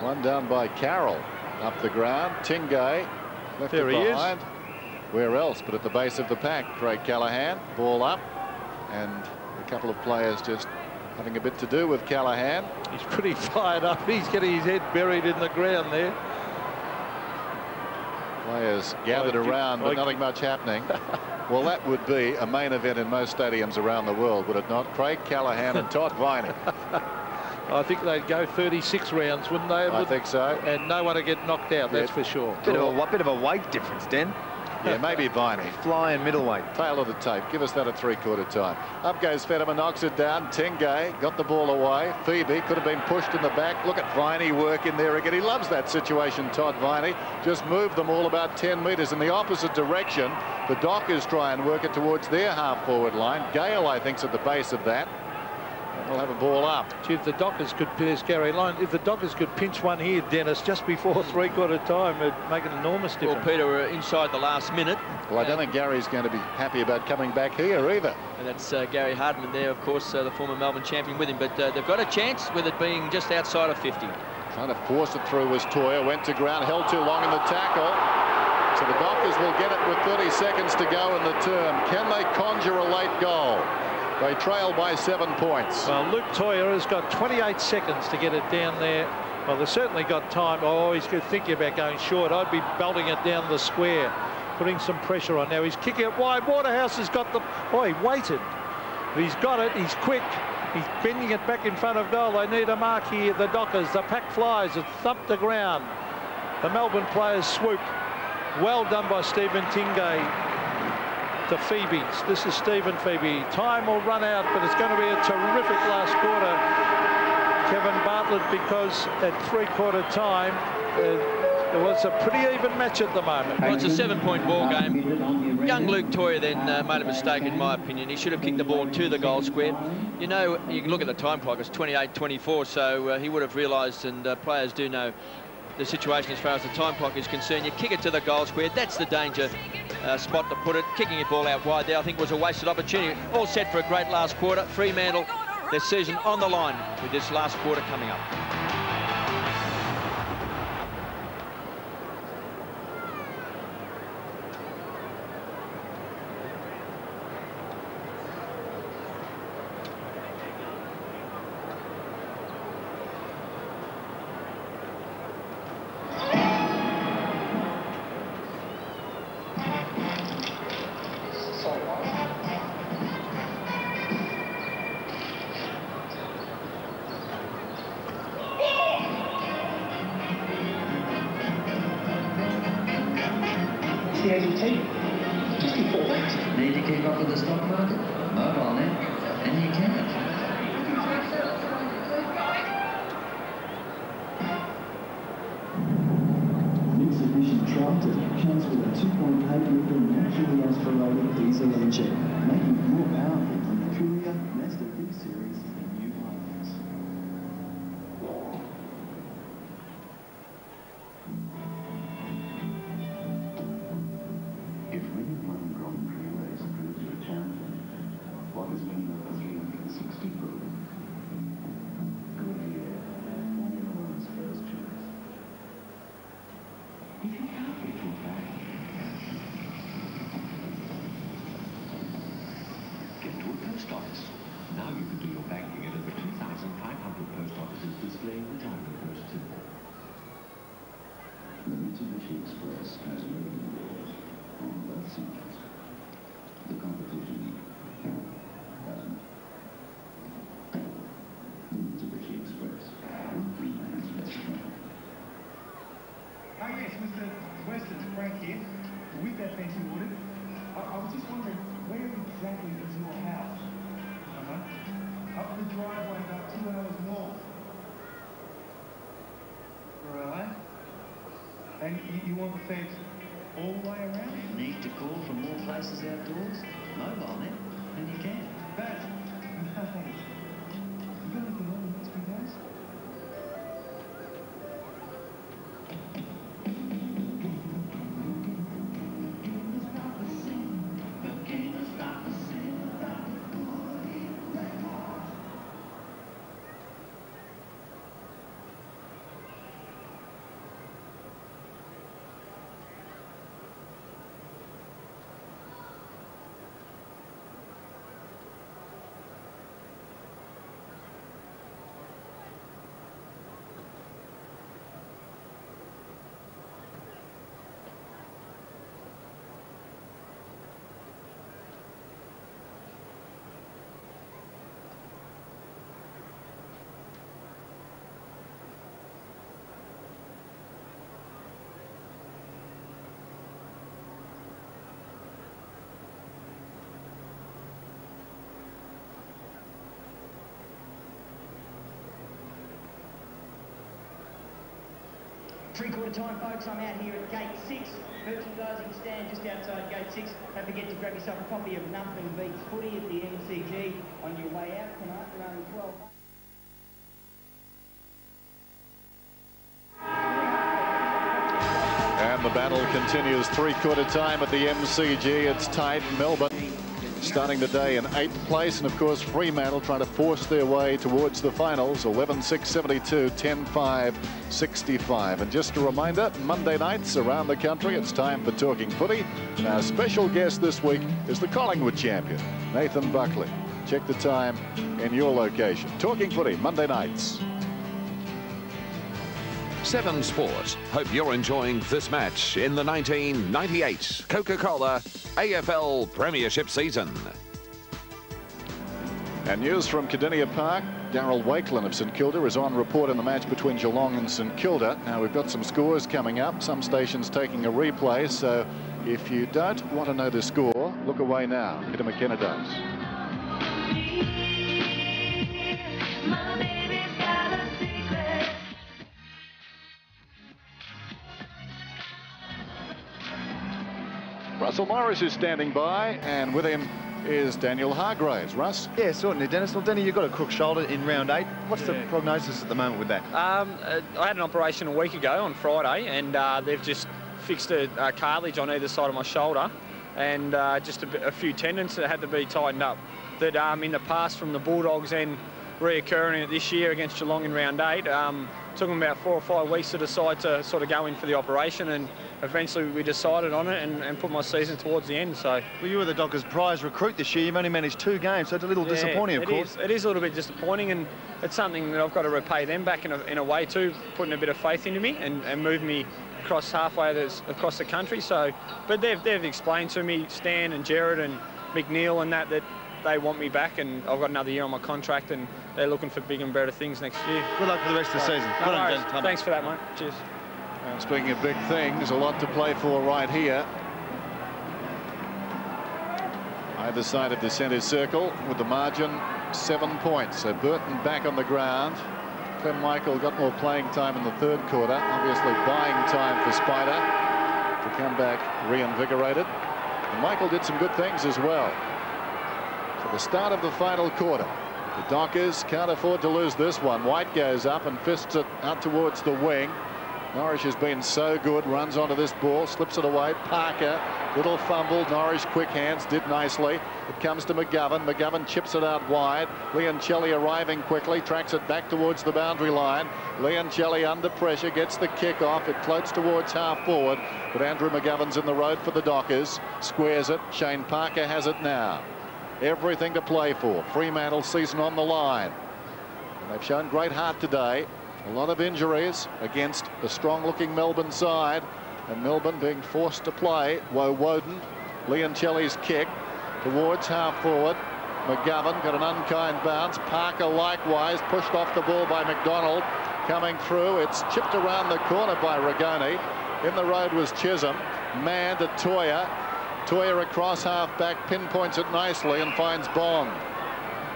Speaker 1: One down by Carroll. Up the ground. Tingay. Left
Speaker 6: there
Speaker 1: it
Speaker 6: he
Speaker 1: behind.
Speaker 6: is.
Speaker 1: Where else but at the base of the pack? Craig Callaghan. Ball up. And a couple of players just having a bit to do with Callaghan.
Speaker 6: He's pretty fired up. He's getting his head buried in the ground there.
Speaker 1: Players gathered around, but nothing much happening. Well, that would be a main event in most stadiums around the world, would it not? Craig Callaghan and Todd Viney.
Speaker 6: I think they'd go 36 rounds, wouldn't they?
Speaker 1: I think so.
Speaker 6: And no one would get knocked out, that's for sure.
Speaker 2: Bit of a weight difference, Den.
Speaker 1: Yeah, maybe Viney.
Speaker 2: Flying middleweight.
Speaker 1: Tail of the tape. Give us that at 3/4 time. Up goes Fettimer, knocks it down. Tingay got the ball away. Phoebe could have been pushed in the back. Look at Viney work in there again. He loves that situation, Todd Viney. Just move them all about 10 metres in the opposite direction. The Dockers try and work it towards their half-forward line. Gale, I think, is at the base of that. We'll have a ball up.
Speaker 6: Gee, if the Dockers could, there's Gary Lyon, if the Dockers could pinch one here, Dennis, just before 3/4 time, it'd make an enormous difference.
Speaker 5: Well, Peter, we're inside the last minute.
Speaker 1: Well, I don't think Gary's going to be happy about coming back here either.
Speaker 5: And that's Gary Hardman there, of course, the former Melbourne champion with him. But they've got a chance with it being just outside of 50.
Speaker 1: Trying to force it through was Toya. Went to ground, held too long in the tackle. So the Dockers will get it with 30 seconds to go in the term. Can they conjure a late goal? They trail by 7 points.
Speaker 6: Well, Luke Toya has got 28 seconds to get it down there. Well, they've certainly got time. Oh, he's thinking about going short. I'd be belting it down the square, putting some pressure on. Now he's kicking it wide. Waterhouse has got the... Oh, he waited. He's got it. He's quick. He's bending it back in front of goal. They need a mark here. The Dockers. The pack flies. It's thumped the ground. The Melbourne players swoop. Well done by Stephen Tingay to Phoebe's. This is Stephen Phoebe. Time will run out, but it's going to be a terrific last quarter. Kevin Bartlett, because at three-quarter time, it was a pretty even match at the moment.
Speaker 5: Well, it's a 7-point ball game. Young Luke Toyer then made a mistake, in my opinion. He should have kicked the ball to the goal square. You know, you can look at the time clock, it's 28-24, so he would have realised, and players do know the situation as far as the time clock is concerned. You kick it to the goal square, that's the danger spot to put it. Kicking it ball out wide there, I think, was a wasted opportunity. All set for a great last quarter. Fremantle, their season on the line with this last quarter coming up.
Speaker 8: Just before that. Need to keep up with the stock market? Mobile net, and you can.
Speaker 9: Mitsubishi Triton comes with a 2.8-litre naturally aspirated diesel engine, making it more powerful than the Courier, Mazda B-Series and new lines. If winning one Grand Prix race proves you're a champion, what is winning over 360 proof? Goodyear, anyone's first choice. If you can't get your back, get to a post office. Now you can do your banking at over 2,500 post offices displaying the diamond post symbol. The Mitsubishi Express has loading doors on both sides. The competition doesn't. The Mitsubishi Express will be man's best friend.
Speaker 18: Oh yes, Mr. Weston, Frank here. With that being ordered, I was just wondering, where exactly is your house? Up the driveway about 2 hours north. Right. And you want the fence all the way around?
Speaker 8: Need to call from more places outdoors? Mobile net, and you can.
Speaker 18: That's nice. You got anything on the next few days? Three-quarter time, folks. I'm out here at Gate 6, merchandising stand just outside Gate 6. Don't forget to grab yourself a copy of Nothing Beats Footy at the MCG on your way out tonight for only 12 bucks.
Speaker 1: And the battle continues. Three-quarter time at the MCG. It's tight. Melbourne starting the day in 8th place, and of course Fremantle trying to force their way towards the finals. 11-6-72, 10-5-65. And just a reminder, Monday nights around the country, it's time for Talking Footy. And our special guest this week is the Collingwood champion, Nathan Buckley. Check the time in your location. Talking Footy, Monday nights.
Speaker 4: 7 Sports hope you're enjoying this match in the 1998 Coca-Cola AFL Premiership season.
Speaker 1: And news from Cardinia Park. Darryl Wakelin of St Kilda is on report in the match between Geelong and St Kilda. Now we've got some scores coming up. Some stations taking a replay. So if you don't want to know the score, look away now. Peter McKenna does. Russell Morris is standing by, and with him is Daniel Hargraves. Russ?
Speaker 2: Yeah, certainly, Dennis. Well, Denny, you've got a crook shoulder in round 8. What's the prognosis at the moment with that?
Speaker 21: I had an operation a week ago on Friday, and they've just fixed a cartilage on either side of my shoulder, and just a few tendons that had to be tightened up. That in the past from the Bulldogs and reoccurring this year against Geelong in round 8, took them about 4 or 5 weeks to decide to sort of go in for the operation, and eventually we decided on it and put my season towards the end. So,
Speaker 2: well, you were the Dockers' prize recruit this year. You've only managed 2 games, so it's a little disappointing, of course.
Speaker 21: It is a little bit disappointing, and it's something that I've got to repay them back in a way too, putting a bit of faith into me and move me across halfway across the country. So, but they've explained to me, Stan and Jared and McNeil and that they want me back, and I've got another year on my contract, and they're looking for bigger and better things next year.
Speaker 2: Good luck for the rest of the season.
Speaker 21: No worries. Thanks for that, mate. Cheers.
Speaker 1: And speaking of big things, a lot to play for right here. Either side of the centre circle with the margin 7 points. So Burton back on the ground. Clem Michael got more playing time in the 3rd quarter. Obviously buying time for Spider to come back reinvigorated. And Michael did some good things as well. So the start of the final quarter. The Dockers can't afford to lose this one. White goes up and fists it out towards the wing. Norwich has been so good, runs onto this ball, slips it away. Parker, little fumble. Norwich quick hands, did nicely. It comes to McGovern. McGovern chips it out wide. Leoncelli arriving quickly, tracks it back towards the boundary line. Leoncelli under pressure, gets the kick off. It floats towards half forward, but Andrew McGovern's in the road for the Dockers. Squares it. Shane Parker has it now. Everything to play for. Fremantle season on the line. And they've shown great heart today. A lot of injuries against the strong-looking Melbourne side, and Melbourne being forced to play. Woden, Leoncelli's kick towards half forward. McGovern got an unkind bounce. Parker likewise pushed off the ball by McDonald. Coming through, it's chipped around the corner by Rigoni. In the road was Chisholm. Man to Toya. Toya across half-back, pinpoints it nicely and finds Bond.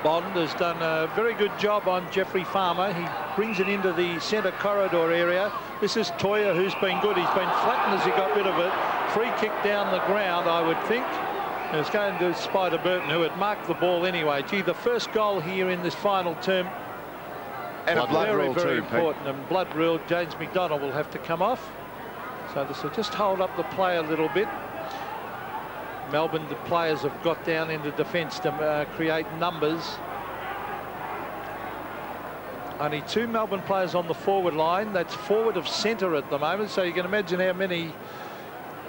Speaker 6: Bond has done a very good job on Jeffrey Farmer. He brings it into the centre corridor area. This is Toya, who's been good. He's been flattened as he got rid of it. Free kick down the ground, I would think. And it's going to Spider Burton, who had marked the ball anyway. Gee, the first goal here in this final term.
Speaker 2: And a blood rule
Speaker 6: very
Speaker 2: too,
Speaker 6: important.
Speaker 2: Pete.
Speaker 6: And blood rule, James McDonald will have to come off. So this will just hold up the play a little bit. Melbourne, the players have got down into defence to create numbers. Only 2 Melbourne players on the forward line. That's forward of centre at the moment, so you can imagine how many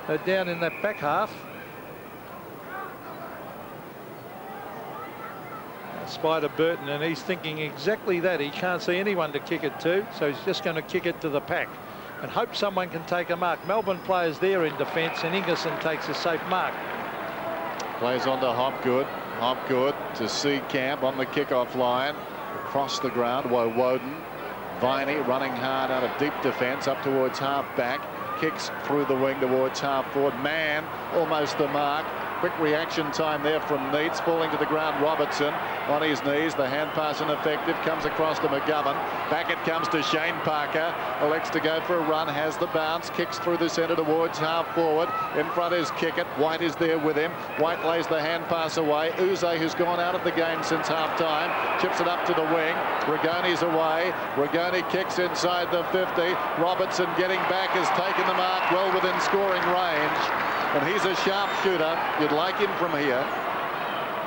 Speaker 6: are down in that back half. Spider Burton, and he's thinking exactly that. He can't see anyone to kick it to, so he's just going to kick it to the pack and hope someone can take a mark. Melbourne players there in defence, and Ingerson takes a safe mark.
Speaker 1: Plays on to Hopgood. Hopgood to Seakamp on the kickoff line. Across the ground, Woden. Viney running hard out of deep defence up towards half-back. Kicks through the wing towards half-forward. Man, almost the mark. Quick reaction time there from Neitz, falling to the ground. Robertson on his knees. The hand pass ineffective. Comes across to McGovern. Back it comes to Shane Parker. Elects to go for a run. Has the bounce. Kicks through the centre towards half forward. In front is Kickett. White is there with him. White lays the hand pass away. Uze, who's gone out of the game since half-time, chips it up to the wing. Rigoni's away. Rigoni kicks inside the 50. Robertson getting back has taken the mark well within scoring range. And he's a sharpshooter. You'd like him from here.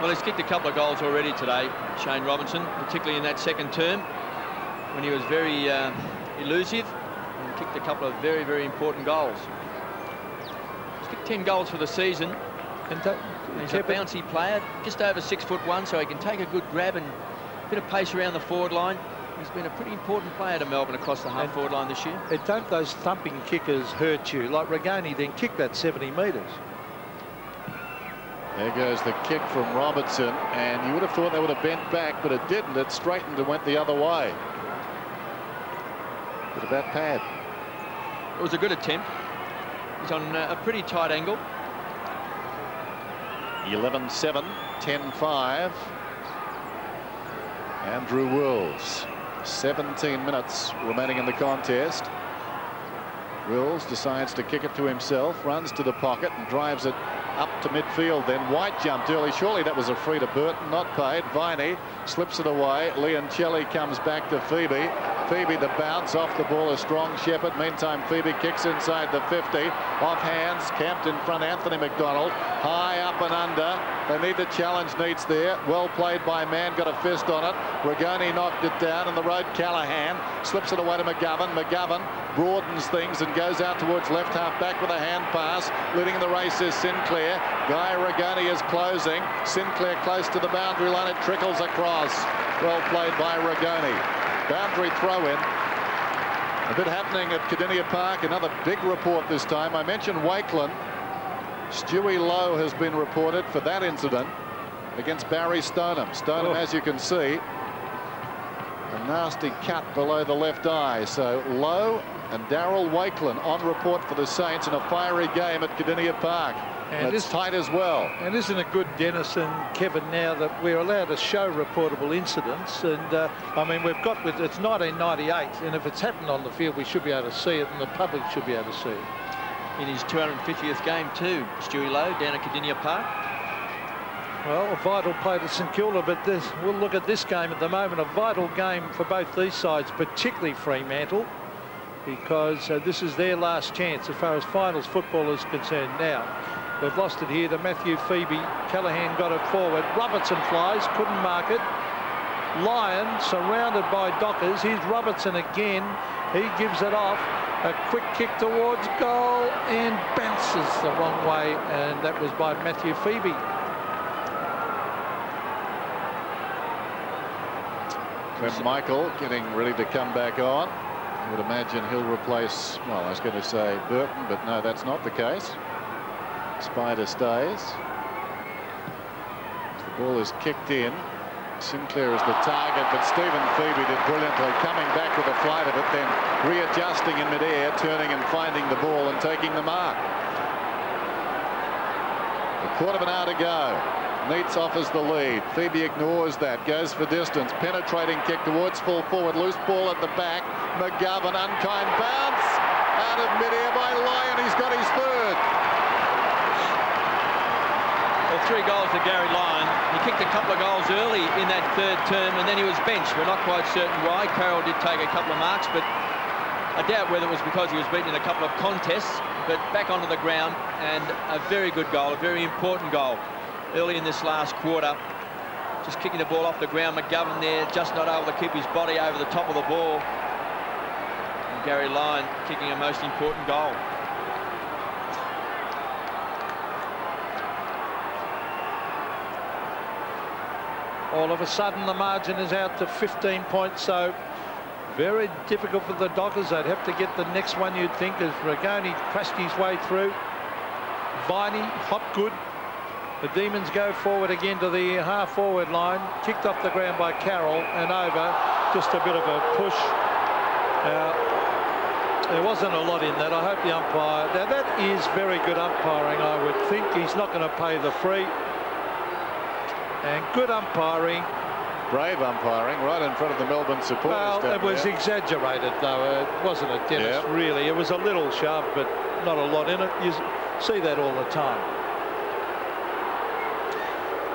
Speaker 5: Well, he's kicked a couple of goals already today, Shane Robinson, particularly in that second term when he was very elusive and kicked a couple of very, very important goals. He's kicked 10 goals for the season. And he's a bouncy player, just over 6'1", so he can take a good grab and a bit of pace around the forward line. He's been a pretty important player to Melbourne across the half-forward line this year.
Speaker 6: Don't those thumping kickers hurt you? Like Rigoni then kicked that 70 metres.
Speaker 1: There goes the kick from Robertson, and you would have thought they would have bent back, but it didn't. It straightened and went the other way. Bit of that pad.
Speaker 5: It was a good attempt. He's on a pretty tight angle.
Speaker 1: 11-7, 10-5. Andrew Wills. 17 minutes remaining in the contest. Wills decides to kick it to himself, runs to the pocket and drives it up to midfield. Then White jumped early. Surely that was a free to Burton, not paid. Viney slips it away. Leoncelli comes back to Phoebe. Phoebe the bounce off the ball, a strong Shepherd. Meantime, Phoebe kicks inside the 50. Off hands, camped in front, Anthony McDonald. High up and under. They need the challenge needs there. Well played by Mann, got a fist on it. Rigoni knocked it down in the road. Callaghan slips it away to McGovern. McGovern broadens things and goes out towards left half back with a hand pass. Leading the race is Sinclair. Guy Rigoni is closing. Sinclair close to the boundary line. It trickles across. Well played by Rigoni. Boundary throw in. A bit happening at Cardinia Park. Another big report this time. I mentioned Wakelin. Stewie Lowe has been reported for that incident against Barry Stoneham. Stoneham, as you can see, a nasty cut below the left eye. So Lowe and Darryl Wakelin on report for the Saints in a fiery game at Cardinia Park. And it's tight as well.
Speaker 6: And isn't it good, Dennis and Kevin, now that we're allowed to show reportable incidents? And I mean, we've got with it's 1998, and if it's happened on the field, we should be able to see it, and the public should be able to see it.
Speaker 5: In his 250th game too, Stewie Lowe down at Cardinia Park.
Speaker 6: Well, a vital play to St Kilda, but we'll look at this game at the moment. A vital game for both these sides, particularly Fremantle, because this is their last chance as far as finals football is concerned now. They've lost it here to Matthew Phoebe. Callaghan got it forward. Robertson flies, couldn't mark it. Lyon surrounded by Dockers. Here's Robertson again. He gives it off. A quick kick towards goal and bounces the wrong way, and that was by Matthew Phoebe.
Speaker 1: Clem Michael getting ready to come back on. I would imagine he'll replace, well, I was going to say Burton, but no, that's not the case. Spider stays. The ball is kicked in. Sinclair is the target, but Stephen Phoebe did brilliantly, coming back with a flight of it, then readjusting in midair, turning and finding the ball and taking the mark. A quarter of an hour to go. Neitz offers the lead. Phoebe ignores that, goes for distance. Penetrating kick towards full forward. Loose ball at the back. McGovern, unkind bounce. Out of midair by Lyon. He's got his third.
Speaker 5: Well, 3 goals to Gary Lyon. He kicked a couple of goals early in that third term, and then he was benched. We're not quite certain why. Carroll did take a couple of marks, but I doubt whether it was because he was beaten in a couple of contests. But back onto the ground, and a very good goal, a very important goal early in this last quarter. Just kicking the ball off the ground. McGovern there, just not able to keep his body over the top of the ball. And Gary Lyon kicking a most important goal.
Speaker 6: All of a sudden, the margin is out to 15 points, so very difficult for the Dockers. They'd have to get the next one, you'd think, as Rigoni crashed his way through. Viney, Hopgood. The Demons go forward again to the half-forward line. Kicked off the ground by Carroll and over. Just a bit of a push. There wasn't a lot in that. I hope the umpire... Now, that is very good umpiring, I would think. He's not going to pay the free. And good umpiring.
Speaker 1: Brave umpiring right in front of the Melbourne supporters.
Speaker 6: Well, it was exaggerated, though. It wasn't a Dennis, really. It was a little shove, but not a lot in it. You see that all the time.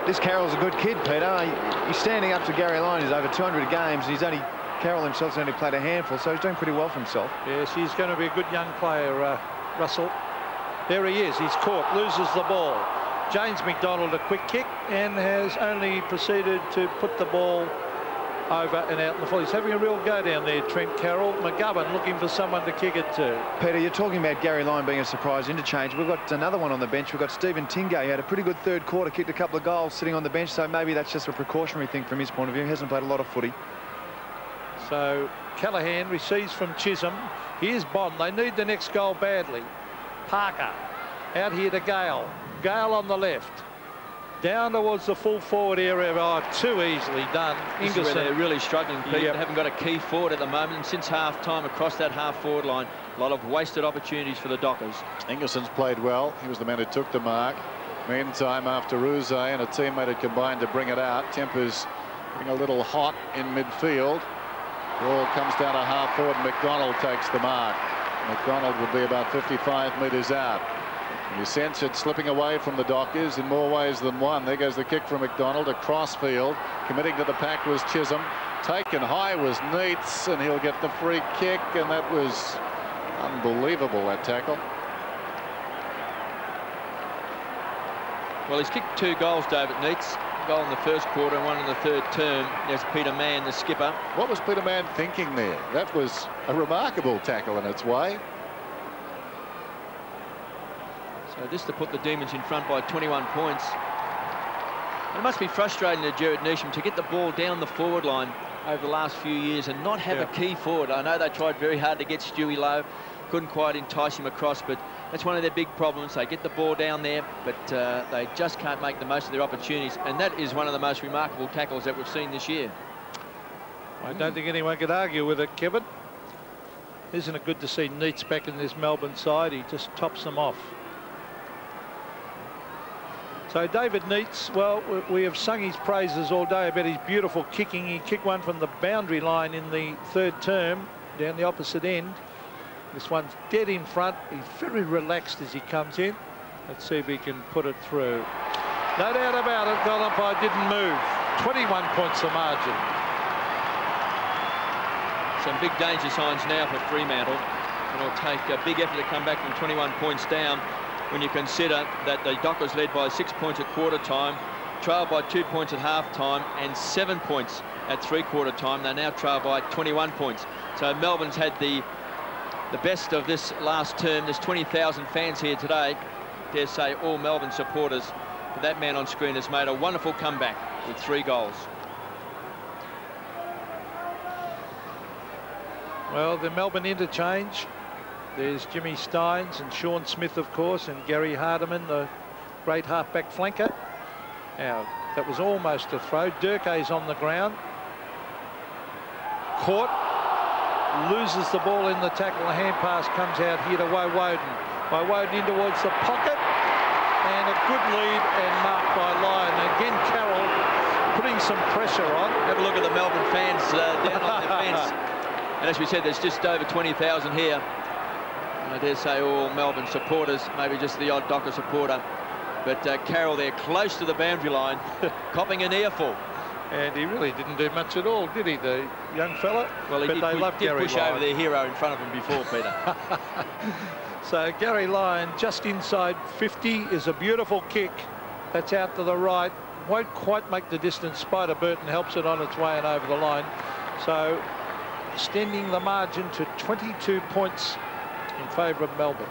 Speaker 2: This Carroll's a good kid, Peter. He's standing up to Gary Lyon. He's over 200 games. And Carroll himself's only played a handful, so he's doing pretty well for himself.
Speaker 6: Yes, he's going to be a good young player, Russell. There he is. He's caught, loses the ball. James McDonald, a quick kick, and has only proceeded to put the ball over and out in the full. He's having a real go down there, Trent Carroll. McGovern looking for someone to kick it to.
Speaker 2: Peter, you're talking about Gary Lyon being a surprise interchange. We've got another one on the bench. We've got Stephen Tingay. He had a pretty good third quarter, kicked a couple of goals sitting on the bench, so maybe that's just a precautionary thing from his point of view. He hasn't played a lot of footy.
Speaker 6: So Callaghan receives from Chisholm. Here's Bond. They need the next goal badly. Parker out here to Gale. Gale on the left. Down towards the full forward area. Oh, too easily done.
Speaker 5: This is where they're really struggling, Pete.
Speaker 6: Yep.
Speaker 5: They haven't got a key forward at the moment. And since half-time across that half-forward line, a lot of wasted opportunities for the Dockers.
Speaker 1: Ingelson's played well. He was the man who took the mark. Meantime, after Ruse and a teammate had combined to bring it out, tempers getting a little hot in midfield. Ball comes down to half-forward. McDonald takes the mark. McDonald would be about 55 metres out. You sense it slipping away from the Dockers in more ways than one. There goes the kick from McDonald across field. Committing to the pack was Chisholm. Taken high was Neitz, and he'll get the free kick, and that was unbelievable, that tackle.
Speaker 5: Well, he's kicked 2 goals, David Neitz. A goal in the first quarter and one in the third term. There's Peter Mann, the skipper.
Speaker 1: What was Peter Mann thinking there? That was a remarkable tackle in its way.
Speaker 5: So just to put the Demons in front by 21 points. It must be frustrating to Jared Neesham to get the ball down the forward line over the last few years and not have a key forward. I know they tried very hard to get Stewie Lowe. Couldn't quite entice him across, but that's one of their big problems. They get the ball down there, but they just can't make the most of their opportunities. And that is one of the most remarkable tackles that we've seen this year.
Speaker 6: I don't think anyone could argue with it, Kevin. Isn't it good to see Neitz back in this Melbourne side? He just tops them off. So David Neitz, well, we have sung his praises all day about his beautiful kicking. He kicked one from the boundary line in the third term down the opposite end. This one's dead in front. He's very relaxed as he comes in. Let's see if he can put it through. No doubt about it, goal umpire didn't move. 21 points the margin.
Speaker 5: Some big danger signs now for Fremantle. It'll take a big effort to come back from 21 points down when you consider that the Dockers led by 6 points at quarter time, trailed by 2 points at half time and 7 points at three-quarter time. They're now trailed by 21 points. So Melbourne's had the best of this last term. There's 20,000 fans here today. Dare say all Melbourne supporters. But that man on screen has made a wonderful comeback with 3 goals.
Speaker 6: Well, the Melbourne interchange. There's Jimmy Steins and Sean Smith, of course, and Gary Hardiman, the great halfback flanker. Now, that was almost a throw. Durkay's on the ground. Caught. Loses the ball in the tackle. A hand pass comes out here to Woden. Woden in towards the pocket. And a good lead and marked by Lyon. Again, Carroll putting some pressure on.
Speaker 5: Have a look at the Melbourne fans down on the fence. And as we said, there's just over 20,000 here. I dare say all Melbourne supporters, maybe just the odd Docker supporter. But Carroll there close to the boundary line, copping an earful.
Speaker 6: And he really didn't do much at all, did he, the young fella?
Speaker 5: Well, he did push
Speaker 6: Lyon.
Speaker 5: over their hero in front of him before, Peter.
Speaker 6: So Gary Lyon just inside 50 is a beautiful kick. That's out to the right. Won't quite make the distance. Spider Burton helps it on its way and over the line. So extending the margin to 22 points in favour of Melbourne.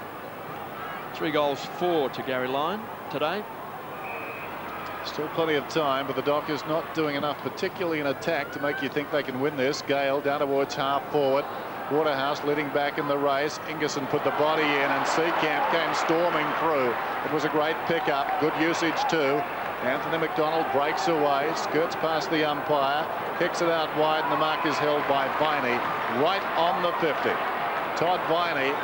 Speaker 5: 3 goals, 4 to Gary Lyon today.
Speaker 1: Still plenty of time, but the Dockers not doing enough, particularly in attack, to make you think they can win this. Gale down towards half forward. Waterhouse leading back in the race. Ingerson put the body in, and Seacamp came storming through. It was a great pickup. Good usage too. Anthony McDonald breaks away, skirts past the umpire, kicks it out wide, and the mark is held by Viney right on the 50. Todd Viney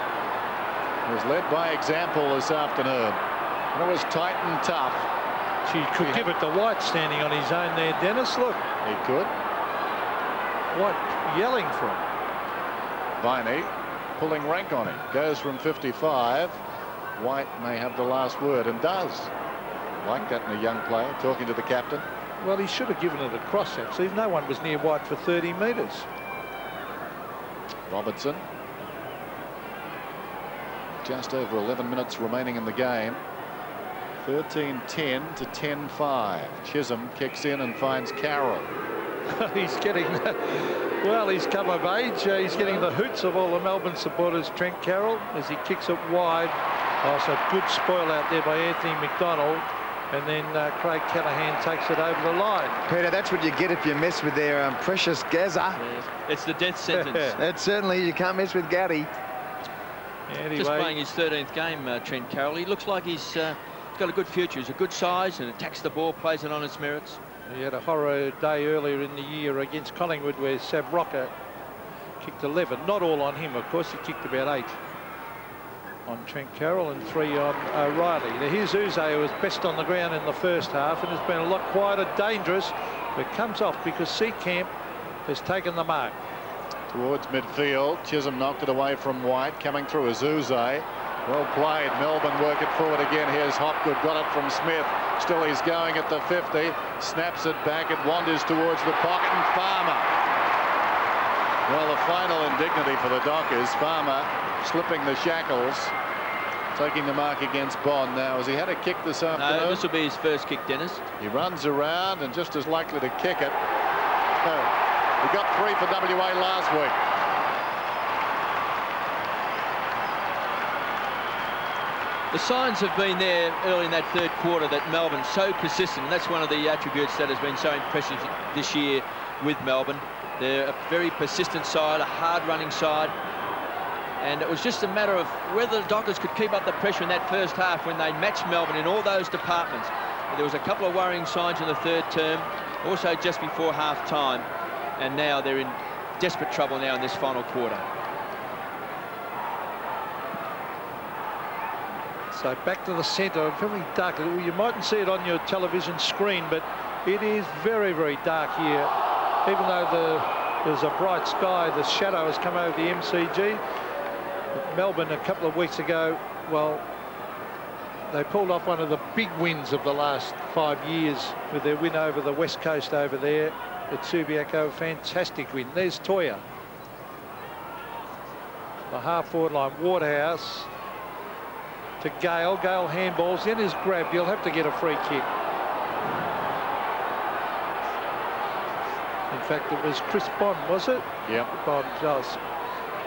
Speaker 1: was led by example this afternoon. And it was tight and tough.
Speaker 6: She could give it to White standing on his own there, Dennis. Look.
Speaker 1: He could.
Speaker 6: White yelling for him.
Speaker 1: Viney pulling rank on him. Goes from 55. White may have the last word, and does. Like that in a young player, talking to the captain.
Speaker 6: Well, he should have given it across, actually. No one was near White for 30 metres.
Speaker 1: Robertson. Just over 11 minutes remaining in the game. 13-10 to 10-5. Chisholm kicks in and finds Carroll.
Speaker 6: He's getting that. Well, he's come of age. He's getting the hoots of all the Melbourne supporters, Trent Carroll, as he kicks it wide. Also, good spoil out there by Anthony McDonald. And then Craig Callaghan takes it over the line.
Speaker 2: Peter, that's what you get if you mess with their precious Gazza.
Speaker 5: Yes. It's the death sentence.
Speaker 2: That's certainly, you can't mess with Gaddy.
Speaker 6: Anyway.
Speaker 5: Just playing his 13th game, Trent Carroll. He looks like he's got a good future. He's a good size and attacks the ball, plays it on its merits.
Speaker 6: He had a horror day earlier in the year against Collingwood where Sav Rocker kicked 11. Not all on him, of course. He kicked about 8 on Trent Carroll and 3 on O'Reilly. Now here's Uze, who was best on the ground in the first half and has been a lot quieter, dangerous, but comes off because Seacamp has taken the mark.
Speaker 1: Towards midfield, Chisholm knocked it away from White, coming through as Uze. Well played. Melbourne work it forward again. Here's Hopgood, got it from Smith. Still he's going at the 50. Snaps it back. It wanders towards the pocket, and Farmer. Well, the final indignity for the Dockers. Farmer slipping the shackles, taking the mark against Bond. Now, has he had a kick this afternoon?
Speaker 5: No, this will be his first kick, Dennis.
Speaker 1: He runs around and just as likely to kick it. Oh, he got 3 for WA last week.
Speaker 5: The signs have been there early in that third quarter that Melbourne's so persistent, and that's one of the attributes that has been so impressive this year with Melbourne. They're a very persistent side, a hard-running side, and it was just a matter of whether the Dockers could keep up the pressure in that first half when they matched Melbourne in all those departments. There was a couple of worrying signs in the third term, also just before half-time, and now they're in desperate trouble now in this final quarter.
Speaker 6: So back to the centre, very dark. You mightn't see it on your television screen, but it is very, very dark here. Even though there's a bright sky, the shadow has come over the MCG. But Melbourne a couple of weeks ago, well, they pulled off one of the big wins of the last 5 years with their win over the West Coast over there at Subiaco. Fantastic win. There's Toya. The half-forward line, Waterhouse to Gale. Gale handballs, then is grabbed. You'll have to get a free kick. In fact, it was Chris Bond, was it?
Speaker 1: Yep.
Speaker 6: Bond just.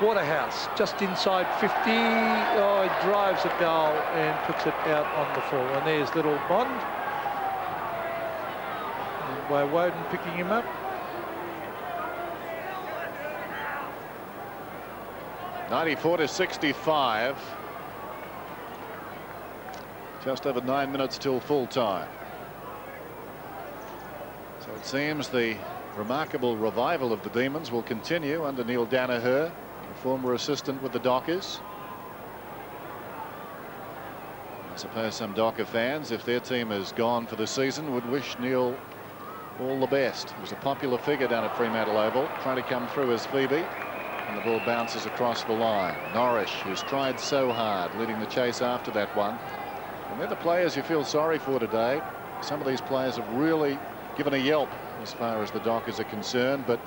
Speaker 6: Waterhouse just inside 50. Oh, he drives a goal and puts it out on the full. And there's little Bond. And Woden picking him up.
Speaker 1: (94-65). Just over 9 minutes till full time. So it seems the remarkable revival of the Demons will continue under Neil Danaher, a former assistant with the Dockers. I suppose some Docker fans, if their team is gone for the season, would wish Neil all the best. He was a popular figure down at Fremantle Oval, trying to come through as Phoebe, and the ball bounces across the line. Norrish, who's tried so hard, leading the chase after that one. And they're the players you feel sorry for today. Some of these players have really given a yelp as far as the Dockers are concerned, but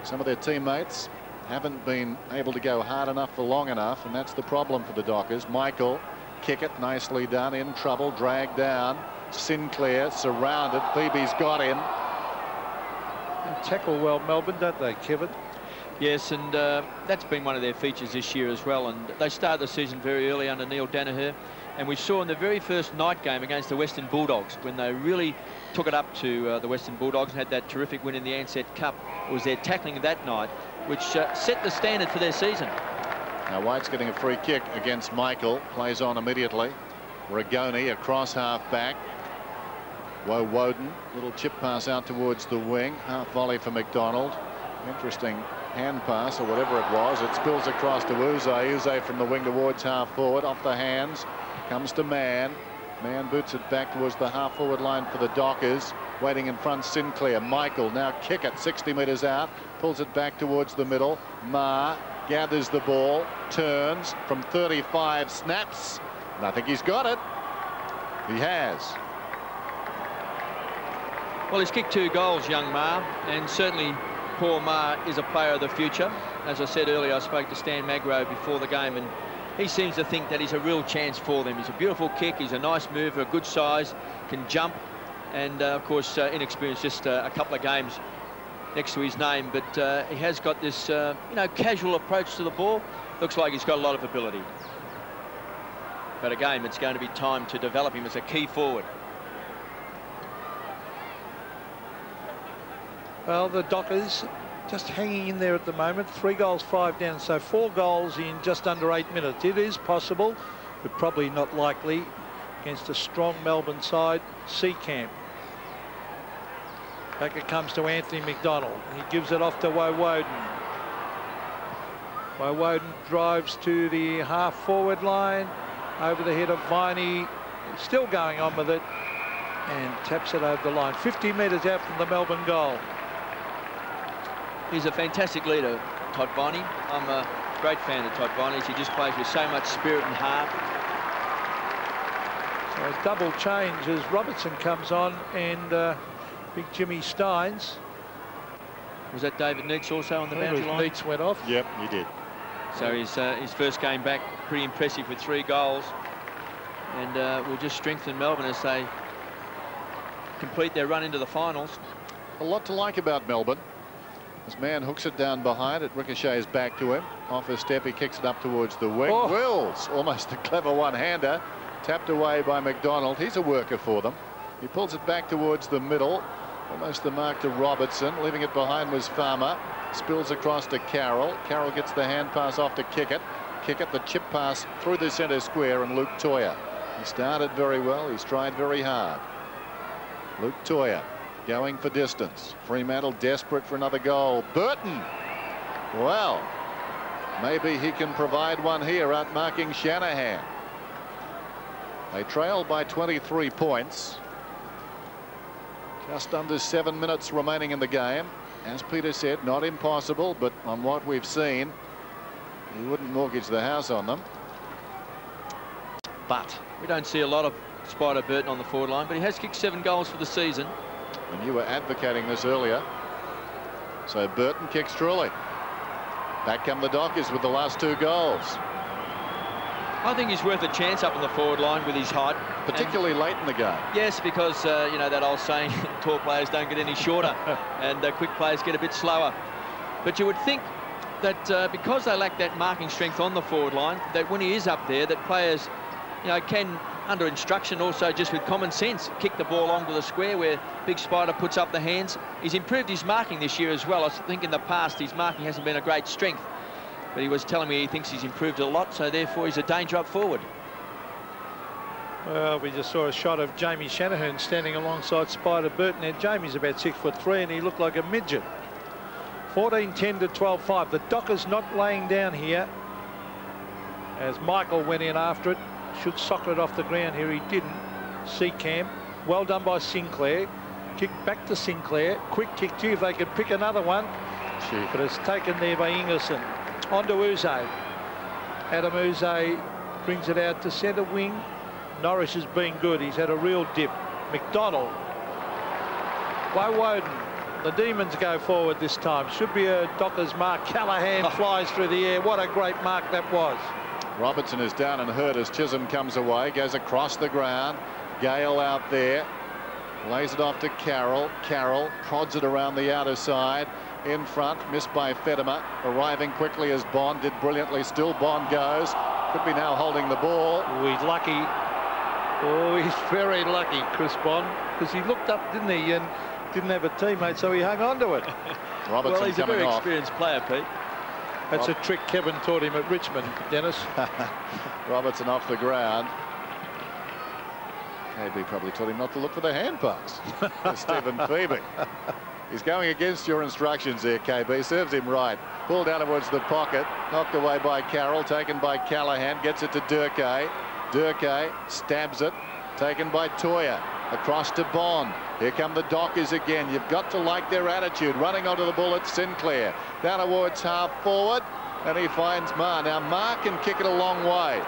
Speaker 1: some of their teammates haven't been able to go hard enough for long enough, and that's the problem for the Dockers. Michael, kick it, nicely done, in trouble, dragged down. Sinclair surrounded, Phoebe's got him.
Speaker 6: They tackle well, Melbourne, don't they, Kevin?
Speaker 5: Yes, and that's been one of their features this year as well, and they started the season very early under Neil Danaher. And we saw in the very first night game against the Western Bulldogs, when they really took it up to the Western Bulldogs and had that terrific win in the Ansett Cup, it was their tackling that night which set the standard for their season.
Speaker 1: Now White's getting a free kick against Michael, plays on immediately. Rigoni across half back. Woden, little chip pass out towards the wing, half volley for McDonald. Interesting hand pass or whatever it was. It spills across to Uze. Uze from the wing towards half forward, off the hands. Comes to Mann. Mann boots it back towards the half-forward line for the Dockers. Waiting in front, Sinclair. Michael now kick it 60 metres out. Pulls it back towards the middle. Ma gathers the ball. Turns from 35. Snaps. And I think he's got it. He has.
Speaker 5: Well, he's kicked 2 goals, young Ma. And certainly Paul Ma is a player of the future. As I said earlier, I spoke to Stan Magro before the game, and he seems to think that he's a real chance for them. He's a beautiful kick, he's a nice mover, a good size, can jump, and of course inexperienced, just a couple of games next to his name, but he has got this you know, casual approach to the ball. Looks like he's got a lot of ability, but again, it's going to be time to develop him as a key forward.
Speaker 6: Well, the Dockers just hanging in there at the moment. 3 goals, 5 down, so 4 goals in just under 8 minutes. It is possible, but probably not likely, against a strong Melbourne side, Seacamp. Back it comes to Anthony McDonald. He gives it off to Woden. Woden drives to the half-forward line, over the head of Viney, still going on with it, and taps it over the line. 50 metres out from the Melbourne goal.
Speaker 5: He's a fantastic leader, Todd Viney. I'm a great fan of Todd Viney. He just plays with so much spirit and heart.
Speaker 6: So a double change as Robertson comes on and big Jimmy Steins.
Speaker 5: Was that David Neitz also on the boundary line?
Speaker 6: Neitz went off.
Speaker 12: Yep, he did.
Speaker 5: So his first game back, pretty impressive with 3 goals. And will just strengthen Melbourne as they complete their run into the finals.
Speaker 1: A lot to like about Melbourne. This man hooks it down behind. It ricochets back to him. Off a step, he kicks it up towards the wing.
Speaker 6: Oh.
Speaker 1: Wills, almost a clever one-hander. Tapped away by McDonald. He's a worker for them. He pulls it back towards the middle. Almost the mark to Robertson. Leaving it behind was Farmer. Spills across to Carroll. Carroll gets the hand pass off to Kickett. Kickett, the chip pass through the centre square, and Luke Toyer. He started very well. He's tried very hard. Luke Toyer going for distance. Fremantle desperate for another goal. Burton. Well, maybe he can provide one here, outmarking Shanahan. They trail by 23 points. Just under 7 minutes remaining in the game. As Peter said, not impossible, but on what we've seen, he wouldn't mortgage the house on them.
Speaker 5: But we don't see a lot of Spider Burton on the forward line, but he has kicked 7 goals for the season.
Speaker 1: And you were advocating this earlier. So Burton kicks truly. Back come the Dockers with the last 2 goals.
Speaker 5: I think he's worth a chance up on the forward line with his height.
Speaker 1: Particularly late in the game.
Speaker 5: Yes, because, you know, that old saying, tall players don't get any shorter and quick players get a bit slower. But you would think that because they lack that marking strength on the forward line, that when he is up there, that players, you know, can, under instruction, also just with common sense, kick the ball onto the square where Big Spider puts up the hands. He's improved his marking this year as well. I think in the past his marking hasn't been a great strength. But he was telling me he thinks he's improved a lot, so therefore he's a danger up forward.
Speaker 6: Well, we just saw a shot of Jamie Shanahan standing alongside Spider Burton. Now, Jamie's about 6'3", and he looked like a midget. 14-10 to 12-5. The Dockers not laying down here. As Michael went in after it. Should soccer it off the ground here. He didn't. Seacamp. Well done by Sinclair. Kick back to Sinclair. Quick kick too if they could pick another one.
Speaker 1: Gee.
Speaker 6: But it's taken there by Ingerson. On to Uze. Adam Uze brings it out to centre wing. Norris has been good. He's had a real dip. McDonald. Woden. The Demons go forward this time. Should be a Dockers mark. Callahan flies through the air. What a great mark that was.
Speaker 1: Robertson is down and hurt as Chisholm comes away. Goes across the ground. Gale out there. Lays it off to Carroll. Carroll prods it around the outer side. In front, missed by Fedema. Arriving quickly as Bond did brilliantly. Still Bond goes. Could be now holding the ball.
Speaker 6: Oh, he's lucky. Oh, he's very lucky, Chris Bond, because he looked up, didn't he, and didn't have a teammate, so he hung on to it.
Speaker 1: Robertson
Speaker 5: well, he's a very
Speaker 1: off.
Speaker 5: experienced player, Pete.
Speaker 6: That's a trick Kevin taught him at Richmond, Dennis.
Speaker 1: Robertson off the ground. KB probably taught him not to look for the hand pass. Stephen Phoebe. He's going against your instructions there, KB. Serves him right. Pulled out towards the pocket. Knocked away by Carroll. Taken by Callahan. Gets it to Durkay. Durkay stabs it. Taken by Toyer. Across to Bond. Here come the Dockers again. You've got to like their attitude. Running onto the ball at Sinclair. Down towards half forward. And he finds Marr. Now, Marr can kick it a long way.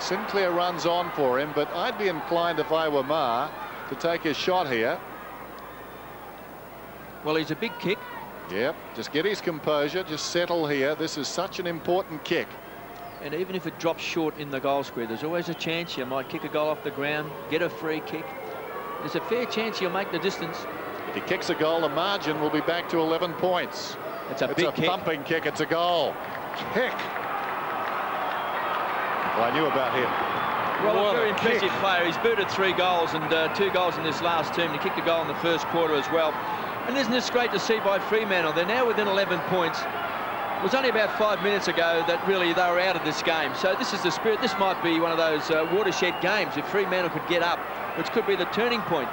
Speaker 1: Sinclair runs on for him, but I'd be inclined, if I were Marr, to take a shot here.
Speaker 5: Well, he's a big kick.
Speaker 1: Yep, just get his composure, just settle here. This is such an important kick.
Speaker 5: And even if it drops short in the goal square, there's always a chance you might kick a goal off the ground, get a free kick. There's a fair chance he'll make the distance.
Speaker 1: If he kicks a goal, the margin will be back to 11 points.
Speaker 5: It's a big kick.
Speaker 1: Thumping kick. It's a goal. Kick. Well, I knew about him.
Speaker 5: Well,
Speaker 1: What
Speaker 5: a very
Speaker 1: a
Speaker 5: impressive
Speaker 1: kick.
Speaker 5: player. He's booted 3 goals and 2 goals in this last term. He kicked a goal in the first quarter as well. And isn't this great to see by Fremantle? They're now within 11 points. It was only about 5 minutes ago that really they were out of this game. So this is the spirit. This might be one of those watershed games if Fremantle could get up, which could be the turning point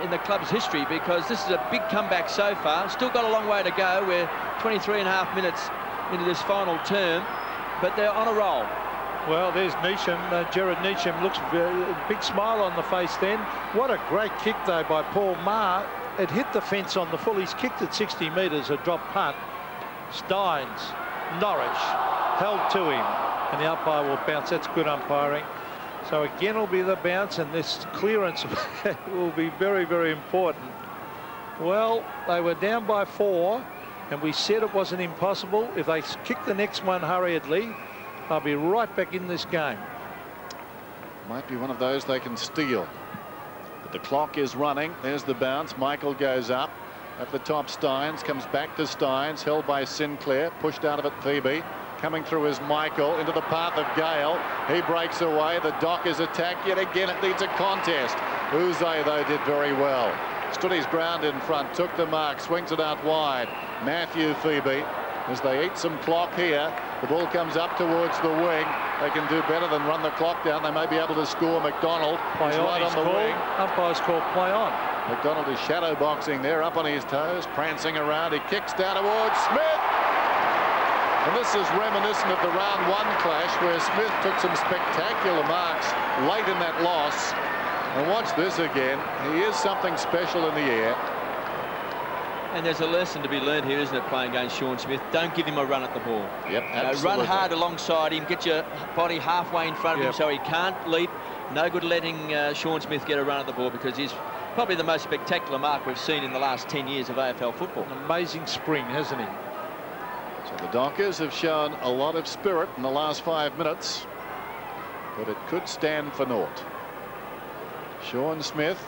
Speaker 5: in the club's history, because this is a big comeback so far. Still got a long way to go. We're 23.5 minutes into this final term, but they're on a roll.
Speaker 6: Well, there's Neesham. Jared Neesham looks big smile on the face then. What a great kick, though, by Paul Maher. It hit the fence on the full. He's kicked it 60 metres, a drop punt. Steins, Norris, held to him, and the umpire will bounce. That's good umpiring. So again will be the bounce, and this clearance will be very, very important. Well, they were down by 4, and we said it wasn't impossible. If they kick the next one hurriedly, they'll be right back in this game.
Speaker 1: Might be one of those they can steal. But the clock is running. There's the bounce. Michael goes up. At the top, Steins comes back to Steins, held by Sinclair, pushed out of it Phoebe. Coming through is Michael into the path of Gale. He breaks away. The Dockers attack yet again. It needs a contest. Uze, though, did very well. Stood his ground in front, took the mark, swings it out wide. Matthew Phoebe, as they eat some clock here. The ball comes up towards the wing. They can do better than run the clock down. They may be able to score. McDonald is right on the wing.
Speaker 6: Umpire's called play on.
Speaker 1: McDonald is shadow boxing there, up on his toes, prancing around. He kicks down towards Smith. And this is reminiscent of the round 1 clash where Smith took some spectacular marks late in that loss. And watch this again. He is something special in the air.
Speaker 5: And there's a lesson to be learned here, isn't it, playing against Sean Smith? Don't give him a run at the ball.
Speaker 1: Yep, absolutely.
Speaker 5: Run hard alongside him, get your body halfway in front of him so he can't leap. No good letting Sean Smith get a run at the ball, because he's probably the most spectacular mark we've seen in the last 10 years of AFL football.
Speaker 6: An amazing spring, hasn't he?
Speaker 1: So the Dockers have shown a lot of spirit in the last 5 minutes, but it could stand for naught. Sean Smith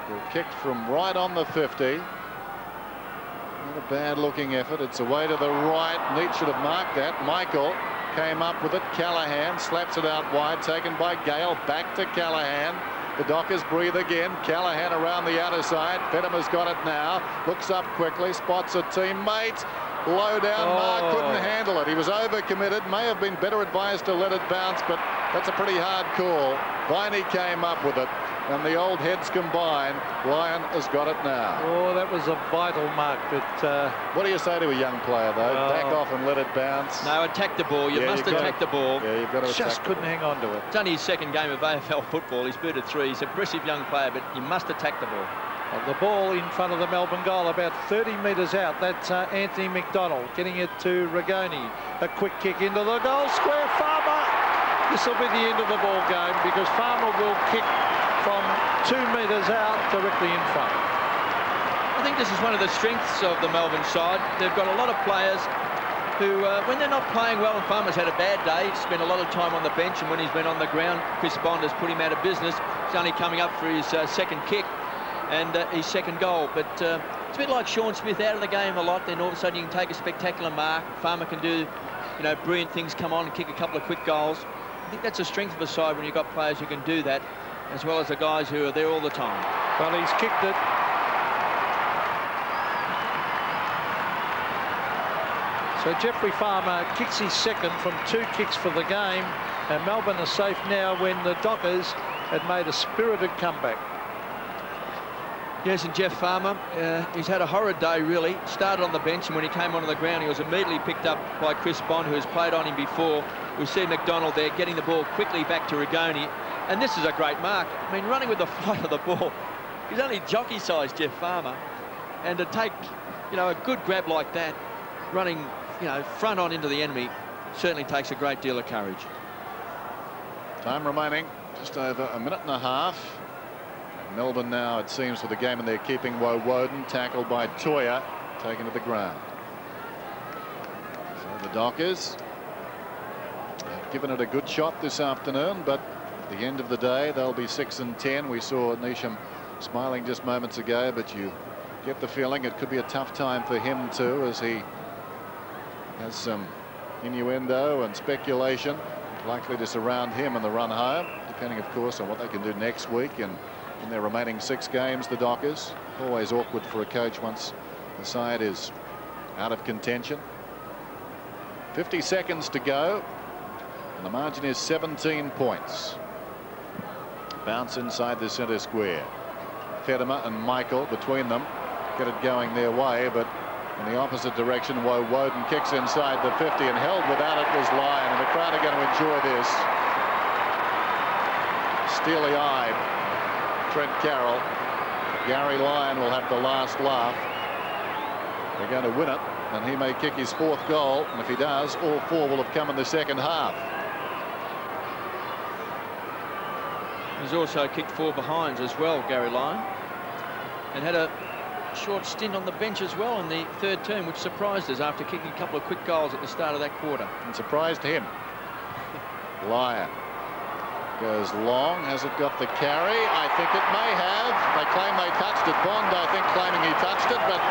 Speaker 1: will kick from right on the 50. Not a bad looking effort. It's away to the right. Neat should have marked that. Michael came up with it. Callahan slaps it out wide, taken by Gale. Back to Callahan. The Dockers breathe again. Callahan around the outer side. Fettimer's got it now. Looks up quickly. Spots a teammate. Low down. Mark couldn't handle it. He was overcommitted. May have been better advised to let it bounce, but that's a pretty hard call. Viney came up with it, and the old heads combined. Lyon has got it now.
Speaker 6: Oh, that was a vital mark. But
Speaker 1: what do you say to a young player, though? Back off and let it bounce.
Speaker 5: No, attack the ball. You must attack the ball.
Speaker 1: Yeah, you've got to
Speaker 6: just couldn't hang on to it.
Speaker 5: It's only his second game of AFL football. He's booted 3. He's an impressive young player, but you must attack the ball.
Speaker 6: And the ball in front of the Melbourne goal, about 30 metres out. That's Anthony McDonald getting it to Rigoni. A quick kick into the goal square. Farmer. This will be the end of the ball game, because Farmer will kick from 2 metres out directly in front.
Speaker 5: I think this is one of the strengths of the Melbourne side. They've got a lot of players who, when they're not playing well, and Farmer's had a bad day, he's spent a lot of time on the bench, and when he's been on the ground, Chris Bond has put him out of business. He's only coming up for his second kick and his second goal. But it's a bit like Sean Smith, out of the game a lot, then all of a sudden you can take a spectacular mark. Farmer can do, brilliant things, come on and kick a couple of quick goals. I think that's a strength of a side when you've got players who can do that, as well as the guys who are there all the time.
Speaker 6: Well, he's kicked it. So Jeffrey Farmer kicks his second from 2 kicks for the game, and Melbourne are safe now when the Dockers had made a spirited comeback.
Speaker 5: Yes, and Jeff Farmer, he's had a horrid day, really. Started on the bench, and when he came onto the ground, he was immediately picked up by Chris Bond, who has played on him before. We see McDonald there getting the ball quickly back to Rigoni, and this is a great mark. I mean, running with the flight of the ball. He's only jockey-sized, Jeff Farmer, and to take, a good grab like that, running, front on into the enemy, certainly takes a great deal of courage.
Speaker 1: Time remaining, just over a minute and a half. Melbourne now, it seems, with the game in their keeping. Woden tackled by Toya, taken to the ground. So the Dockers have given it a good shot this afternoon, but at the end of the day, they'll be 6-10. We saw Neesham smiling just moments ago, but you get the feeling it could be a tough time for him too, as he has some innuendo and speculation likely to surround him in the run home, depending, of course, on what they can do next week and in their remaining 6 games. The Dockers, always awkward for a coach once the side is out of contention. 50 seconds to go. And the margin is 17 points. Bounce inside the centre square. Fedema and Michael between them get it going their way, but in the opposite direction, Woden kicks inside the 50 and held without it was Lyon, and the crowd are going to enjoy this. Steely-eyed Trent Carroll. Gary Lyon will have the last laugh. They're going to win it, and he may kick his 4th goal, and if he does, all 4 will have come in the second half.
Speaker 5: He's also kicked 4 behinds as well, Gary Lyon, and had a short stint on the bench as well in the 3rd term, which surprised us after kicking a couple of quick goals at the start of that quarter.
Speaker 1: And surprised him. Lyon goes long. Has it got the carry? I think it may have. They claim they touched it. Bond, I think, claiming he touched it, but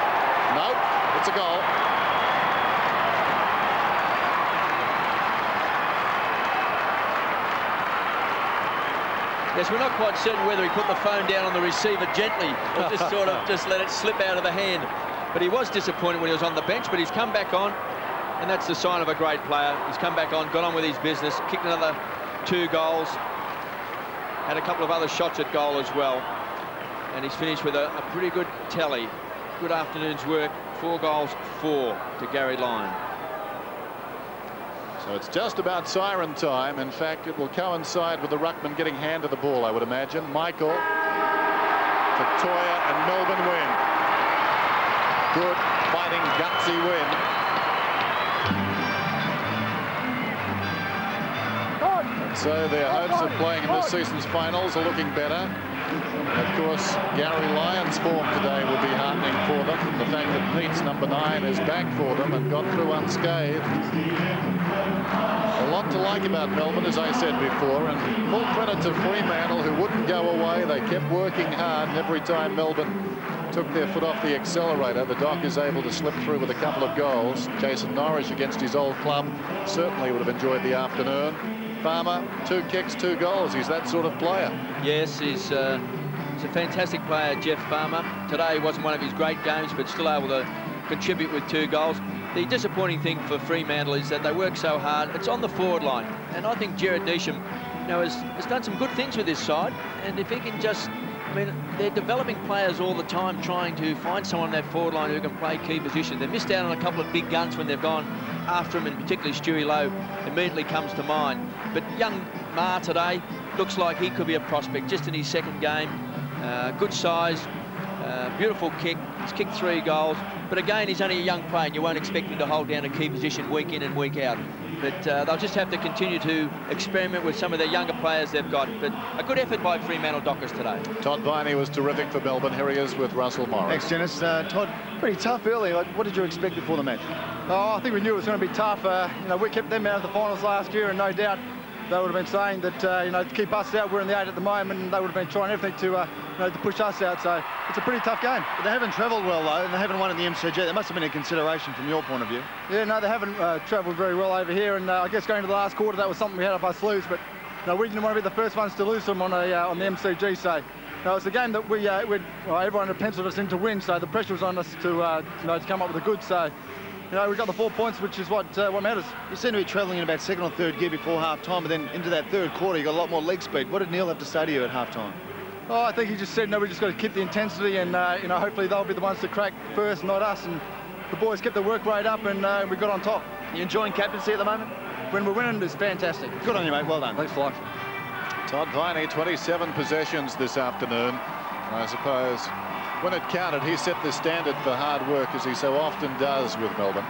Speaker 1: no, it's a goal.
Speaker 5: Yes, we're not quite certain whether he put the phone down on the receiver gently or just sort of just let it slip out of the hand. But he was disappointed when he was on the bench, but he's come back on, and that's the sign of a great player. He's come back on, got on with his business, kicked another 2 goals, had a couple of other shots at goal as well, and he's finished with a pretty good tally. Good afternoon's work. 4 goals, 4 to Gary Lyon.
Speaker 1: So it's just about siren time. In fact, it will coincide with the ruckman getting hand of the ball, I would imagine. Michael, Victoria and Melbourne win. Good, fighting, gutsy win. And so their hopes of playing in this season's finals are looking better. Of course, Gary Lyon's form today will be heartening for them. The fact that Pete's number 9 is back for them and got through unscathed. A lot to like about Melbourne, as I said before, and full credit to Fremantle, who wouldn't go away. They kept working hard, and every time Melbourne took their foot off the accelerator, the Doc is able to slip through with a couple of goals. Jason Norris against his old club certainly would have enjoyed the afternoon. Farmer, 2 kicks, 2 goals. He's that sort of player.
Speaker 5: Yes, he's a fantastic player, Jeff Farmer. Today wasn't one of his great games, but still able to contribute with 2 goals. The disappointing thing for Fremantle is that they work so hard. It's on the forward line, and I think Jared Neesham, has done some good things with this side. And if he can just, they're developing players all the time, trying to find someone on that forward line who can play key position. They missed out on a couple of big guns when they've gone after him, and particularly Stewie Lowe immediately comes to mind. But young Ma today looks like he could be a prospect just in his 2nd game. Good size, beautiful kick. He's kicked 3 goals. But again, he's only a young player, and you won't expect him to hold down a key position week in and week out. But they'll just have to continue to experiment with some of the younger players they've got. But a good effort by Fremantle Dockers today.
Speaker 1: Todd Viney was terrific for Melbourne. Here he is with Russell Morris.
Speaker 2: Thanks, Dennis. Todd, pretty tough early. What did you expect before the match? Oh, I think we knew it was going to be tough. We kept them out of the finals last year, and no doubt they would have been saying that, to keep us out. We're in the 8 at the moment, and they would have been trying everything to push us out. So it's a pretty tough game.
Speaker 14: But they haven't travelled well, though, and they haven't won in the MCG. That must have been a consideration from your point of view.
Speaker 2: Yeah, no, they haven't travelled very well over here, and I guess going to the last quarter, that was something we had up our sleeves. But we didn't want to be the first ones to lose them on the MCG. So it's a game that everyone had penciled us in to win. So the pressure was on us to come up with a good. So we got the 4 points, which is what matters.
Speaker 14: You seem to be travelling in about 2nd or 3rd gear before half-time, but then into that 3rd quarter, you got a lot more leg speed. What did Neil have to say to you at half-time?
Speaker 2: Oh, I think he just said, we just got to keep the intensity, and hopefully they'll be the ones to crack first, not us. And the boys kept the work rate up, and we got on top.
Speaker 14: You enjoying captaincy at the moment?
Speaker 2: When we're winning, it's fantastic.
Speaker 14: Good on you, mate. Well done.
Speaker 2: Thanks a lot.
Speaker 1: Todd Viney, 27 possessions this afternoon. I suppose when it counted, he set the standard for hard work, as he so often does with Melbourne.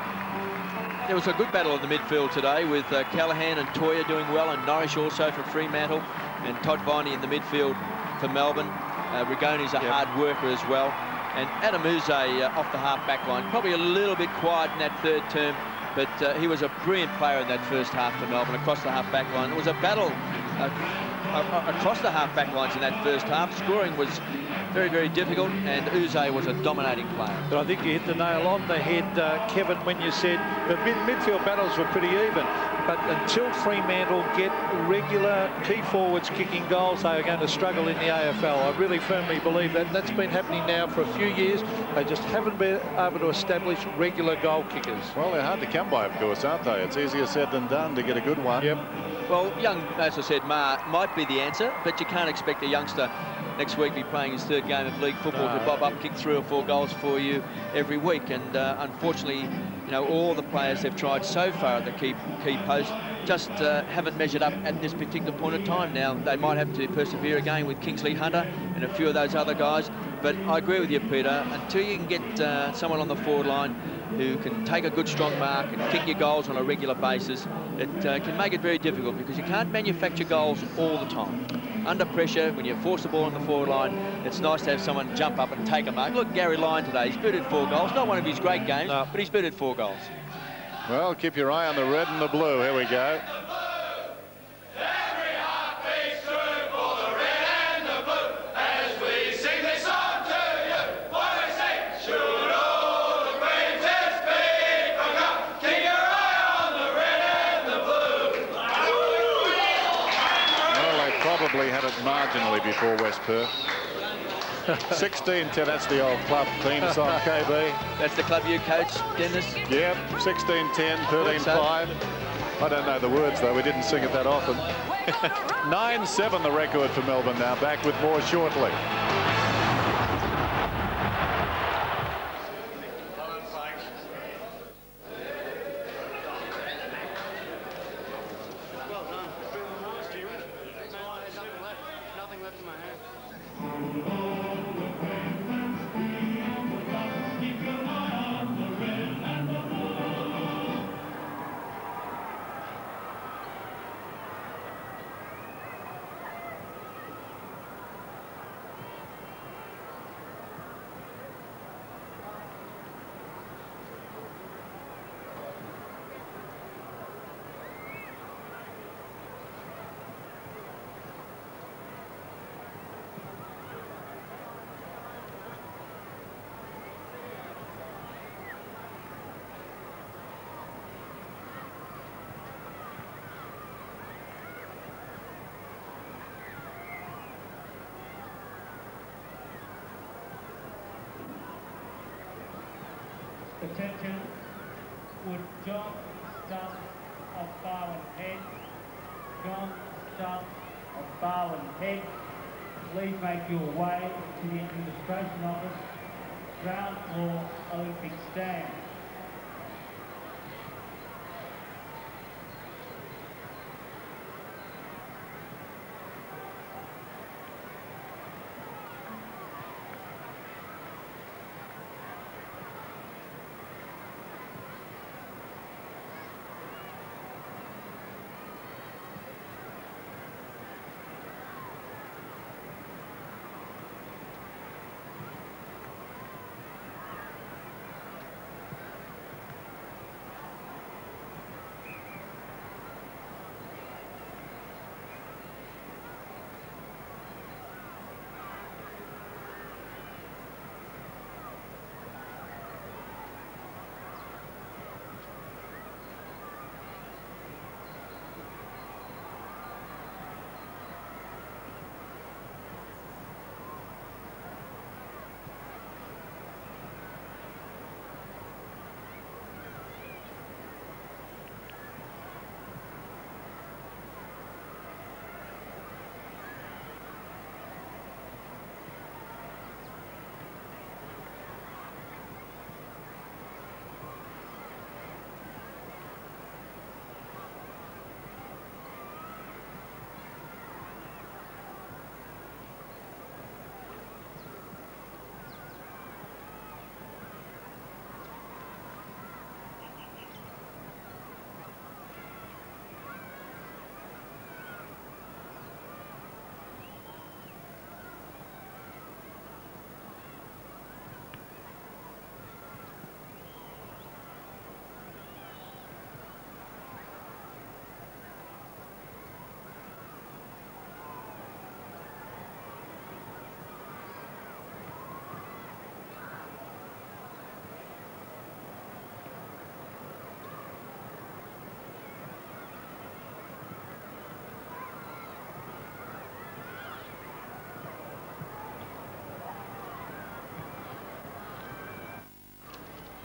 Speaker 5: There was a good battle in the midfield today with Callaghan and Toya doing well, and Norris also for Fremantle, and Todd Viney in the midfield for Melbourne. Rigoni's a hard worker as well. And Adam Uze off the half-back line, probably a little bit quiet in that 3rd term, but he was a brilliant player in that 1st half for Melbourne across the half-back line. It was a battle across the half-back lines in that 1st half. Scoring was very, very difficult, and Uze was a dominating player.
Speaker 6: But I think you hit the nail on the head, Kevin, when you said the midfield battles were pretty even. but until Fremantle get regular key forwards kicking goals, they are going to struggle in the AFL. I really firmly believe that. That's been happening now for a few years. They just haven't been able to establish regular goal kickers.
Speaker 1: Well, they're hard to come by, of course, aren't they? It's easier said than done to get a good one.
Speaker 6: Yep.
Speaker 3: Well, young, as I said, might be the answer, but you can't expect a youngster next week be playing his third game of league football to bob up, kick 3 or 4 goals for you every week. And unfortunately, you know, all the players they've tried so far at the key post just haven't measured up at this particular point of time. Now, they might have to persevere again with Kingsley Hunter and a few of those other guys. But I agree with you, Peter, until you can get someone on the forward line who can take a good strong mark and kick your goals on a regular basis, it can make it very difficult because you can't manufacture goals all the time. Under pressure, when you force the ball on the forward line, it's nice to have someone jump up and take a mark. Look, Gary Lyon today, he's booted 4 goals. Not one of his great games, but he's booted 4 goals.
Speaker 1: Well, keep your eye on the red and the blue. Here we go. Probably had it marginally before West Perth. 16-10, that's the old club theme song, KB.
Speaker 3: That's the club you coach, Dennis?
Speaker 1: Yep, 16-10, 13-5. I don't know the words, though. We didn't sing it that often. 9-7 the record for Melbourne now. Back with more shortly.
Speaker 17: Attention, would John Stumpf of Barwon Head, John Stumpf of Barwon Head, please make your way to the administration office, ground floor, Olympic stand.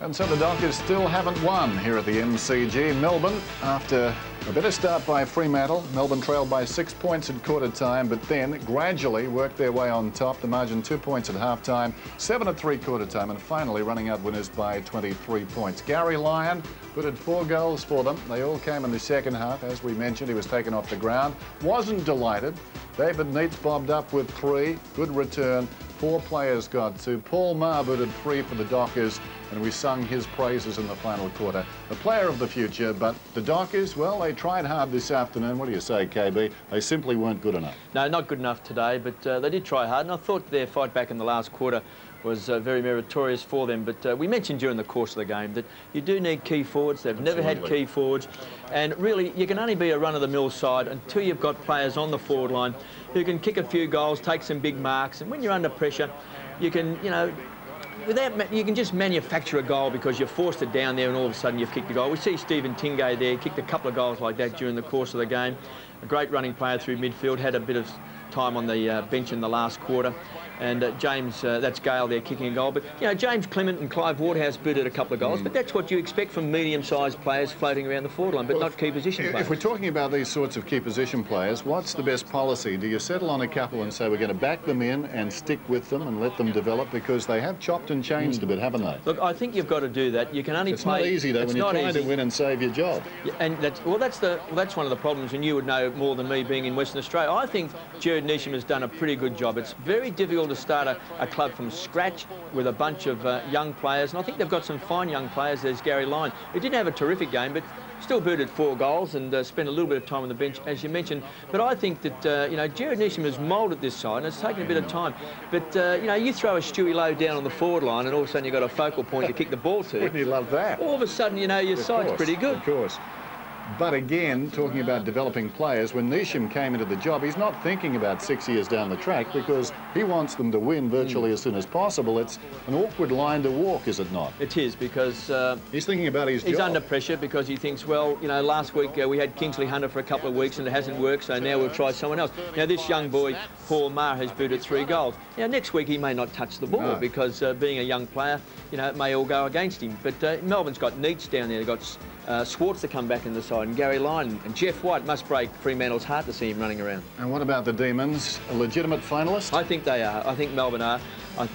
Speaker 1: And so the Dockers still haven't won here at the MCG. Melbourne, after a better start by Fremantle, Melbourne trailed by 6 points at quarter time, but then gradually worked their way on top. The margin 2 points at half time, 7 at three-quarter time, and finally running out winners by 23 points. Gary Lyon putted 4 goals for them. They all came in the second half. As we mentioned, he was taken off the ground. Wasn't delighted. David Neitz bobbed up with 3. Good return. 4 players got 2. Paul Maher booted 3 for the Dockers, and we sung his praises in the final quarter. A player of the future, but the Dockers, well, they tried hard this afternoon. What do you say, KB? They simply weren't good enough.
Speaker 3: No, not good enough today, but they did try hard, and I thought their fight back in the last quarter was very meritorious for them. But we mentioned during the course of the game that you do need key forwards. They've never had key forwards, and really you can only be a run-of-the-mill side until you've got players on the forward line who can kick a few goals, take some big marks, and when you're under pressure, you can, you know, you can just manufacture a goal because you've forced it down there and all of a sudden you've kicked a goal. We see Stephen Tingay there, kicked a couple of goals like that during the course of the game. A great running player through midfield, had a bit of time on the bench in the last quarter. And James, that's Gale there kicking a goal. But, you know, James Clement and Clive Waterhouse booted a couple of goals, but that's what you expect from medium-sized players floating around the forward line, but not key position players.
Speaker 1: If we're talking about these sorts of key position players, what's the best policy? Do you settle on a couple and say we're going to back them in and stick with them and let them develop? Because they have chopped and changed a bit, haven't they?
Speaker 3: Look, I think you've got to do that. You can only play...
Speaker 1: It's not easy, though, when you're trying to win and save your job.
Speaker 3: Yeah, and that's one of the problems, and you would know more than me being in Western Australia. I think Jared Neesham has done a pretty good job. It's very difficult to start a club from scratch with a bunch of young players, and I think they've got some fine young players. There's Gary Lyon, who didn't have a terrific game, but still booted 4 goals and spent a little bit of time on the bench, as you mentioned. But I think that, you know, Jared Neesham has moulded this side, and it's taken a bit of time. But, you know, you throw a Stewie Lowe down on the forward line, and all of a sudden you've got a focal point to kick the ball to.
Speaker 1: Wouldn't you love that?
Speaker 3: All of a sudden, you know, your side's pretty good.
Speaker 1: Of course. But again, talking about developing players, when Neesham came into the job, he's not thinking about 6 years down the track because he wants them to win virtually as soon as possible. It's an awkward line to walk, is it not?
Speaker 3: It is, because
Speaker 1: he's thinking about his job.
Speaker 3: He's under pressure because he thinks, well, you know, last week we had Kingsley Hunter for a couple of weeks and it hasn't worked, so now we'll try someone else. Now, this young boy, Paul Maher, has booted 3 goals. Now, next week he may not touch the ball because being a young player, you know, it may all go against him. But Melbourne's got Neitz down there. They've got Swartz to come back in the side, and Gary Lyon, and Jeff White. Must break Fremantle's heart to see him running around.
Speaker 1: And what about the Demons? A legitimate finalist?
Speaker 3: I think they are. I think Melbourne are.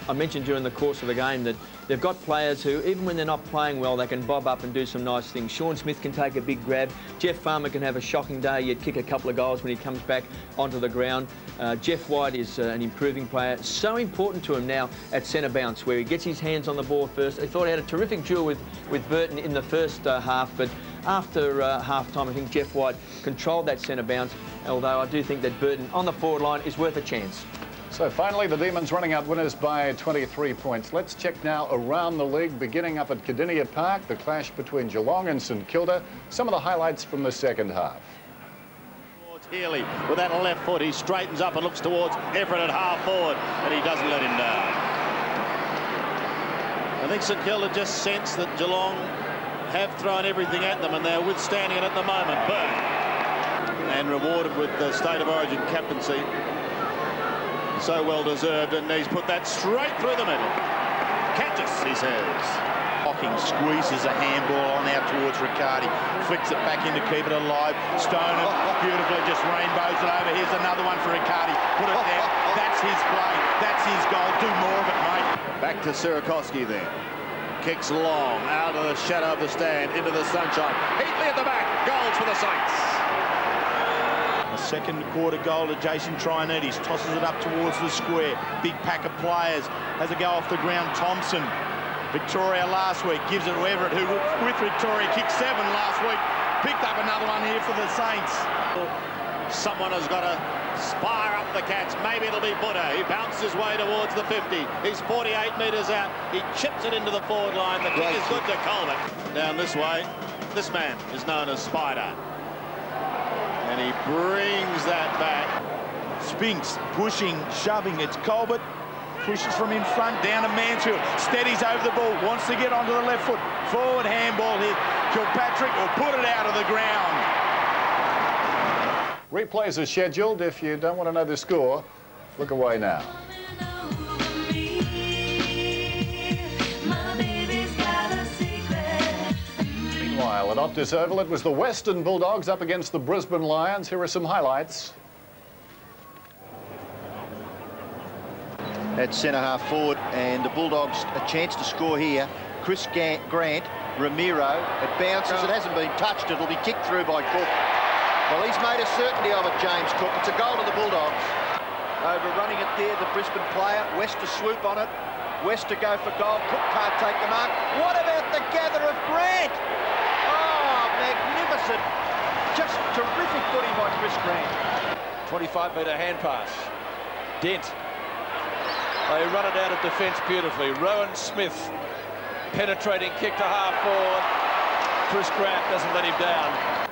Speaker 3: I mentioned during the course of the game that they've got players who, even when they're not playing well, they can bob up and do some nice things. Sean Smith can take a big grab. Jeff Farmer can have a shocking day, yet kick a couple of goals when he comes back onto the ground. Jeff White is an improving player. So important to him now at centre bounce, where he gets his hands on the ball first. I thought he had a terrific duel with Burton in the first half, but after half-time, I think Jeff White controlled that centre bounce, although I do think that Burton on the forward line is worth a chance.
Speaker 1: So finally, the Demons running out winners by 23 points. Let's check now around the league, beginning up at Cardinia Park, the clash between Geelong and St Kilda. Some of the highlights from the second half.
Speaker 12: Healy with that left foot, he straightens up and looks towards Everett at half forward, and he doesn't let him down. I think St Kilda just sense that Geelong have thrown everything at them and they're withstanding it at the moment. Burn, and rewarded with the State of Origin captaincy. So well deserved, and he's put that straight through the middle. Catches, he says.
Speaker 14: Hocking squeezes a handball on out towards Riccardi, flicks it back in to keep it alive. Stoner beautifully just rainbows it over. Here's another one for Riccardi. Put it there. That's his play. That's his goal. Do more of it, mate.
Speaker 12: Back to Sierakowski then. Kicks long out of the shadow of the stand into the sunshine. Heatley at the back. Goals for the Saints.
Speaker 14: A second quarter goal to Jason Trianides. Tosses it up towards the square. Big pack of players. Has a go off the ground. Thompson. Victoria last week gives it to Everett, who with Victoria kicked 7 last week. Picked up another one here for the Saints.
Speaker 12: Someone has got to spire up the Cats. Maybe it'll be Buddha. He bounces his way towards the 50. He's 48 metres out. He chips it into the forward line. The kick is good to Colbert. Down this way, this man is known as Spider. And he brings that back.
Speaker 14: Spinks, pushing, shoving. It's Colbert. Pushes from in front, down to Mansfield. Steadies over the ball, wants to get onto the left foot. Forward handball here. Kilpatrick will put it out of the ground.
Speaker 1: Replays are scheduled. If you don't want to know the score, look away now.
Speaker 7: My baby's got a secret.
Speaker 1: Meanwhile, at Optus Oval, it was the Western Bulldogs up against the Brisbane Lions. Here are some highlights.
Speaker 14: At centre-half forward, and the Bulldogs a chance to score here. Chris Grant, Ramiro, it bounces, it hasn't been touched, it'll be kicked through by Cook. Well, he's made a certainty of it, James Cook. It's a goal to the Bulldogs. Overrunning it there, the Brisbane player. West to swoop on it. West to go for goal. Cook can't take the mark. What about the gather of Grant? Oh, magnificent. Just terrific footy by Chris Grant.
Speaker 15: 25-metre hand pass. Dent. They run it out of defence beautifully. Rowan Smith, penetrating kick to half forward. Chris Grant doesn't let him down.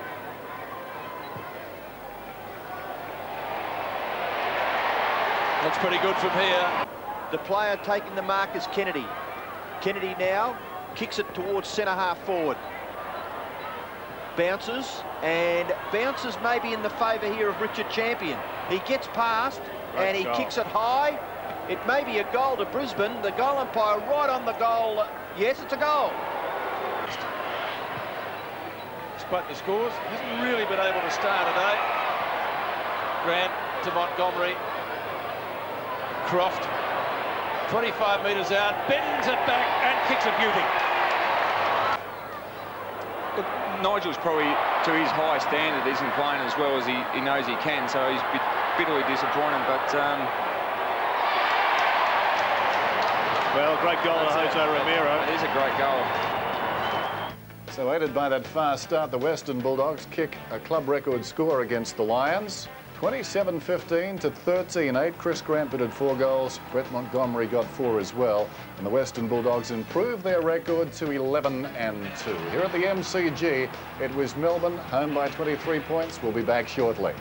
Speaker 15: Looks pretty good from here.
Speaker 14: The player taking the mark is Kennedy. Kennedy now kicks it towards centre-half forward. Bounces, and bounces maybe in the favour here of Richard Champion. He gets past, and he kicks it high. It may be a goal to Brisbane. The goal umpire right on the goal. Yes, it's a goal.
Speaker 15: Despite the scores, hasn't really been able to start today. Grant to Montgomery. Croft, 25 metres out, bends it back and kicks a beauty.
Speaker 16: Look, Nigel's probably, to his high standard, isn't playing as well as he knows he can, so he's bitterly disappointed, but...
Speaker 12: Well, great goal to Jose Ramiro.
Speaker 16: It is a great goal.
Speaker 1: So aided by that fast start, the Western Bulldogs kick a club record score against the Lions. 27-15 to 13-8. Chris Grant bitted 4 goals. Brett Montgomery got 4 as well. And the Western Bulldogs improved their record to 11-2. Here at the MCG, it was Melbourne, home by 23 points. We'll be back shortly.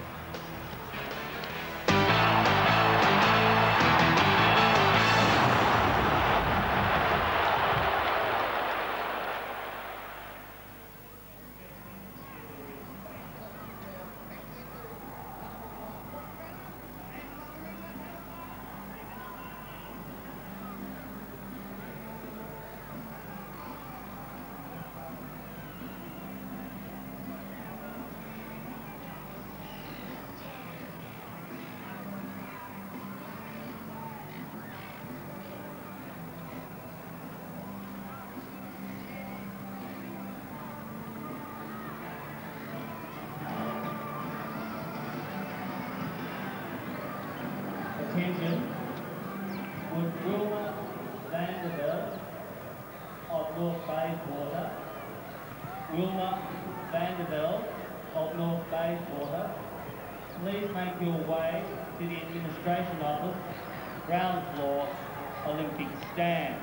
Speaker 17: Attention, would Wilma Vanderbilt of North Bayswater, Wilma Vanderbilt of North Bayswater, please make your way to the administration office, ground floor, Olympic stand.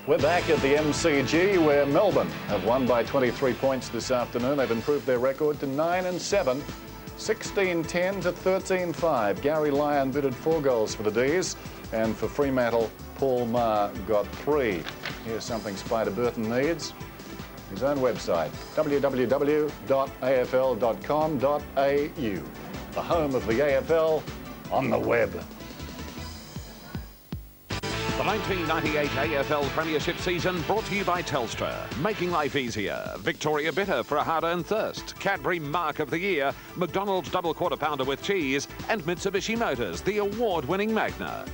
Speaker 1: We're back at the MCG where Melbourne have won by 23 points this afternoon. They've improved their record to 9-7, 16-10 to 13-5. Gary Lyon bitted 4 goals for the D's, and for Fremantle, Paul Maher got 3. Here's something Spider Burton needs. His own website, www.afl.com.au. The home of the AFL on the web.
Speaker 4: The 1998 AFL Premiership season brought to you by Telstra. Making life easier. Victoria Bitter for a hard-earned thirst. Cadbury Mark of the Year. McDonald's Double Quarter Pounder with cheese. And Mitsubishi Motors, the award-winning Magna.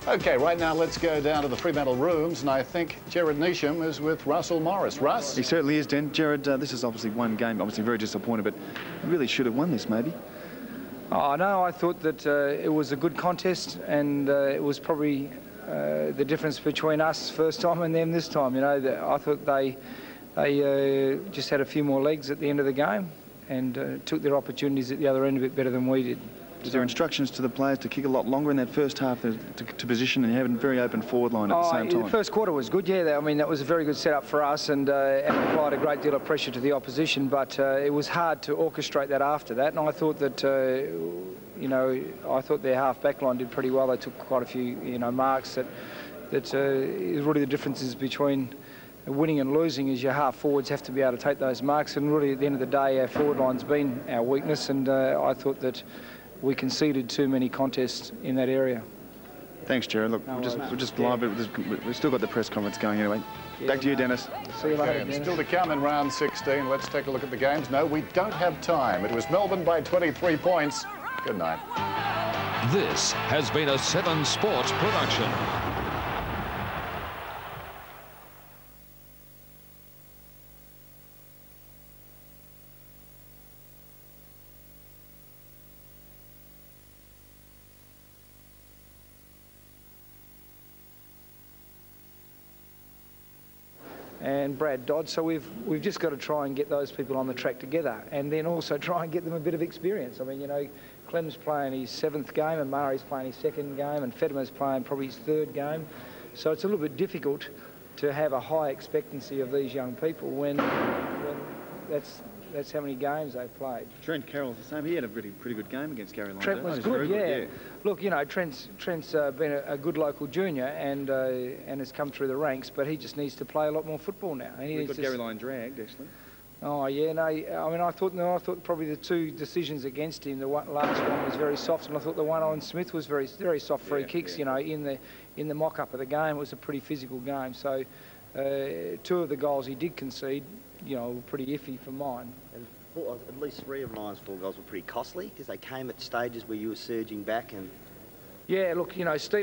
Speaker 1: OK, right now let's go down to the Fremantle rooms, and I think Jared Neesham is with Russell Morris. Russ?
Speaker 2: He certainly is, Den. Jared, this is obviously one game, obviously very disappointed, but he really should have won this, maybe.
Speaker 11: Oh, no, I thought that it was a good contest, and it was probably the difference between us first time and them this time. You know, I thought they just had a few more legs at the end of the game and took their opportunities at the other end a bit better than we did.
Speaker 2: Was there instructions to the players to kick a lot longer in that first half to position and have a very open forward line at the same time?
Speaker 11: The first quarter was good, yeah. I mean, that was a very good setup for us and applied a great deal of pressure to the opposition, but it was hard to orchestrate that after that. And I thought that, you know, I thought their half-back line did pretty well. They took quite a few, you know, marks that is really the differences between winning and losing is your half-forwards have to be able to take those marks. And really, at the end of the day, our forward line's been our weakness, and I thought that we conceded too many contests in that area.
Speaker 2: Thanks, Jared. Look, we're just live. We've still got the press conference going anyway. Yeah, back to you, Dennis.
Speaker 11: See you later,
Speaker 1: Dennis. Still to come in round 16. Let's take a look at the games. No, we don't have time. It was Melbourne by 23 points. Good night.
Speaker 4: This has been a 7 Sports production.
Speaker 11: And Brad Dodd, so we've just got to try and get those people on the track together, and then also try and get them a bit of experience. I mean, you know, Clem's playing his 7th game, and Murray's playing his 2nd game, and Fetterman's playing probably his 3rd game. So it's a little bit difficult to have a high expectancy of these young people when that's how many games they've played.
Speaker 2: Trent Carroll's the same. He had a pretty good game against Gary Lyon.
Speaker 11: Trent was good, yeah. Look, you know, Trent's been a good local junior and has come through the ranks, but he just needs to play a lot more football now. And
Speaker 2: he got Gary Lyon dragged, actually.
Speaker 11: Oh yeah, no. I mean, I thought probably the 2 decisions against him. The last one was very soft, and I thought the one on Smith was very soft free kicks. Yeah. You know, in the mock-up of the game, it was a pretty physical game. So 2 of the goals he did concede, you know, were pretty iffy for mine.
Speaker 22: And at least 3 of Lyon's 4 goals were pretty costly because they came at stages where you were surging back and.
Speaker 11: Yeah, look, you know, Steve.